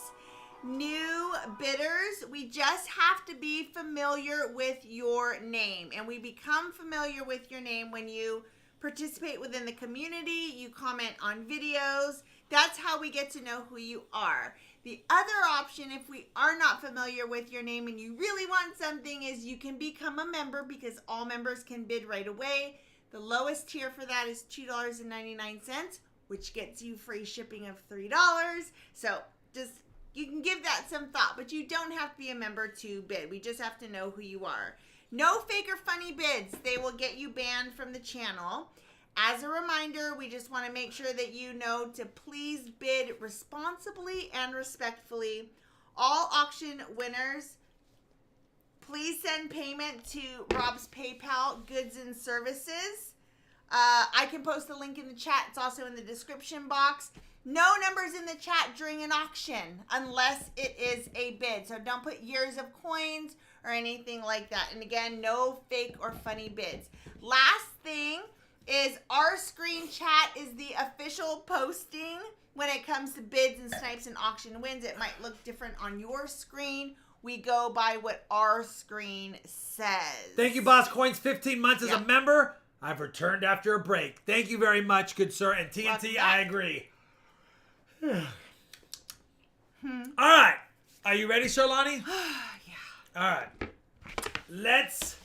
New bidders, we just have to be familiar with your name. And we become familiar with your name when you participate within the community, you comment on videos. That's how we get to know who you are. The other option, if we are not familiar with your name and you really want something, is you can become a member because all members can bid right away. The lowest tier for that is $2.99, which gets you free shipping of $3. So just You can give that some thought, but you don't have to be a member to bid. We just have to know who you are. No fake or funny bids. They will get you banned from the channel. As a reminder, we just want to make sure that you know to please bid responsibly and respectfully. All auction winners, please send payment to Rob's PayPal goods and services. I can post the link in the chat. It's also in the description box. No numbers in the chat during an auction unless it is a bid. So don't put years of coins or anything like that. And again, no fake or funny bids. Last thing is our screen chat is the official posting when it comes to bids and snipes and auction wins. It might look different on your screen. We go by what our screen says. Thank you, Boss Coins. 15 months as a member. I've returned after a break. Thank you very much, good sir. And TNT, I agree. All right. Are you ready, Charlani? Yeah. All right. Let's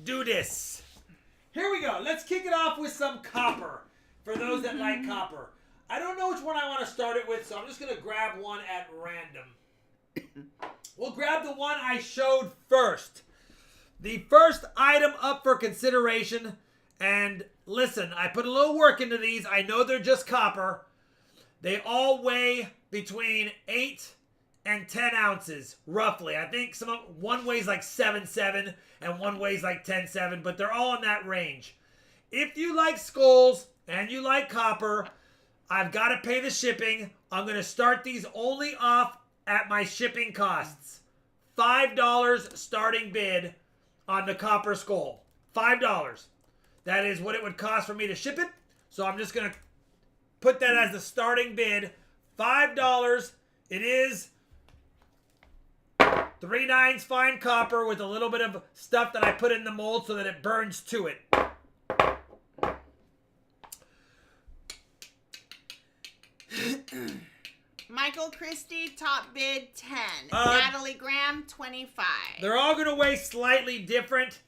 do this. Here we go. Let's kick it off with some copper. For those that like copper. I don't know which one I want to start it with, so I'm just going to grab one at random. We'll grab the one I showed first. The first item up for consideration. And listen, I put a little work into these. I know they're just copper. They all weigh between 8 and 10 ounces, roughly. I think one weighs like 7.7 and one weighs like 10.7, but they're all in that range. If you like skulls and you like copper, I've got to pay the shipping. I'm going to start these only off at my shipping costs. $5 starting bid on the copper skull. $5. That is what it would cost for me to ship it. So I'm just going to put that as the starting bid. $5. It is 3/9 fine copper with a little bit of stuff that I put in the mold so that it burns to it. Michael Christie, top bid 10. Natalie Graham, 25. They're all going to weigh slightly different,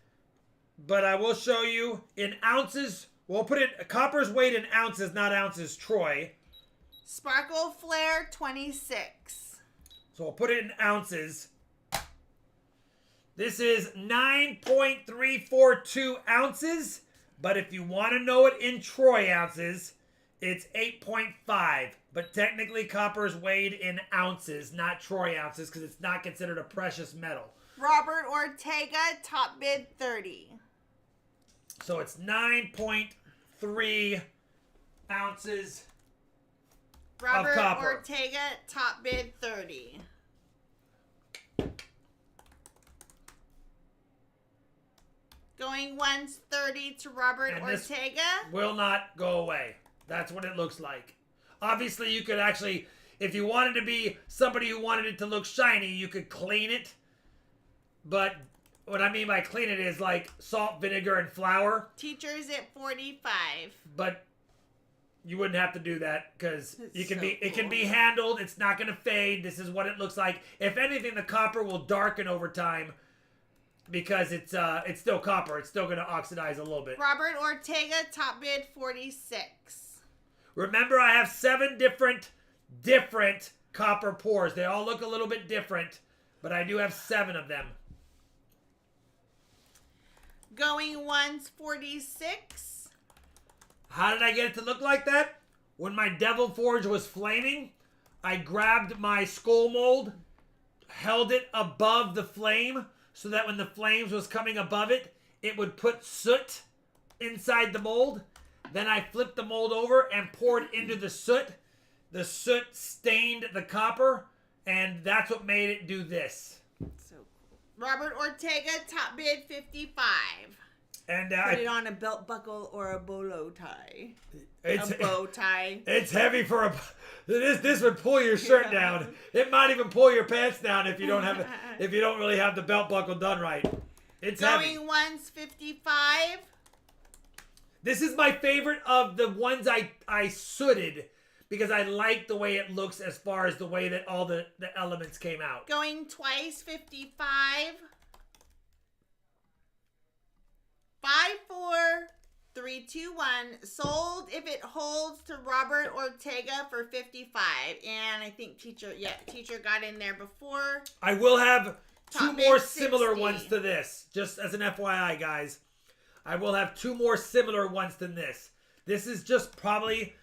but I will show you in ounces. We'll put it, copper's weighed in ounces, not ounces, Troy. Sparkle Flare, 26. So I'll put it in ounces. This is 9.342 ounces, but if you want to know it in Troy ounces, it's 8.5. But technically, copper is weighed in ounces, not Troy ounces, because it's not considered a precious metal. Robert Ortega, top bid 30. So it's 9.3 ounces Robert of copper. Ortega, top bid 30. Going once, 30 to Robert Ortega. Will not go away. That's what it looks like. Obviously, you could actually, if you wanted to be somebody who wanted it to look shiny, you could clean it. But what I mean by clean it is like salt, vinegar, and flour. Teachers at 45. But you wouldn't have to do that because it can cool. be handled. It's not going to fade. This is what it looks like. If anything, the copper will darken over time because it's still copper. It's still going to oxidize a little bit. Robert Ortega, top bid 46. Remember, I have 7 different copper pours. They all look a little bit different, but I do have 7 of them. Going once, 46. How did I get it to look like that? When my Devil Forge was flaming, I grabbed my skull mold, held it above the flame, so that when the flames was coming above it, it would put soot inside the mold. Then I flipped the mold over and poured into the soot. The soot stained the copper, and that's what made it do this. So cool. Robert Ortega, top bid 55. And put it on a belt buckle or a bolo tie. It's a bow tie. It's heavy for a. This would pull your shirt down. It might even pull your pants down if you don't have if you don't really have the belt buckle done right. It's heavy. Going once, 55. This is my favorite of the ones I sooted because I like the way it looks as far as the way that all the elements came out. Going twice, 55. 5-4, 3-2. 2, 1. Sold if it holds to Robert Ortega for 55. And I think teacher got in there before. I will have two Top more bid, similar 60. ones to this. Just as an FYI, guys. I will have two more similar ones than this. This is just probably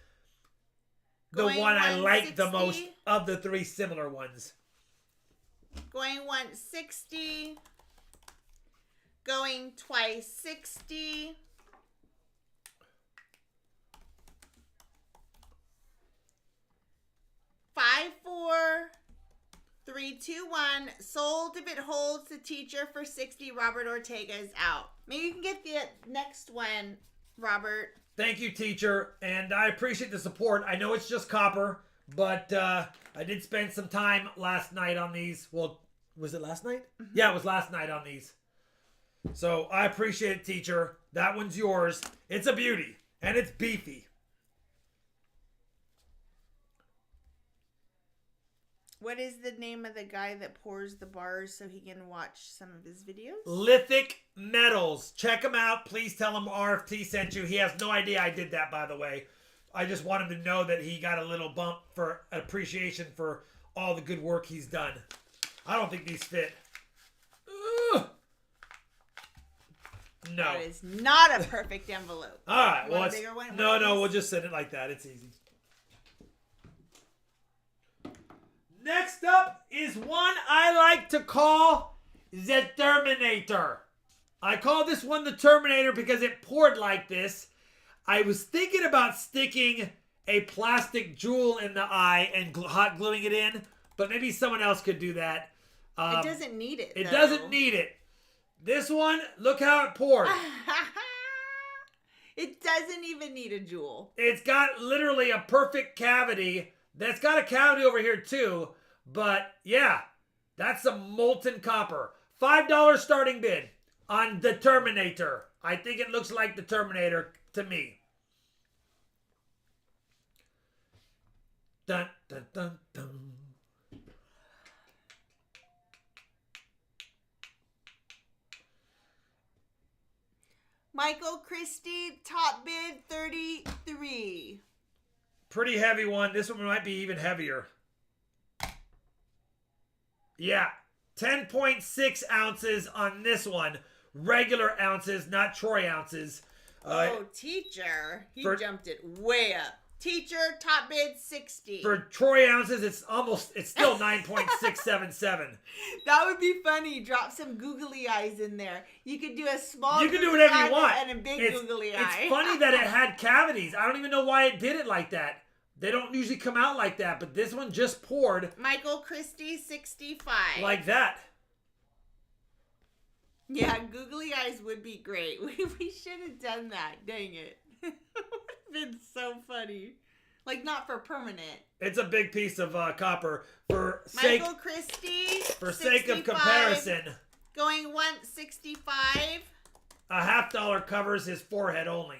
the Going one I like the 160. most of the three similar ones. Going 160. Going twice 60. Five, 4, 3, 2, 1. Sold if it holds to teacher for 60. Robert Ortega is out. Maybe you can get the next one, Robert. Thank you, teacher, and I appreciate the support. I know it's just copper, but I did spend some time last night on these. Well, was it last night? Mm-hmm. Yeah, it was last night on these. So I appreciate it, teacher. That one's yours. It's a beauty, and it's beefy. What is the name of the guy that pours the bars so he can watch some of his videos? Lithic Metals. Check him out. Please tell him RFT sent you. He has no idea I did that, by the way. I just want him to know that he got a little bump for appreciation for all the good work he's done. I don't think these fit. Ugh. No. That is not a perfect envelope. All right. Want Well, a bigger one? no, we'll just send it like that. It's easy. Next up is one I like to call the Terminator. I call this one the Terminator because it poured like this. I was thinking about sticking a plastic jewel in the eye and hot gluing it in, but maybe someone else could do that. It doesn't need it, It though. doesn't need it. This one, look how it poured. It doesn't even need a jewel. It's got literally a perfect cavity. That's got a cavity over here too. But yeah, that's some molten copper. $5 starting bid on the Terminator. I think it looks like the Terminator to me. Dun, dun, dun, dun. Michael Christie, top bid 33. Pretty heavy one. This one might be even heavier. Yeah, 10.6 ounces on this one. Regular ounces, not Troy ounces. Teacher. He jumped it way up. Teacher, top bid 60. For Troy ounces, it's still 9.677. That would be funny. Drop some googly eyes in there. You could do a small You can do googly whatever you eye want. and a big googly eye. It's funny that it had cavities. I don't even know why it did it like that. They don't usually come out like that, but this one just poured. Michael Christie, 65. Like that. Yeah, googly eyes would be great. We should have done that. Dang it. It would have been so funny. Like, not for permanent. It's a big piece of copper. For Michael Christie, for 65, sake of comparison, going 165. a $50 covers his forehead only.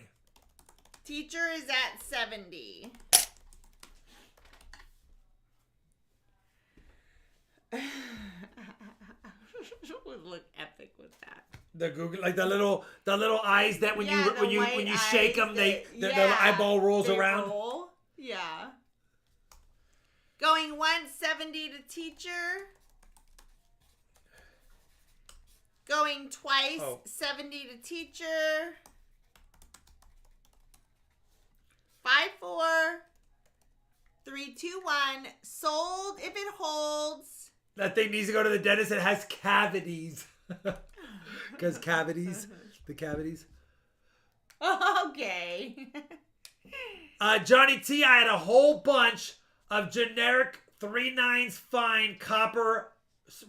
Teacher is at 70. Would look epic with that. The Google, like the little eyes that when you shake them, the eyeball rolls around. Roll. Yeah. Going 170 to teacher. Going twice 70 to teacher. 5, 4, 3, 2, 1. Sold if it holds. That thing needs to go to the dentist. It has cavities. Because cavities. The cavities. Okay. Johnny T, I had a whole bunch of generic 3/9 fine copper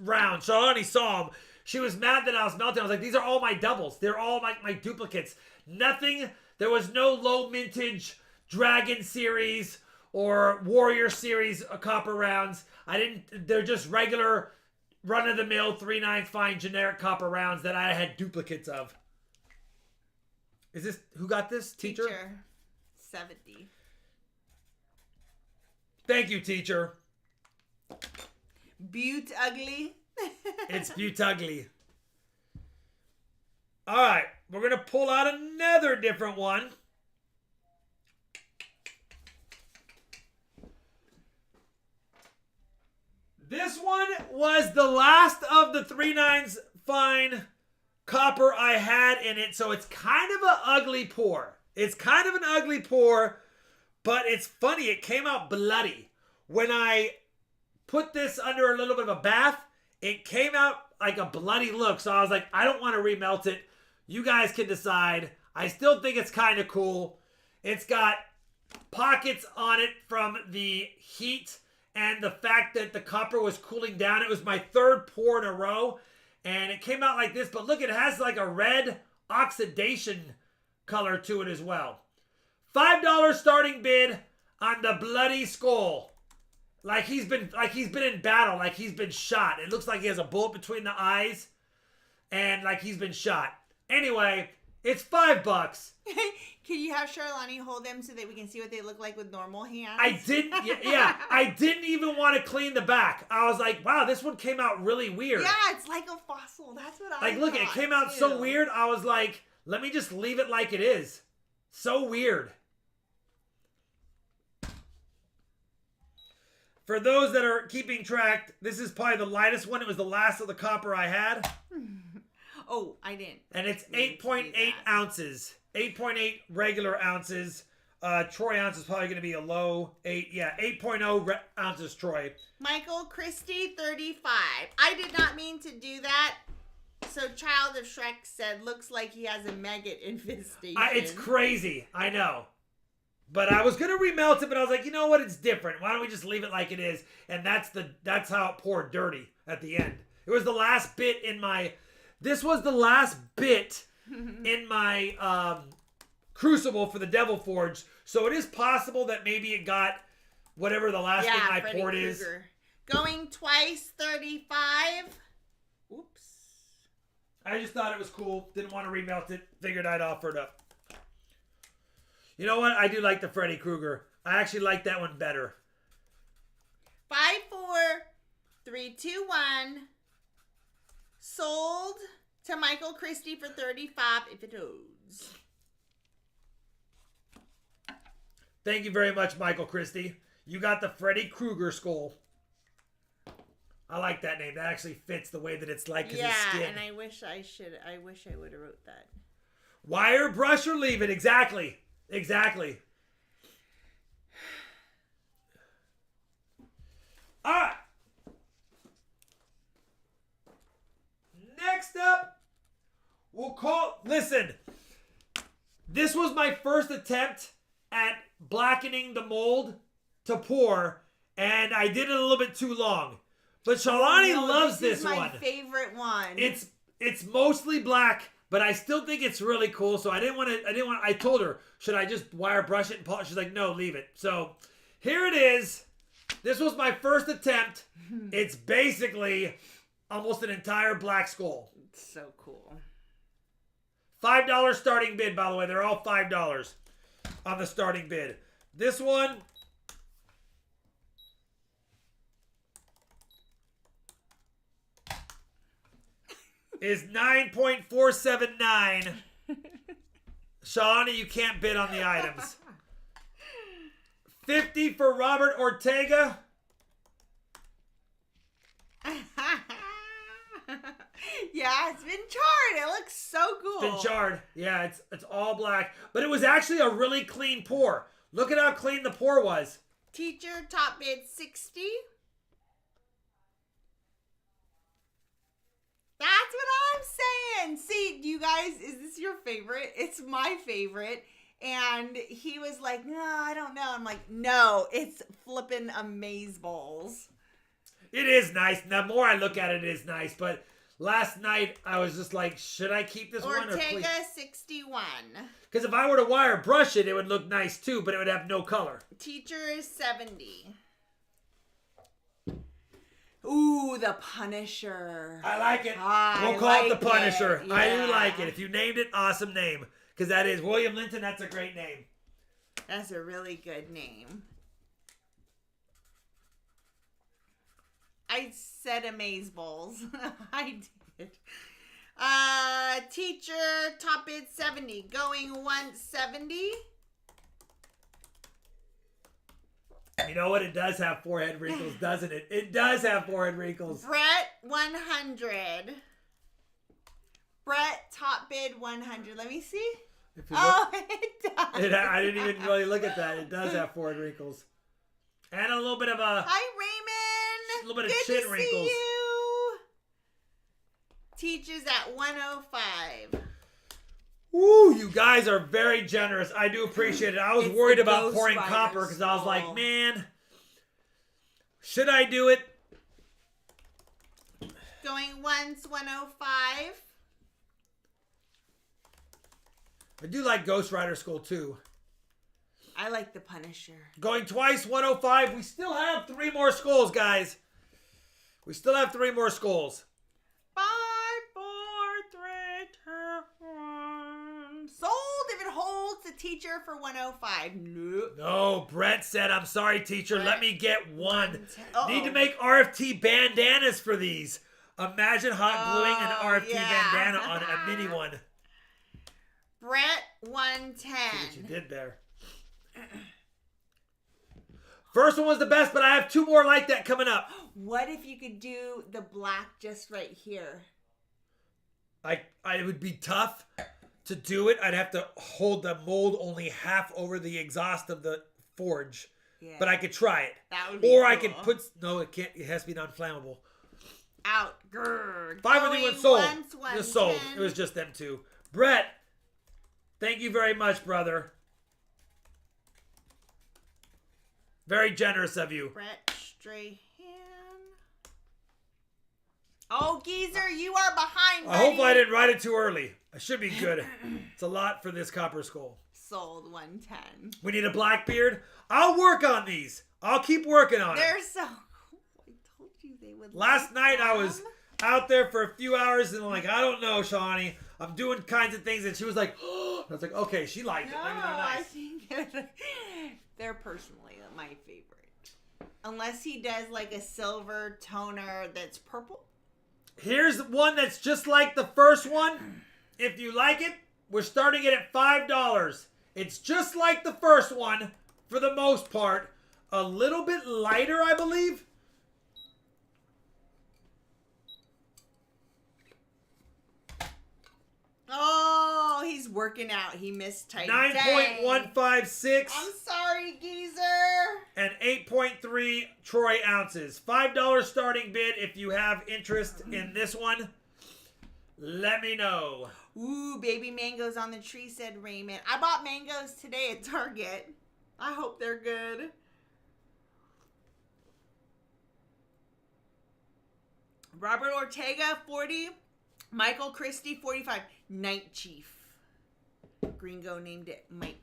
rounds. So I only saw them. She was mad that I was melting. I was like, these are all my doubles. They're all my duplicates. Nothing. There was no low mintage Dragon series or Warrior series copper rounds. They're just regular run-of-the-mill 3/9 fine generic copper rounds that I had duplicates of. Is this, who got this? Teacher? 70. Thank you, teacher. Butte ugly. It's Butte-ugly. All right, we're going to pull out another different one. This one was the last of the 3/9 fine copper I had in it, so it's kind of an ugly pour. It's kind of an ugly pour, but it's funny. It came out bloody. When I put this under a little bit of a bath, it came out like a bloody look. So I was like, I don't want to remelt it. You guys can decide. I still think it's kind of cool. It's got pockets on it from the heat and the fact that the copper was cooling down. It was my third pour in a row, and it came out like this. But look, it has like a red oxidation color to it as well. $5 starting bid on the bloody skull. Like he's been in battle, like he's been shot. It looks like he has a bullet between the eyes, and like he's been shot. Anyway, it's $5. Can you have Charlani hold them so that we can see what they look like with normal hands? I didn't, yeah, I didn't even want to clean the back. I was like, wow, this one came out really weird. Yeah, it's like a fossil. That's what I like. Look, it came out so weird. I was like, let me just leave it like it is. So weird. For those that are keeping track, this is probably the lightest one. It was the last of the copper I had. Oh, I didn't. And it's 8.8 ounces. 8.8 regular ounces. Troy ounce is probably going to be a low 8. Yeah, 8.0 ounces Troy. Michael Christie, 35. I did not mean to do that. So Child of Shrek said, looks like he has a maggot infestation. It's crazy. I know. But I was going to remelt it, but I was like, you know what? It's different. Why don't we just leave it like it is? And that's how it poured dirty at the end. It was the last bit in my... This was the last bit in my crucible for the Devil Forge. So it is possible that maybe it got whatever the last thing I Freddy poured Krueger is. Going twice, 35. Oops. I just thought it was cool. Didn't want to remelt it. Figured I'd offer it up. You know what? I do like the Freddy Krueger. I actually like that one better. 5, 4, 3, 2, 1. Sold to Michael Christie for 35 if it owes. Thank you very much, Michael Christie. You got the Freddy Krueger skull. I like that name. That actually fits the way that it's like his skin. Yeah, and I wish I would have wrote that. Wire, brush, or leave it. Exactly. Exactly. All right. Next up, listen, this was my first attempt at blackening the mold to pour, and I did it a little bit too long. But Shalani loves this one. This is my favorite one. It's mostly black, but I still think it's really cool. So I told her, should I just wire brush it and polish? She's like, no, leave it. So here it is. This was my first attempt. It's basically almost an entire black skull. It's so cool. $5 starting bid, by the way. They're all $5 on the starting bid. This one is 9.479. Shawnee, you can't bid on the items. 50 for Robert Ortega. Yeah, it's been charred. It looks so cool. It's been charred. Yeah, it's all black. But it was actually a really clean pour. Look at how clean the pour was. Teacher top bid 60. That's what I'm saying. See, you guys, is this your favorite? It's my favorite. And he was like, no, I don't know. I'm like, no, it's flipping amazeballs. It is nice. The more I look at it, it is nice. But last night, I was just like, should I keep this one or please? Ortega 61. Because if I were to wire brush it, it would look nice too, but it would have no color. Teacher is 70. Ooh, the Punisher. I like it. We'll call it the Punisher. Yeah. I do like it. If you named it, awesome name. Because that is William Linton. That's a great name. That's a really good name. I said amazeballs. I did. Teacher top bid 70. Going 170. You know what? It does have forehead wrinkles, doesn't it? It does have forehead wrinkles. Brett 100. Brett top bid 100. Let me see. If you Oh, look, it does. I didn't even really look at that. It does have forehead wrinkles. And a little bit of a... Hi, Raymond. A little bit of Good chin to wrinkles. See you. Teaches at 105. Woo, you guys are very generous. I do appreciate it. I was It's worried the about Ghost pouring Rider copper because I was like, skull. man, should I do it? Going once, 105. I do like Ghost Rider Skull too. I like the Punisher. Going twice, 105. We still have 3 more skulls, guys. We still have 3 more skulls. 5, 4, 3, 2, 1. Sold if it holds the teacher for 105. Nope. No, Brett said, I'm sorry, teacher. Brett, Let me get one. Uh-oh. Need to make RFT bandanas for these. Imagine hot gluing an RFT bandana on a mini one. Brett See what you 110. did there. First one was the best, but I have 2 more like that coming up. What if you could do the black just right here? I would be tough to do it. I'd have to hold the mold only half over the exhaust of the forge. Yeah. But I could try it. That would be Or I cool. could put... No, it can't. It has to be non-flammable. Out. Grrr. 5 of them sold. Once, It was sold. 110. It was just them 2. Brett, thank you very much, brother. Very generous of you. Brett Strahan. Oh, Geezer, you are behind, buddy. I hope I didn't write it too early. I should be good. It's a lot for this copper skull. Sold 110. We need a Blackbeard. I'll work on these. I'll keep working on it. They're so cool. I told you they would. Last like night I was them. out there for a few hours and I'm like, I don't know, Shawnee. I'm doing kinds of things. And she was like, oh. I was like, okay, she liked it. No, Maybe they're I nice. think they're personally my favorite. Unless he does like a silver toner that's purple. Here's one that's just like the first one. If you like it, we're starting it at $5. It's just like the first one for the most part. A little bit lighter, I believe. Oh, he's working out. He missed tight. 9.156 I'm sorry, Geezer. and 8.3 Troy ounces. $5 starting bid. If you have interest in this one, let me know. Ooh, baby mangoes on the tree, said Raymond. I bought mangoes today at Target. I hope they're good. Robert Ortega, 40. Michael Christie, 45. Night Chief. Gringo named it Night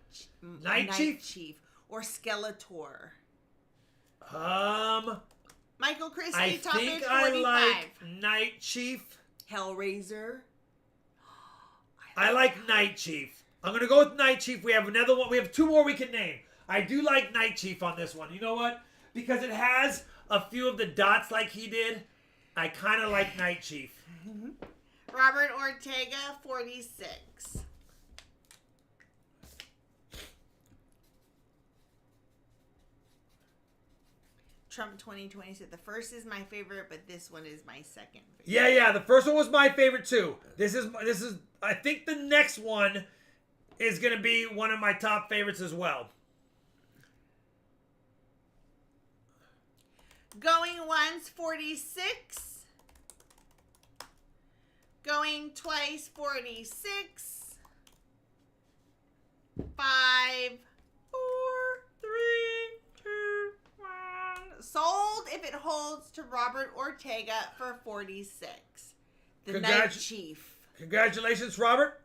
Chief? Chief. Or Skeletor. Michael Christie, I top think bid, I 45. like Night Chief. Hellraiser. I like Night Chief. I'm going to go with Night Chief. We have another one. We have 2 more we can name. I do like Night Chief on this one. You know what? Because it has a few of the dots like he did. I kind of like Night Chief. Robert Ortega, 46. Trump 2020 said the first is my favorite, but this one is my second favorite. Yeah. The first one was my favorite too. This is. I think the next one is going to be one of my top favorites as well. Going once, 46. Going twice, 46. 5, 4, 3, 2, 1. Sold if it holds to Robert Ortega for 46. The Night Chief. Congratulations, Robert.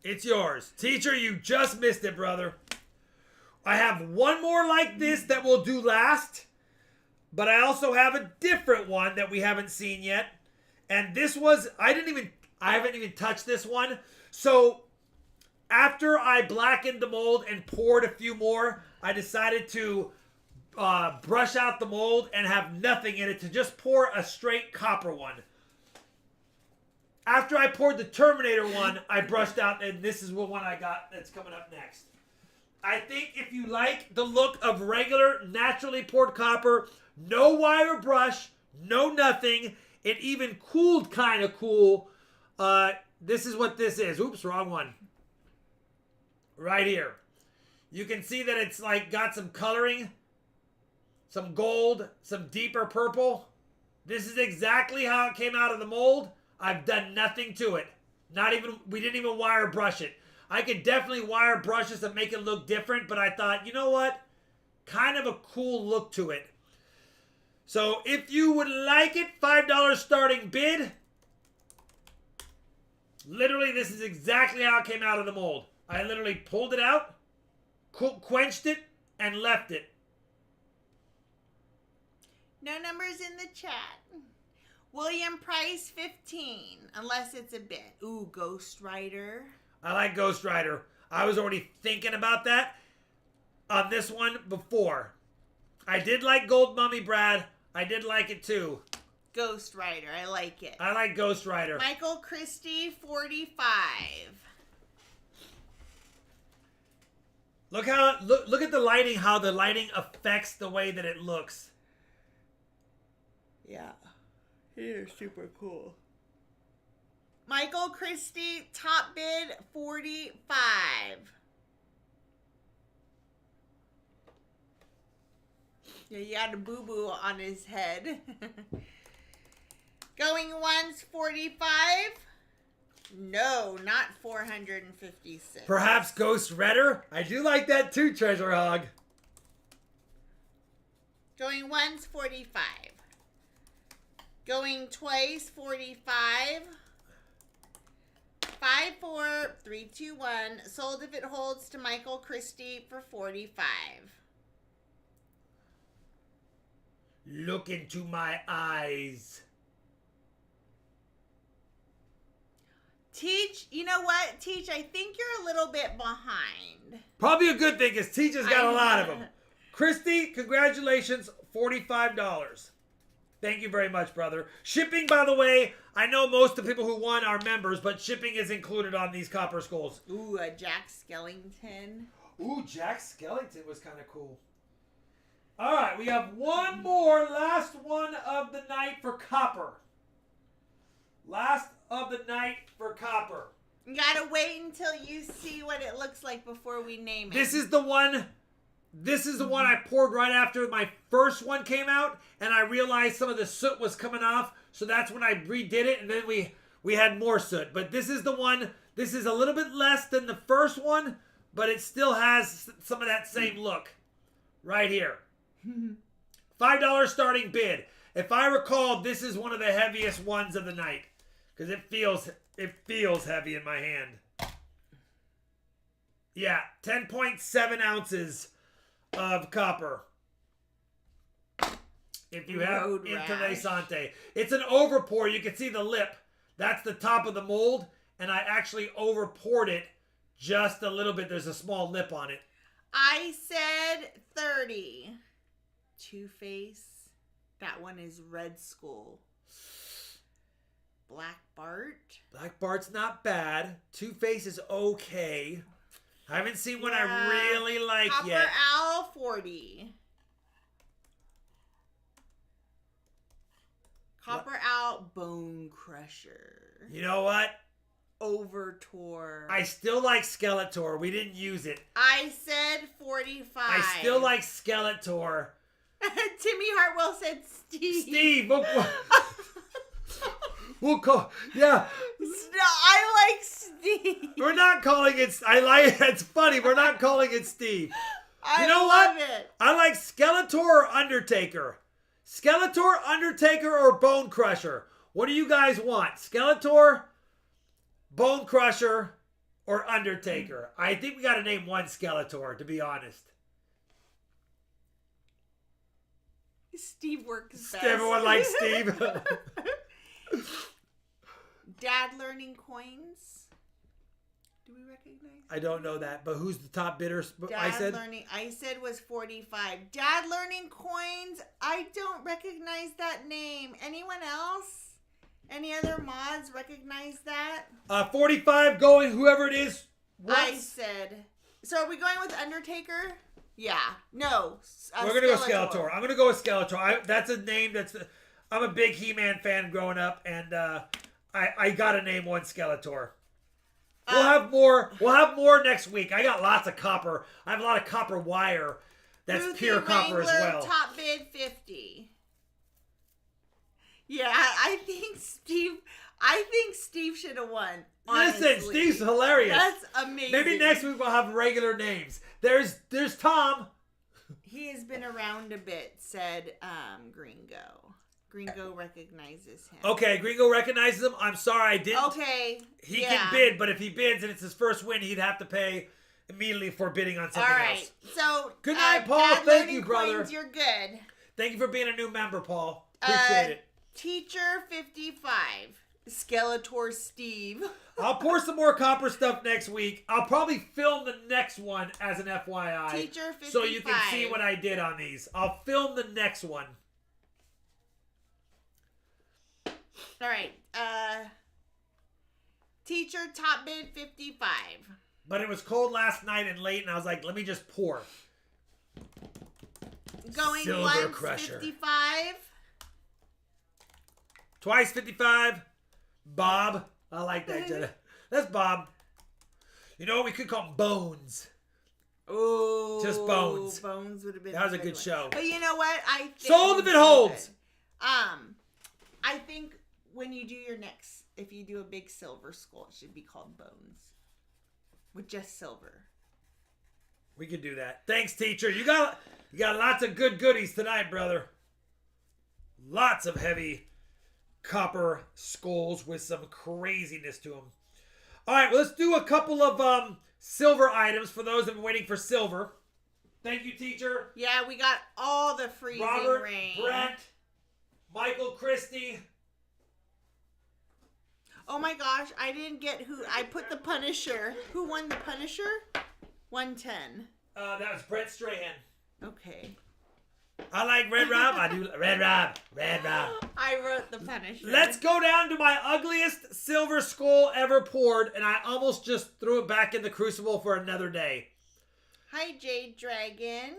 It's yours. Teacher, you just missed it, brother. I have one more like this that we'll do last. But I also have a different one that we haven't seen yet. And this was, I haven't even touched this one. So after I blackened the mold and poured a few more, I decided to brush out the mold and have nothing in it to just pour a straight copper one. After I poured the Terminator one, I brushed out, and this is what one I got that's coming up next. I think if you like the look of regular, naturally poured copper, no wire brush, no nothing, it even cooled kind of cool, this is what this is. Oops, wrong one. Right here. You can see that it's like got some coloring, some gold, some deeper purple. This is exactly how it came out of the mold. I've done nothing to it. We didn't even wire brush it. I could definitely wire brush this and make it look different, but I thought, you know what? Kind of a cool look to it. So if you would like it, $5 starting bid. Literally, this is exactly how it came out of the mold. I literally pulled it out, quenched it, and left it. No numbers in the chat. William Price, 15, unless it's a bit. Ooh, Ghost Rider. I like Ghost Rider. I was already thinking about that on this one before. I did like Gold Mummy, Brad. I did like it too. Ghost Rider, I like it. I like Ghost Rider. Michael Christie, 45. Look at the lighting, how the lighting affects the way that it looks. Yeah. It is super cool. Michael Christie, top bid, 45. Yeah, you got a boo-boo on his head. Going once, 45. No, not 456. Perhaps Ghost Redder? I do like that too, Treasure Hog. Going once, 45. Going twice, 45. 5, 4, 3, 2, 1. Sold if it holds to Michael Christie for 45. Look into my eyes. Teach, you know what? Teach, I think you're a little bit behind. Probably a good thing, because Teach has got a lot of them. Christy, congratulations, $45. Thank you very much, brother. Shipping, by the way, I know most of the people who won are members, but shipping is included on these copper skulls. Ooh, a Jack Skellington. Ooh, Jack Skellington was kind of cool. All right, we have one more, last one of the night for copper. Last of the night for copper. You gotta wait until you see what it looks like before we name it. This is the one I poured right after my first one came out, and I realized some of the soot was coming off, so that's when I redid it, and then we had more soot. But this is the one, this is a little bit less than the first one, but it still has some of that same look. Right here. $5 starting bid. If I recall, this is one of the heaviest ones of the night, because it feels heavy in my hand. Yeah, 10.7 ounces of copper. If you have Road Interessante. It's an overpour. You can see the lip. That's the top of the mold, and I actually overpoured it just a little bit. There's a small lip on it. I said 30. Two-Face. That one is Red Skull. Black Bart. Black Bart's not bad. Two-Face is okay. I haven't seen one I really like Copper yet. Owl, 40. Copper Owl, Bone Crusher. You know what? Overtour. I still like Skeletor. We didn't use it. I said 45. I still like Skeletor. Timmy Hartwell said Steve. Steve. We'll call. Yeah. No, I like Steve. We're not calling it. It's funny. We're not calling it Steve. I You know love what? it. I like Skeletor or Undertaker. Skeletor, Undertaker, or Bone Crusher. What do you guys want? Skeletor, Bone Crusher, or Undertaker? I think we got to name one Skeletor, to be honest. Steve works best. Everyone likes Steve. Dad Learning Coins. Do we recognize? I don't know that, but who's the top bidder? I said was 45. Dad Learning Coins. I don't recognize that name. Anyone else? Any other mods recognize that? 45 going, whoever it is. I said So are we going with Undertaker? Yeah. No. We're gonna go Skeletor. I'm gonna go with Skeletor. That's a name I'm a big He-Man fan growing up, and I gotta name one Skeletor. We'll have more. We'll have more next week. I got lots of copper. I have a lot of copper wire. That's Ruthie pure copper Wrangler, as well. Top bid 50. Yeah, I think Steve should have won. Honestly. Listen, Steve's hilarious. That's amazing. Maybe next week we'll have regular names. There's Tom. He has been around a bit, said Gringo. Gringo recognizes him. Okay, Gringo recognizes him. I'm sorry I didn't. Okay. He can bid, but if he bids and it's his first win, he'd have to pay immediately for bidding on something else. So good night, Paul. Dad Thank Learning you, brother. Coins, you're good. Thank you for being a new member, Paul. Appreciate it. Teacher 55. Skeletor Steve. I'll pour some more copper stuff next week. I'll probably film the next one as an FYI. Teacher 55. So you can see what I did on these. I'll film the next one. All right. Teacher top bid 55. But it was cold last night and late, and I was like, let me just pour. Going Silver once Crusher. 55. Twice 55. Bob. I like that, Jenna. That's Bob. You know what? We could call him Bones. Oh, Just Bones. Bones would have been. That was a good good show. But you know what? I think Sold if it holds. I think when you do your next, if you do a big silver skull, it should be called Bones, with just silver. We could do that. Thanks, teacher. You got lots of good goodies tonight, brother. Lots of heavy copper skulls with some craziness to them. All right, well, let's do a couple of silver items for those that have been waiting for silver. Thank you, teacher. Yeah, we got all the freezing Robert, rain. Brent, Michael Christie. Oh my gosh, I didn't get who. I put the Punisher. Who won the Punisher? 110. That was Brent Strahan. Okay. I like Red Rob. I do Red Rob. Red Rob. I wrote the Punisher. Let's go down to my ugliest silver skull ever poured, and I almost just threw it back in the crucible for another day. Hi, Jade Dragon.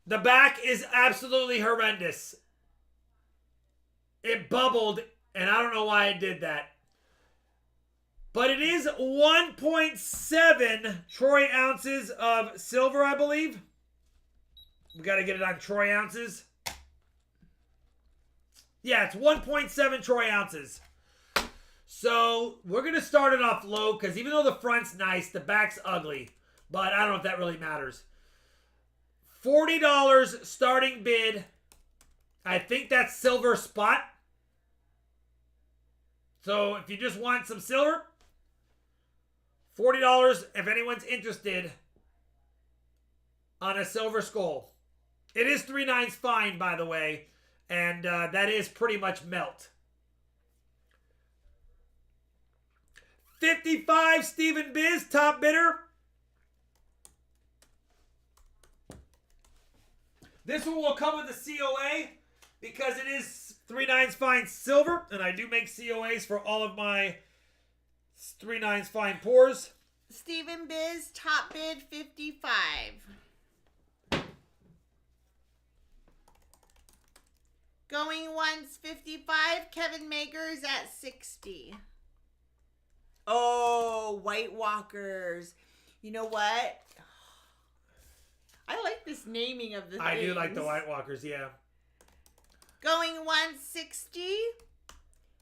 The back is absolutely horrendous. It bubbled, and I don't know why it did that. But it is 1.7 troy ounces of silver, I believe. We got to get it on troy ounces. Yeah, it's 1.7 troy ounces. So we're going to start it off low because even though the front's nice, the back's ugly. But I don't know if that really matters. $40 starting bid. I think that's silver spot. So if you just want some silver, $40 if anyone's interested on a silver skull. It is 3/9 fine, by the way, and that is pretty much melt. 55 Stephen Biz, top bidder. This one will come with a COA because it is 3/9 fine silver, and I do make COAs for all of my 3/9 fine pours. Stephen Biz, top bid 55. Going once 55. Kevin Makers at 60. Oh, White Walkers. You know what? I like this naming of the I do like the things. White Walkers, yeah. Going 160.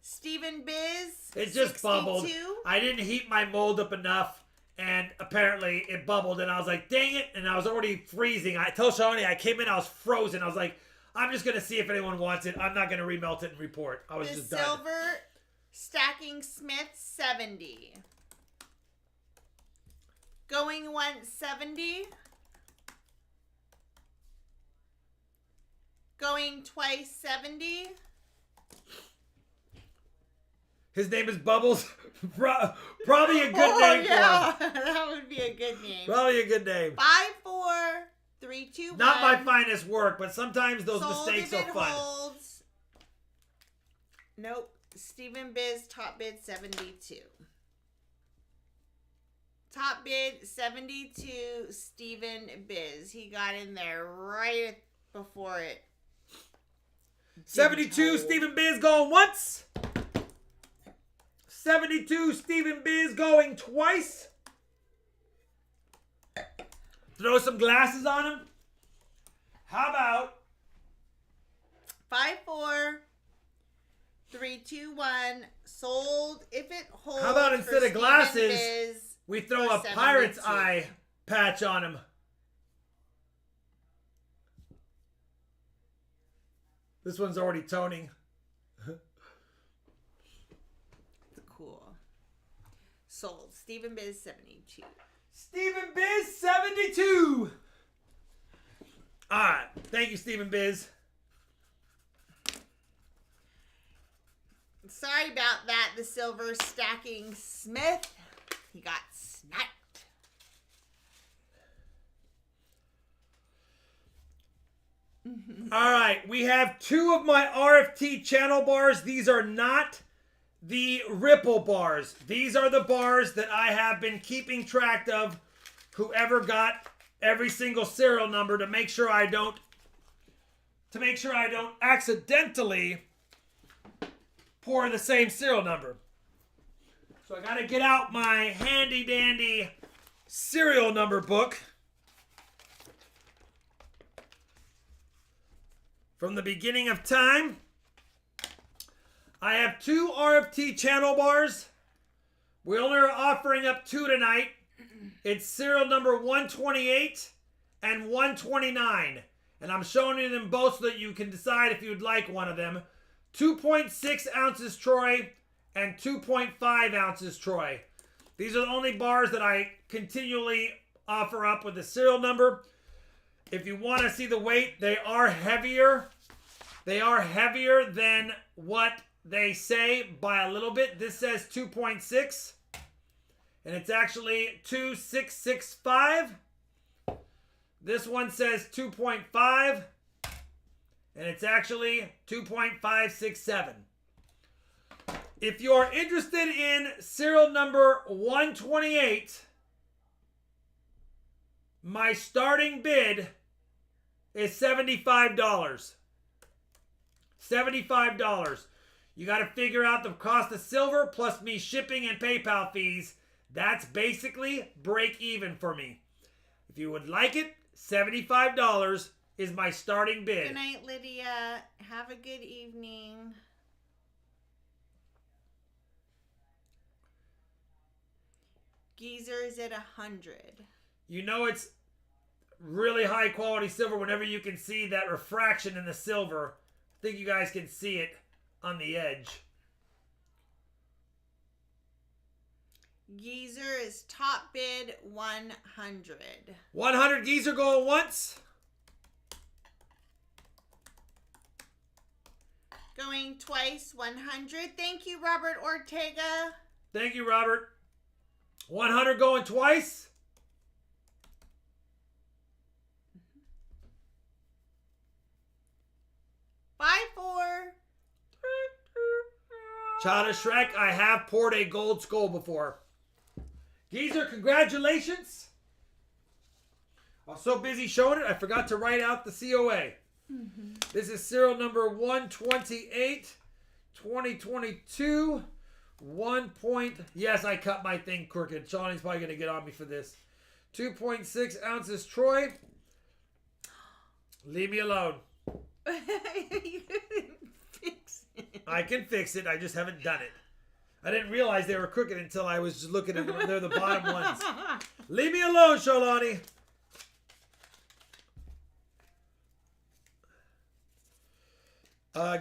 Stephen Biz. It just 62. bubbled. I didn't heat my mold up enough, and apparently it bubbled, and I was like, dang it, and I was already freezing. I told Shawnee, I came in, I was frozen. I was like, I'm just going to see if anyone wants it. I'm not going to remelt it and report. I was The just done. Silver Stacking Smith 70. Going 170. Going twice 70. His name is Bubbles. Probably a good name for him. That would be a good name. Probably a good name. 5, 4, 3, 2, 1. Not my finest work, but sometimes those Sold mistakes if are it fun. holds. Nope. Stephen Biz top bid 72. Top bid 72, Stephen Biz. He got in there right before it. 72, Stephen Biz going once. 72, Stephen Biz going twice. Throw some glasses on him. How about 5, 4, 3, 2, 1. Sold if it holds. How about instead of glasses, Biz we throw for a pirate's 72. eye patch on him? This one's already toning. Cool. Sold. Stephen Biz 72. Stephen Biz 72. All right. Thank you, Stephen Biz. Sorry about that, the Silver Stacking Smith. He got sniped. All right. We have 2 of my RFT channel bars. These are not the Ripple bars. These are the bars that I have been keeping track of. Whoever got every single serial number to make sure I don't accidentally pour the same serial number. So I gotta get out my handy dandy serial number book from the beginning of time. I have 2 RFT channel bars. We only are offering up 2 tonight. It's serial number 128 and 129. And I'm showing you them both so that you can decide if you'd like one of them. 2.6 ounces Troy and 2.5 ounces Troy. These are the only bars that I continually offer up with the serial number. If you want to see the weight, they are heavier. They are heavier than what they say by a little bit. This says 2.6. And it's actually 2.665. This one says 2.5. And it's actually 2.567. If you're interested in serial number 128, my starting bid is $75. $75. You got to figure out the cost of silver plus me shipping and PayPal fees. That's basically break even for me. If you would like it, $75 is my starting bid. Good night, Lydia. Have a good evening. Geezer's at 100. You know it's really high quality silver whenever you can see that refraction in the silver. I think you guys can see it on the edge. Geezer is top bid 100. 100 Geezer going once. Going twice, 100. Thank you, Robert Ortega. Thank you, Robert. 100 going twice. Bye, 4. Child of Shrek, I have poured a gold skull before. Geezer, congratulations. I was so busy showing it, I forgot to write out the COA. This is serial number 128, 2022. Yes, I cut my thing crooked. Shawnee's probably going to get on me for this. 2.6 ounces Troy. Leave me alone. You couldn't fix it. I can fix it. I just haven't done it. I didn't realize they were crooked until I was just looking at them. They're the bottom ones. Leave me alone, Sholani.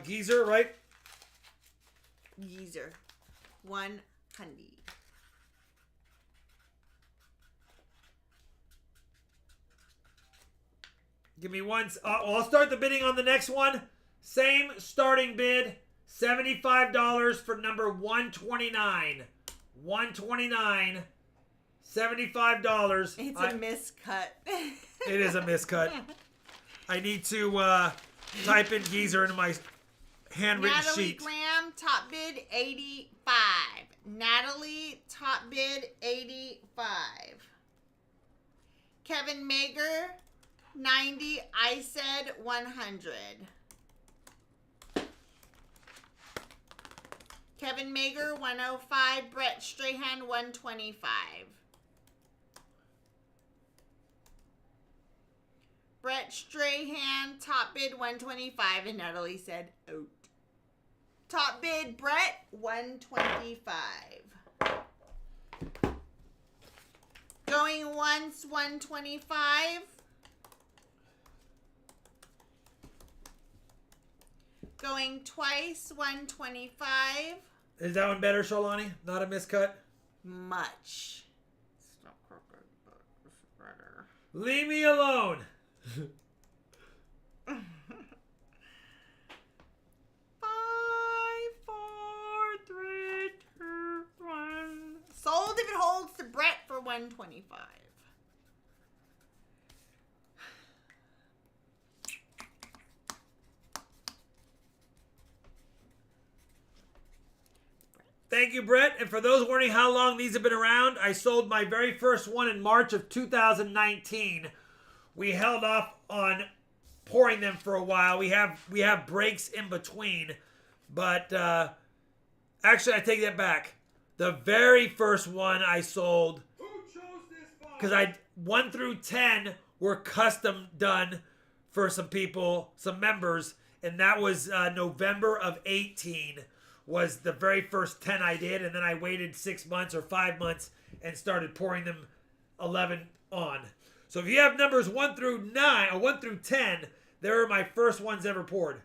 Geezer, right? Geezer. 100. Give me one. I'll start the bidding on the next one. Same starting bid. $75 for number 129. 129. $75. It's a miscut. It is a miscut. I need to type in Geezer into my handwritten Natalie sheet. Graham, top bid 85. Natalie, top bid 85. Kevin Mager, 90. I said 100. Kevin Mager, 105. Brett Strahan, 125. Brett Strahan, top bid 125. And Natalie said out. Top bid, Brett, 125. Going once, 125. Going twice, 125. Is that one better, Sholani? Not a miscut? Much. It's not crooked, but it's better. Leave me alone. 5, 4, 3, 2, 1. Sold if it holds to Brett for 125. Thank you, Brett. And for those wondering how long these have been around, I sold my very first one in March of 2019. We held off on pouring them for a while. We have breaks in between, but actually, I take that back. The very first one I sold, Who chose this box? because 1 through 10 were custom done for some people, some members, and that was November of 18 was the very first 10 I did, and then I waited 6 months or 5 months and started pouring them 11 on. So if you have numbers 1 through 9 or 1 through 10, they're my first ones ever poured.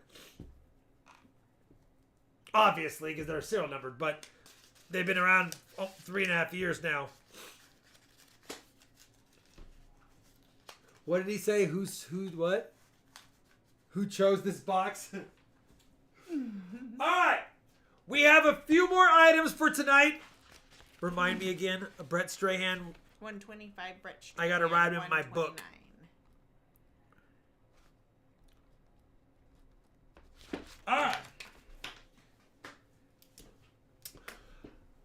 Obviously, because they're serial numbered, but they've been around 3.5 years now. What did he say? What? Who chose this box? All right. We have a few more items for tonight. Remind me again, Brett Strahan. 125 Brett Strahan. I got to write him in my book. 129. All right.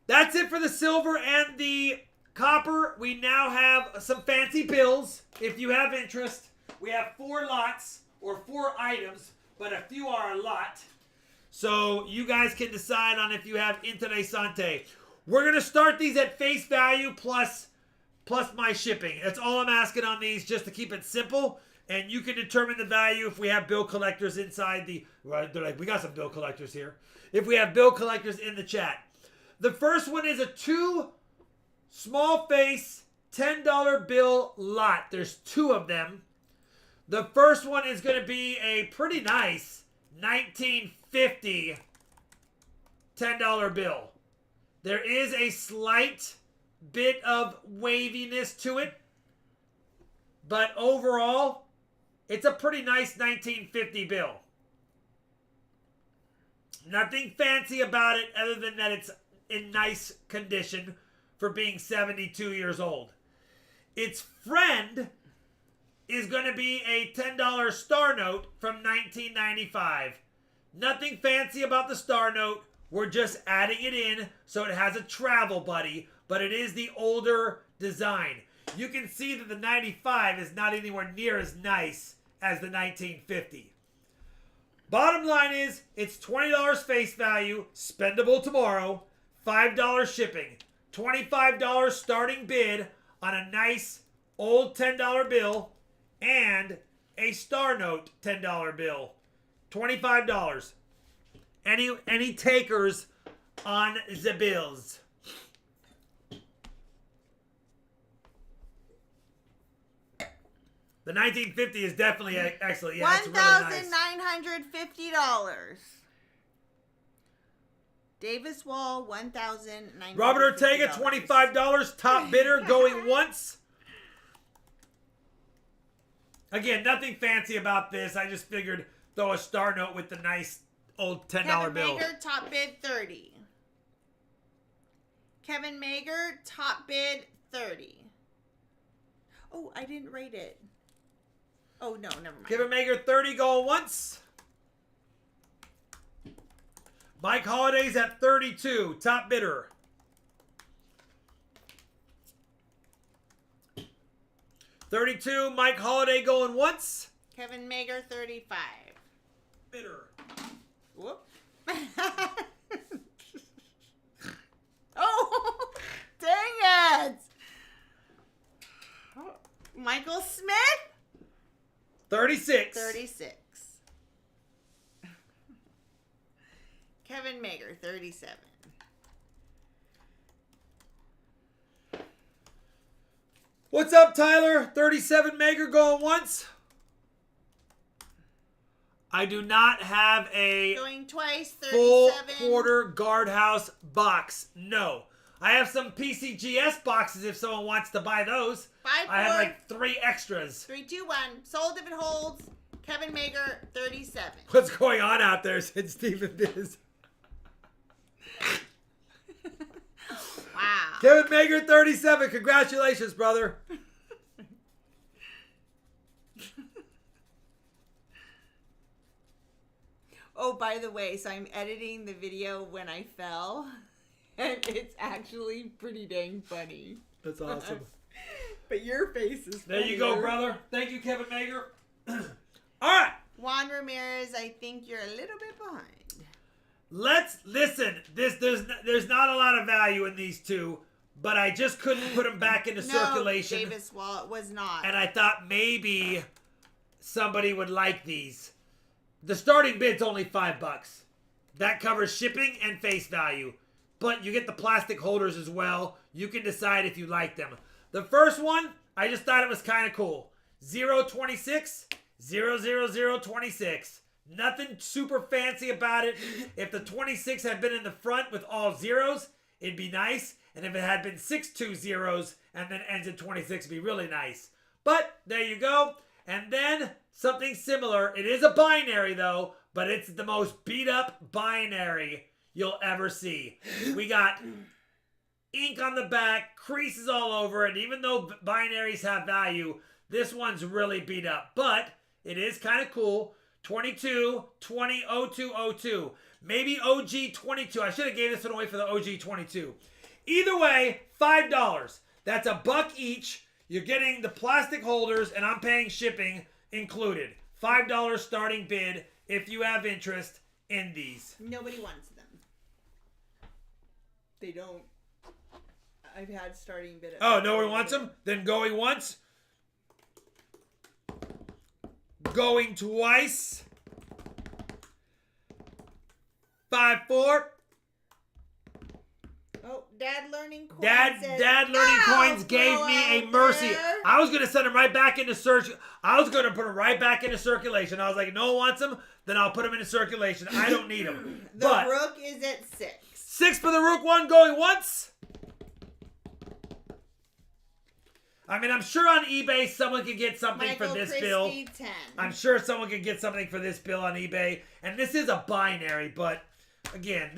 That's it for the silver and the copper. We now have some fancy bills. If you have interest, we have 4 lots or 4 items, but a few are a lot. So you guys can decide on if you have interessante. We're going to start these at face value plus my shipping. That's all I'm asking on these, just to keep it simple. And you can determine the value if we have bill collectors inside the... Right, they're like, we got some bill collectors here. If we have bill collectors in the chat. The first one is a 2 small face $10 bill lot. There's 2 of them. The first one is going to be a pretty nice 1950 $10 bill. There is a slight bit of waviness to it, but overall, it's a pretty nice 1950 bill. Nothing fancy about it other than that it's in nice condition for being 72 years old. Its friend is going to be a $10 star note from 1995. Nothing fancy about the star note. We're just adding it in so it has a travel buddy, but it is the older design. You can see that the 95 is not anywhere near as nice as the 1950. Bottom line is, it's $20 face value, spendable tomorrow, $5 shipping, $25 starting bid on a nice old $10 bill, and a star note $10 bill. $25. Any takers on the bills? The 1950 is definitely excellent. Yeah, it's really nice. $1,950. Davis Wall, $1,950. Robert Ortega, $25. Top bidder going once. Again, nothing fancy about this. I just figured throw a star note with the nice old $10 Kevin bill. Mager, top bid 30. Kevin Mager, top bid 30. Oh, I didn't rate it. Oh, no, never mind. Kevin Mager, 30 going once. Mike Holiday's at 32. Top bidder. 32, Mike Holiday going once. Kevin Mager, 35. Bitter. Whoop. Oh, dang it. Michael Smith, 36. 36. Kevin Mager, 37. What's up, Tyler? 37 Mager going once. I do not have a Going twice, 37. full quarter guardhouse box. No. I have some PCGS boxes if someone wants to buy those. 5, 4, I have like 3 extras. 3, 2, 1. Sold if it holds. Kevin Mager, 37. What's going on out there, said Stephen Biz. Wow. Kevin Mager, 37. Congratulations, brother. Oh, by the way, so I'm editing the video when I fell, and it's actually pretty dang funny. That's awesome. But your face is There you go, brother. Thank you, Kevin Mager. All right. Juan Ramirez, I think you're a little bit behind. Let's listen. There's not a lot of value in these two, but I just couldn't put them back into circulation. Davis Wallet was not. And I thought maybe somebody would like these. The starting bid's only $5. That covers shipping and face value. But you get the plastic holders as well. You can decide if you like them. The first one, I just thought it was kind of cool. 026, 00026. Nothing super fancy about it. If the 26 had been in the front with all zeros, it'd be nice. And if it had been 6 2 zeros and then ends in 26, it'd be really nice. But there you go. And then something similar. It is a binary though, but it's the most beat up binary you'll ever see. We got ink on the back, creases all over it. Even though binaries have value, this one's really beat up. But it is kind of cool. 22, 20, 02, 02. Maybe OG 22. I should have gave this one away for the OG 22. Either way, $5. That's $1 each. You're getting the plastic holders, and I'm paying shipping included. $5 starting bid if you have interest in these. Nobody wants them. They don't. I've had starting bid. Oh, nobody wants them? Then going once. Going twice. 5, 4. Oh, Dad Learning Coins. Dad Learning Coins gave me a mercy. I was gonna send them right back into search. I was gonna put them right back into circulation. I was like, no one wants them, then I'll put them into circulation. I don't need them. The Rook is at 6. 6 for the Rook one going once. I mean, I'm sure on eBay someone could get something Michael for this Christie, bill. 10. I'm sure someone could get something for this bill on eBay. And this is a binary, but again,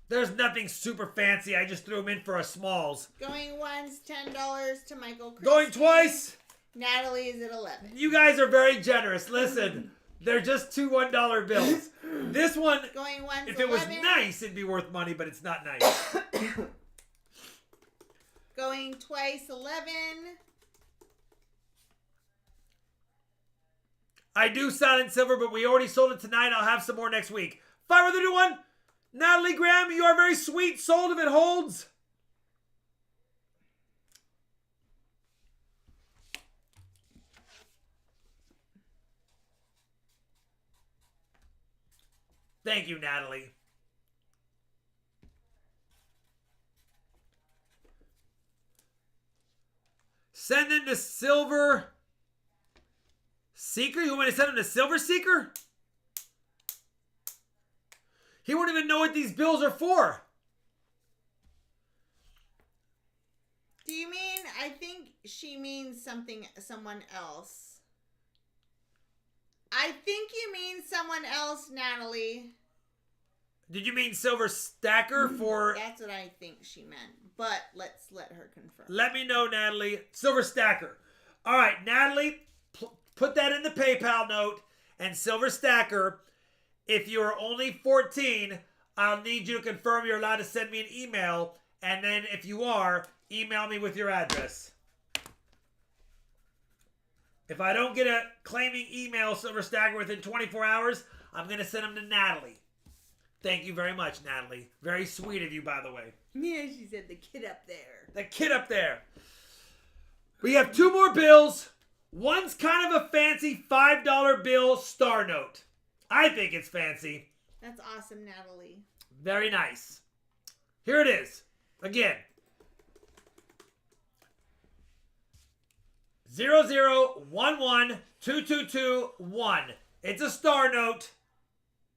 there's nothing super fancy. I just threw them in for a smalls. Going once, $10 to Michael Christie. Going twice. Natalie is at 11. You guys are very generous. Listen, they're just 2 $1 bills. This one, Going once, if it was 11. nice, it'd be worth money, but it's not nice. Going twice, 11. I do Silent Silver, but we already sold it tonight. I'll have some more next week. Fire with the new one. Natalie Graham, you are very sweet. Sold if it holds. Thank you, Natalie. Send in the Silver Seeker? You want me to send him to Silver Seeker? He won't even know what these bills are for. Do you mean, I think she means someone else. I think you mean someone else, Natalie. Did you mean Silver Stacker for... That's what I think she meant. But let's let her confirm. Let me know, Natalie. Silver Stacker. All right, Natalie, put that in the PayPal note. And Silver Stacker, if you are only 14, I'll need you to confirm you're allowed to send me an email. And then if you are, email me with your address. If I don't get a claiming email Silver Stagger within 24 hours, I'm going to send them to Natalie. Thank you very much, Natalie. Very sweet of you, by the way. Yeah, she said the kid up there. The kid up there. We have 2 more bills. One's kind of a fancy $5 bill star note. I think it's fancy. That's awesome, Natalie. Very nice. Here it is. Again. 001122221. It's a star note.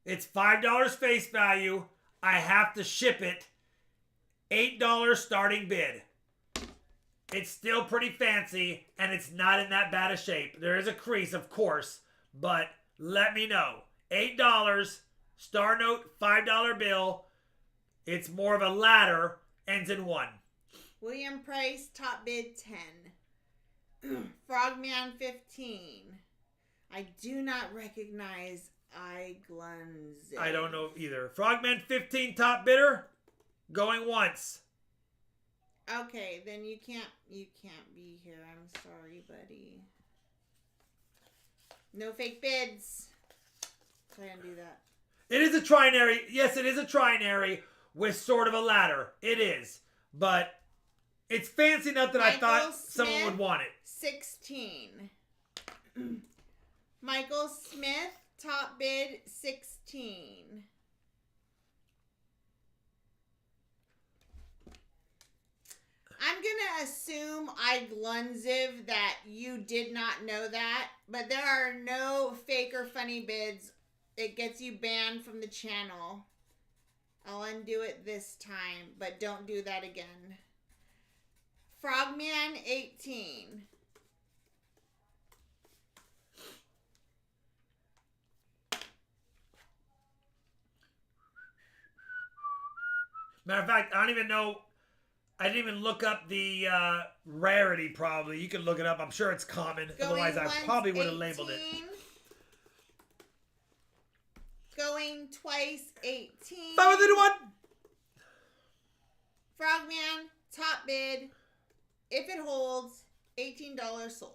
It's $5 face value. I have to ship it. $8 starting bid. It's still pretty fancy, and it's not in that bad a shape. There is a crease, of course, but let me know. $8, star note, $5 bill. It's more of a ladder, ends in 1. William Price, top bid 10. Frogman 15. I do not recognize Iglunz. I don't know either. Frogman 15, top bidder, going once. Okay, then you can't be here. I'm sorry, buddy. No fake bids. Try and do that. It is a trinary. Yes, it is a trinary with sort of a ladder. It is. But it's fancy enough that I thought someone would want it. 16. Michael Smith, top bid 16. I'm going to assume Iglunziv that you did not know that, but there are no fake or funny bids. It gets you banned from the channel. I'll undo it this time, but don't do that again. Frogman 18. Matter of fact, I don't even know. I didn't even look up the rarity, probably. You can look it up. I'm sure it's common. Otherwise, I probably would have labeled it. Going twice, 18. 5 within 1. Frogman, top bid. If it holds, $18 sold.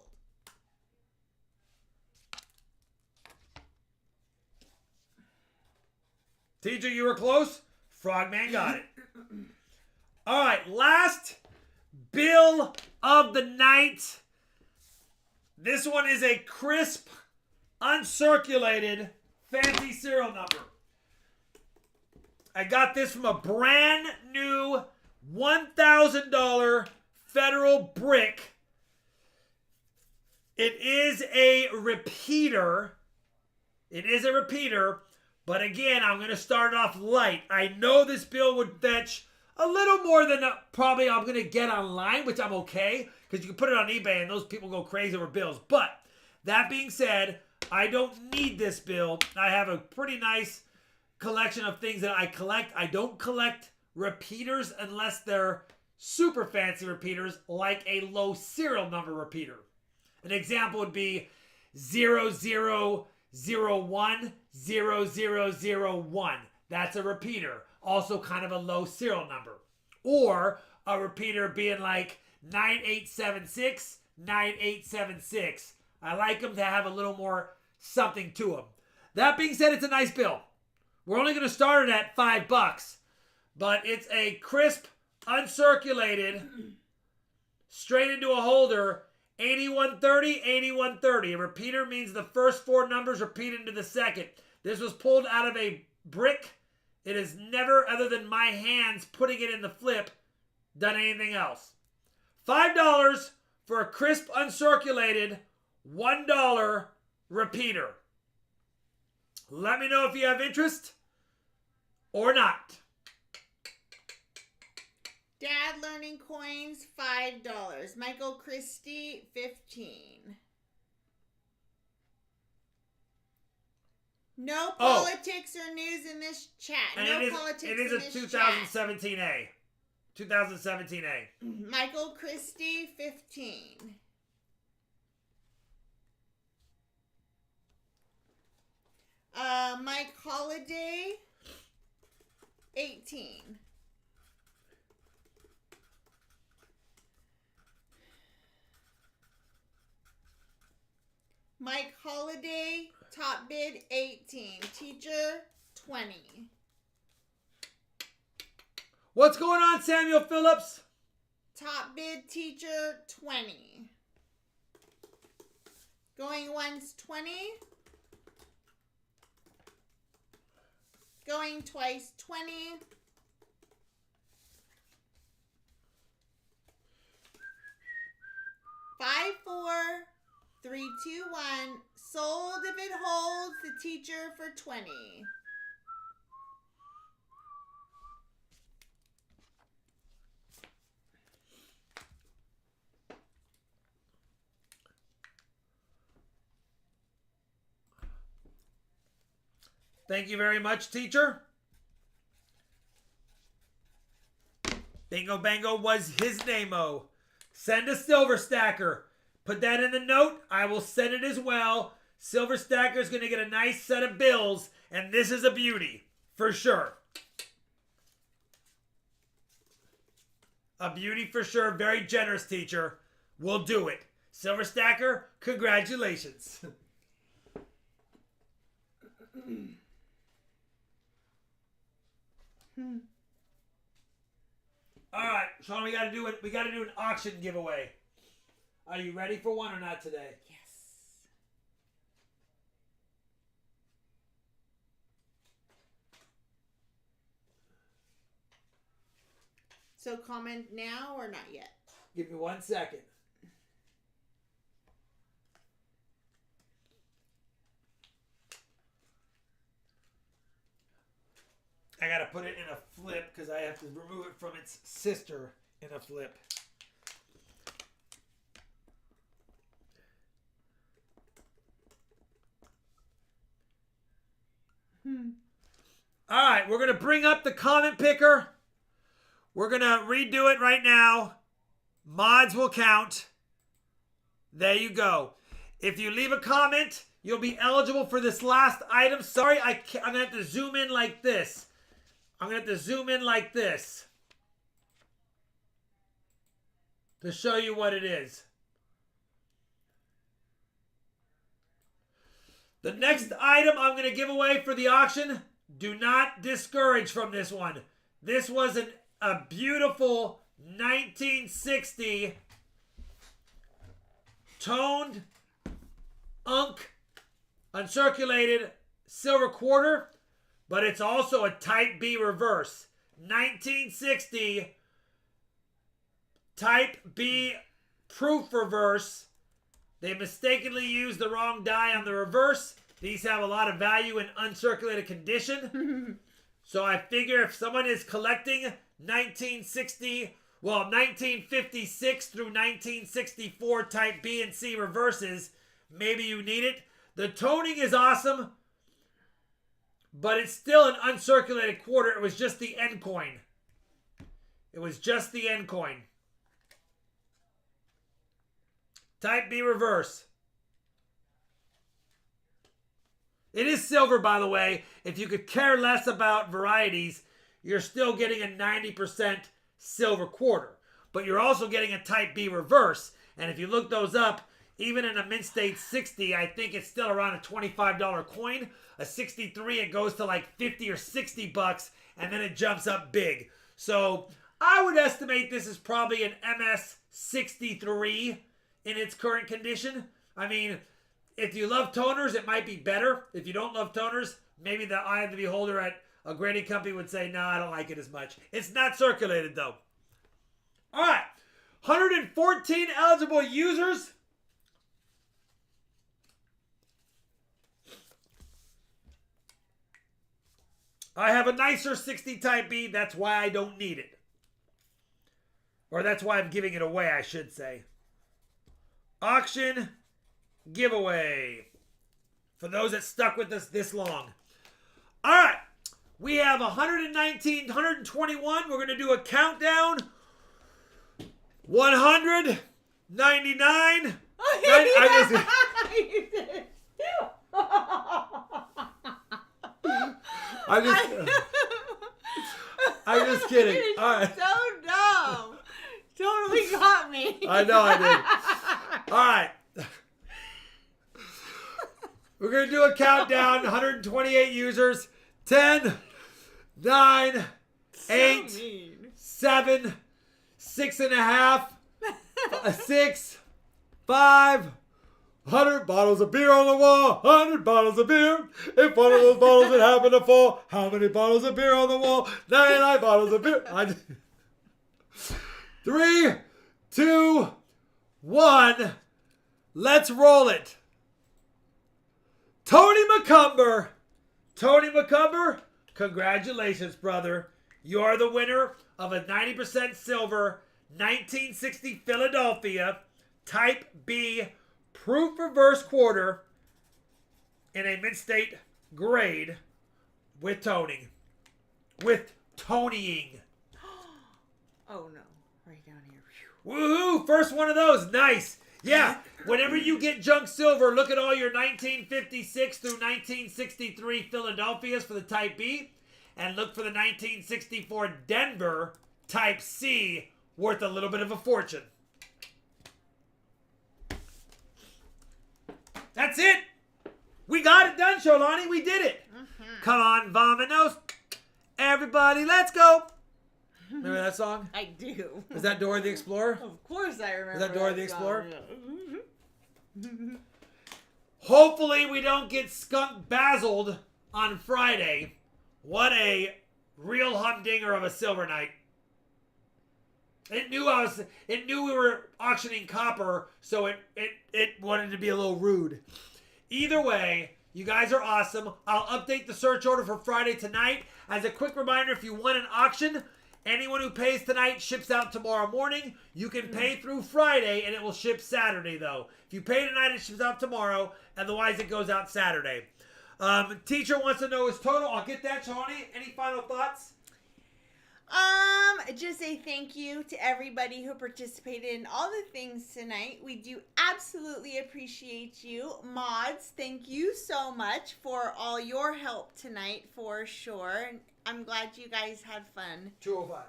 Teacher, you were close. Frogman got it. All right, last bill of the night. This one is a crisp, uncirculated, fancy serial number. I got this from a brand new $1,000 Federal brick. It is a repeater. It is a repeater, but again, I'm going to start it off light. I know this bill would fetch a little more than probably I'm going to get online, which I'm okay, because you can put it on eBay and those people go crazy over bills. But that being said, I don't need this bill. I have a pretty nice collection of things that I collect. I don't collect repeaters unless they're super fancy repeaters, like a low serial number repeater. An example would be 00010001. That's a repeater. Also kind of a low serial number. Or a repeater being like 98769876. I like them to have a little more something to them. That being said, it's a nice bill. We're only going to start it at $5, but it's a crisp, uncirculated, straight into a holder, 8130, 8130. A repeater means the first 4 numbers repeat into the second. This was pulled out of a brick. It has never, other than my hands putting it in the flip, done anything else. $5 for a crisp, uncirculated, $1 repeater. Let me know if you have interest or not. Dad Learning Coins, $5. Michael Christie, $15. No politics or news in this chat. And no it is, politics it is in a this 2017A. 2017A. chat. Michael Christie, $15. Mike Holiday, $18. Mike Holiday, top bid 18. Teacher 20. What's going on, Samuel Phillips? Top bid teacher 20. Going once 20. Going twice 20. Five, 4, 3, 2, 1. Sold if it holds. The teacher for 20. Thank you very much, teacher. Bingo Bango was his name-o. Send a silver stacker. Put that in the note. I will send it as well. Silver stacker is going to get a nice set of bills, and this is a beauty, for sure. A beauty for sure. Very generous, teacher. We'll do it. Silver stacker, congratulations. All right, Sean, we got to do it. We got to do an auction giveaway. Are you ready for one or not today? Yes. So comment now or not yet? Give me 1 second. I got to put it in a flip because I have to remove it from its sister in a flip. All right, we're going to bring up the comment picker. We're going to redo it right now. Mods will count. There you go. If you leave a comment, you'll be eligible for this last item. Sorry, I'm going to have to zoom in like this. I'm going to have to zoom in like this to show you what it is. The next item I'm going to give away for the auction, do not discourage from this one. This was a beautiful 1960 toned uncirculated silver quarter, but it's also a Type B reverse. 1960 Type B proof reverse. They mistakenly used the wrong die on the reverse. These have a lot of value in uncirculated condition. So I figure if someone is collecting 1956 through 1964 Type B and C reverses, maybe you need it. The toning is awesome, but it's still an uncirculated quarter. It was just the end coin. It was just the end coin. Type B reverse. It is silver, by the way. If you could care less about varieties, you're still getting a 90% silver quarter. But you're also getting a Type B reverse. And if you look those up, even in a mint state 60, I think it's still around a $25 coin. A 63, it goes to like 50 or 60 bucks, and then it jumps up big. So I would estimate this is probably an MS 63 in its current condition. I mean, if you love toners, it might be better. If you don't love toners, maybe the eye of the beholder at a grading company would say, no, I don't like it as much. It's not circulated, though. All right. 114 eligible users. I have a nicer 60 Type B. That's why I don't need it. Or that's why I'm giving it away, I should say. Auction giveaway. For those that stuck with us this long. All right. We have 119, 121. We're going to do a countdown. 100, 99. I'm just kidding. All right. So dumb. Totally got me. I know I did. All right. We're going to do a countdown. 128 users. 10, 9, 8, 7, 6.5, 6, 5, 100 bottles of beer on the wall. 100 bottles of beer. If one of those bottles that happened to fall, how many bottles of beer on the wall? 99 bottles of beer. 3, 2, 1. Let's roll it. Tony McCumber. Tony McCumber, congratulations, brother. You are the winner of a 90% silver 1960 Philadelphia Type B proof reverse quarter in a mid-state grade with toning. With toning. Oh, no. Right down here. Woohoo! First one of those. Nice. Yeah. Whenever you get junk silver, look at all your 1956 through 1963 Philadelphias for the Type B. And look for the 1964 Denver Type C, worth a little bit of a fortune. That's it. We got it done, Sholani. We did it. Come on, Vamanos. Everybody, let's go. Remember that song? I do. Was that Dora the Explorer? Of course I remember. Was that Dora the song, Explorer? yeah. Hopefully we don't get skunk basiled on Friday. What a real humdinger of a silver night. It knew we were auctioning copper, so it wanted to be a little rude. Either way, you guys are awesome. I'll update the search order for Friday tonight. As a quick reminder, if you won an auction, anyone who pays tonight ships out tomorrow morning. You can pay through Friday, and it will ship Saturday, though. If you pay tonight, it ships out tomorrow. Otherwise, it goes out Saturday. Teacher wants to know his total. I'll get that, Tony. Any final thoughts? Just say thank you to everybody who participated in all the things tonight. We do absolutely appreciate you. Mods, thank you so much for all your help tonight, for sure. I'm glad you guys had fun. 205.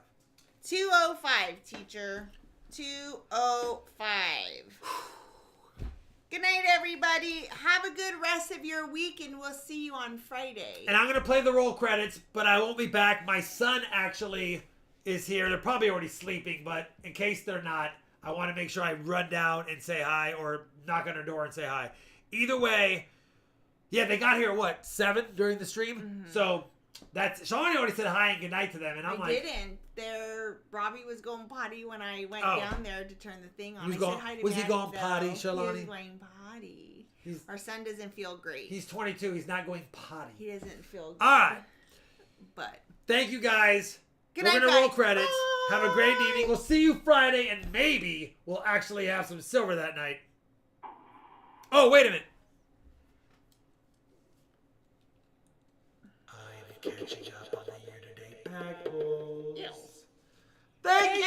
205, teacher. 205. Good night, everybody. Have a good rest of your week, and we'll see you on Friday. And I'm going to play the roll credits, but I won't be back. My son actually is here. They're probably already sleeping, but in case they're not, I want to make sure I run down and say hi or knock on their door and say hi. Either way, yeah, they got here at what, 7 during the stream? Mm-hmm. So that's, Shawnee already said hi and good night to them, and I'm like, didn't. Robbie was going potty when I went down there to turn the thing on. Was he going potty, Shalani? He was going potty. Our son doesn't feel great. He's 22. He's not going potty. He doesn't feel good. All right. But thank you, guys. Good We're night, going to roll guys. credits. Bye. Have a great evening. We'll see you Friday, and maybe we'll actually have some silver that night. Oh, wait a minute. I'm catching up on the year-to-date pack pulls. Yes. Thank you.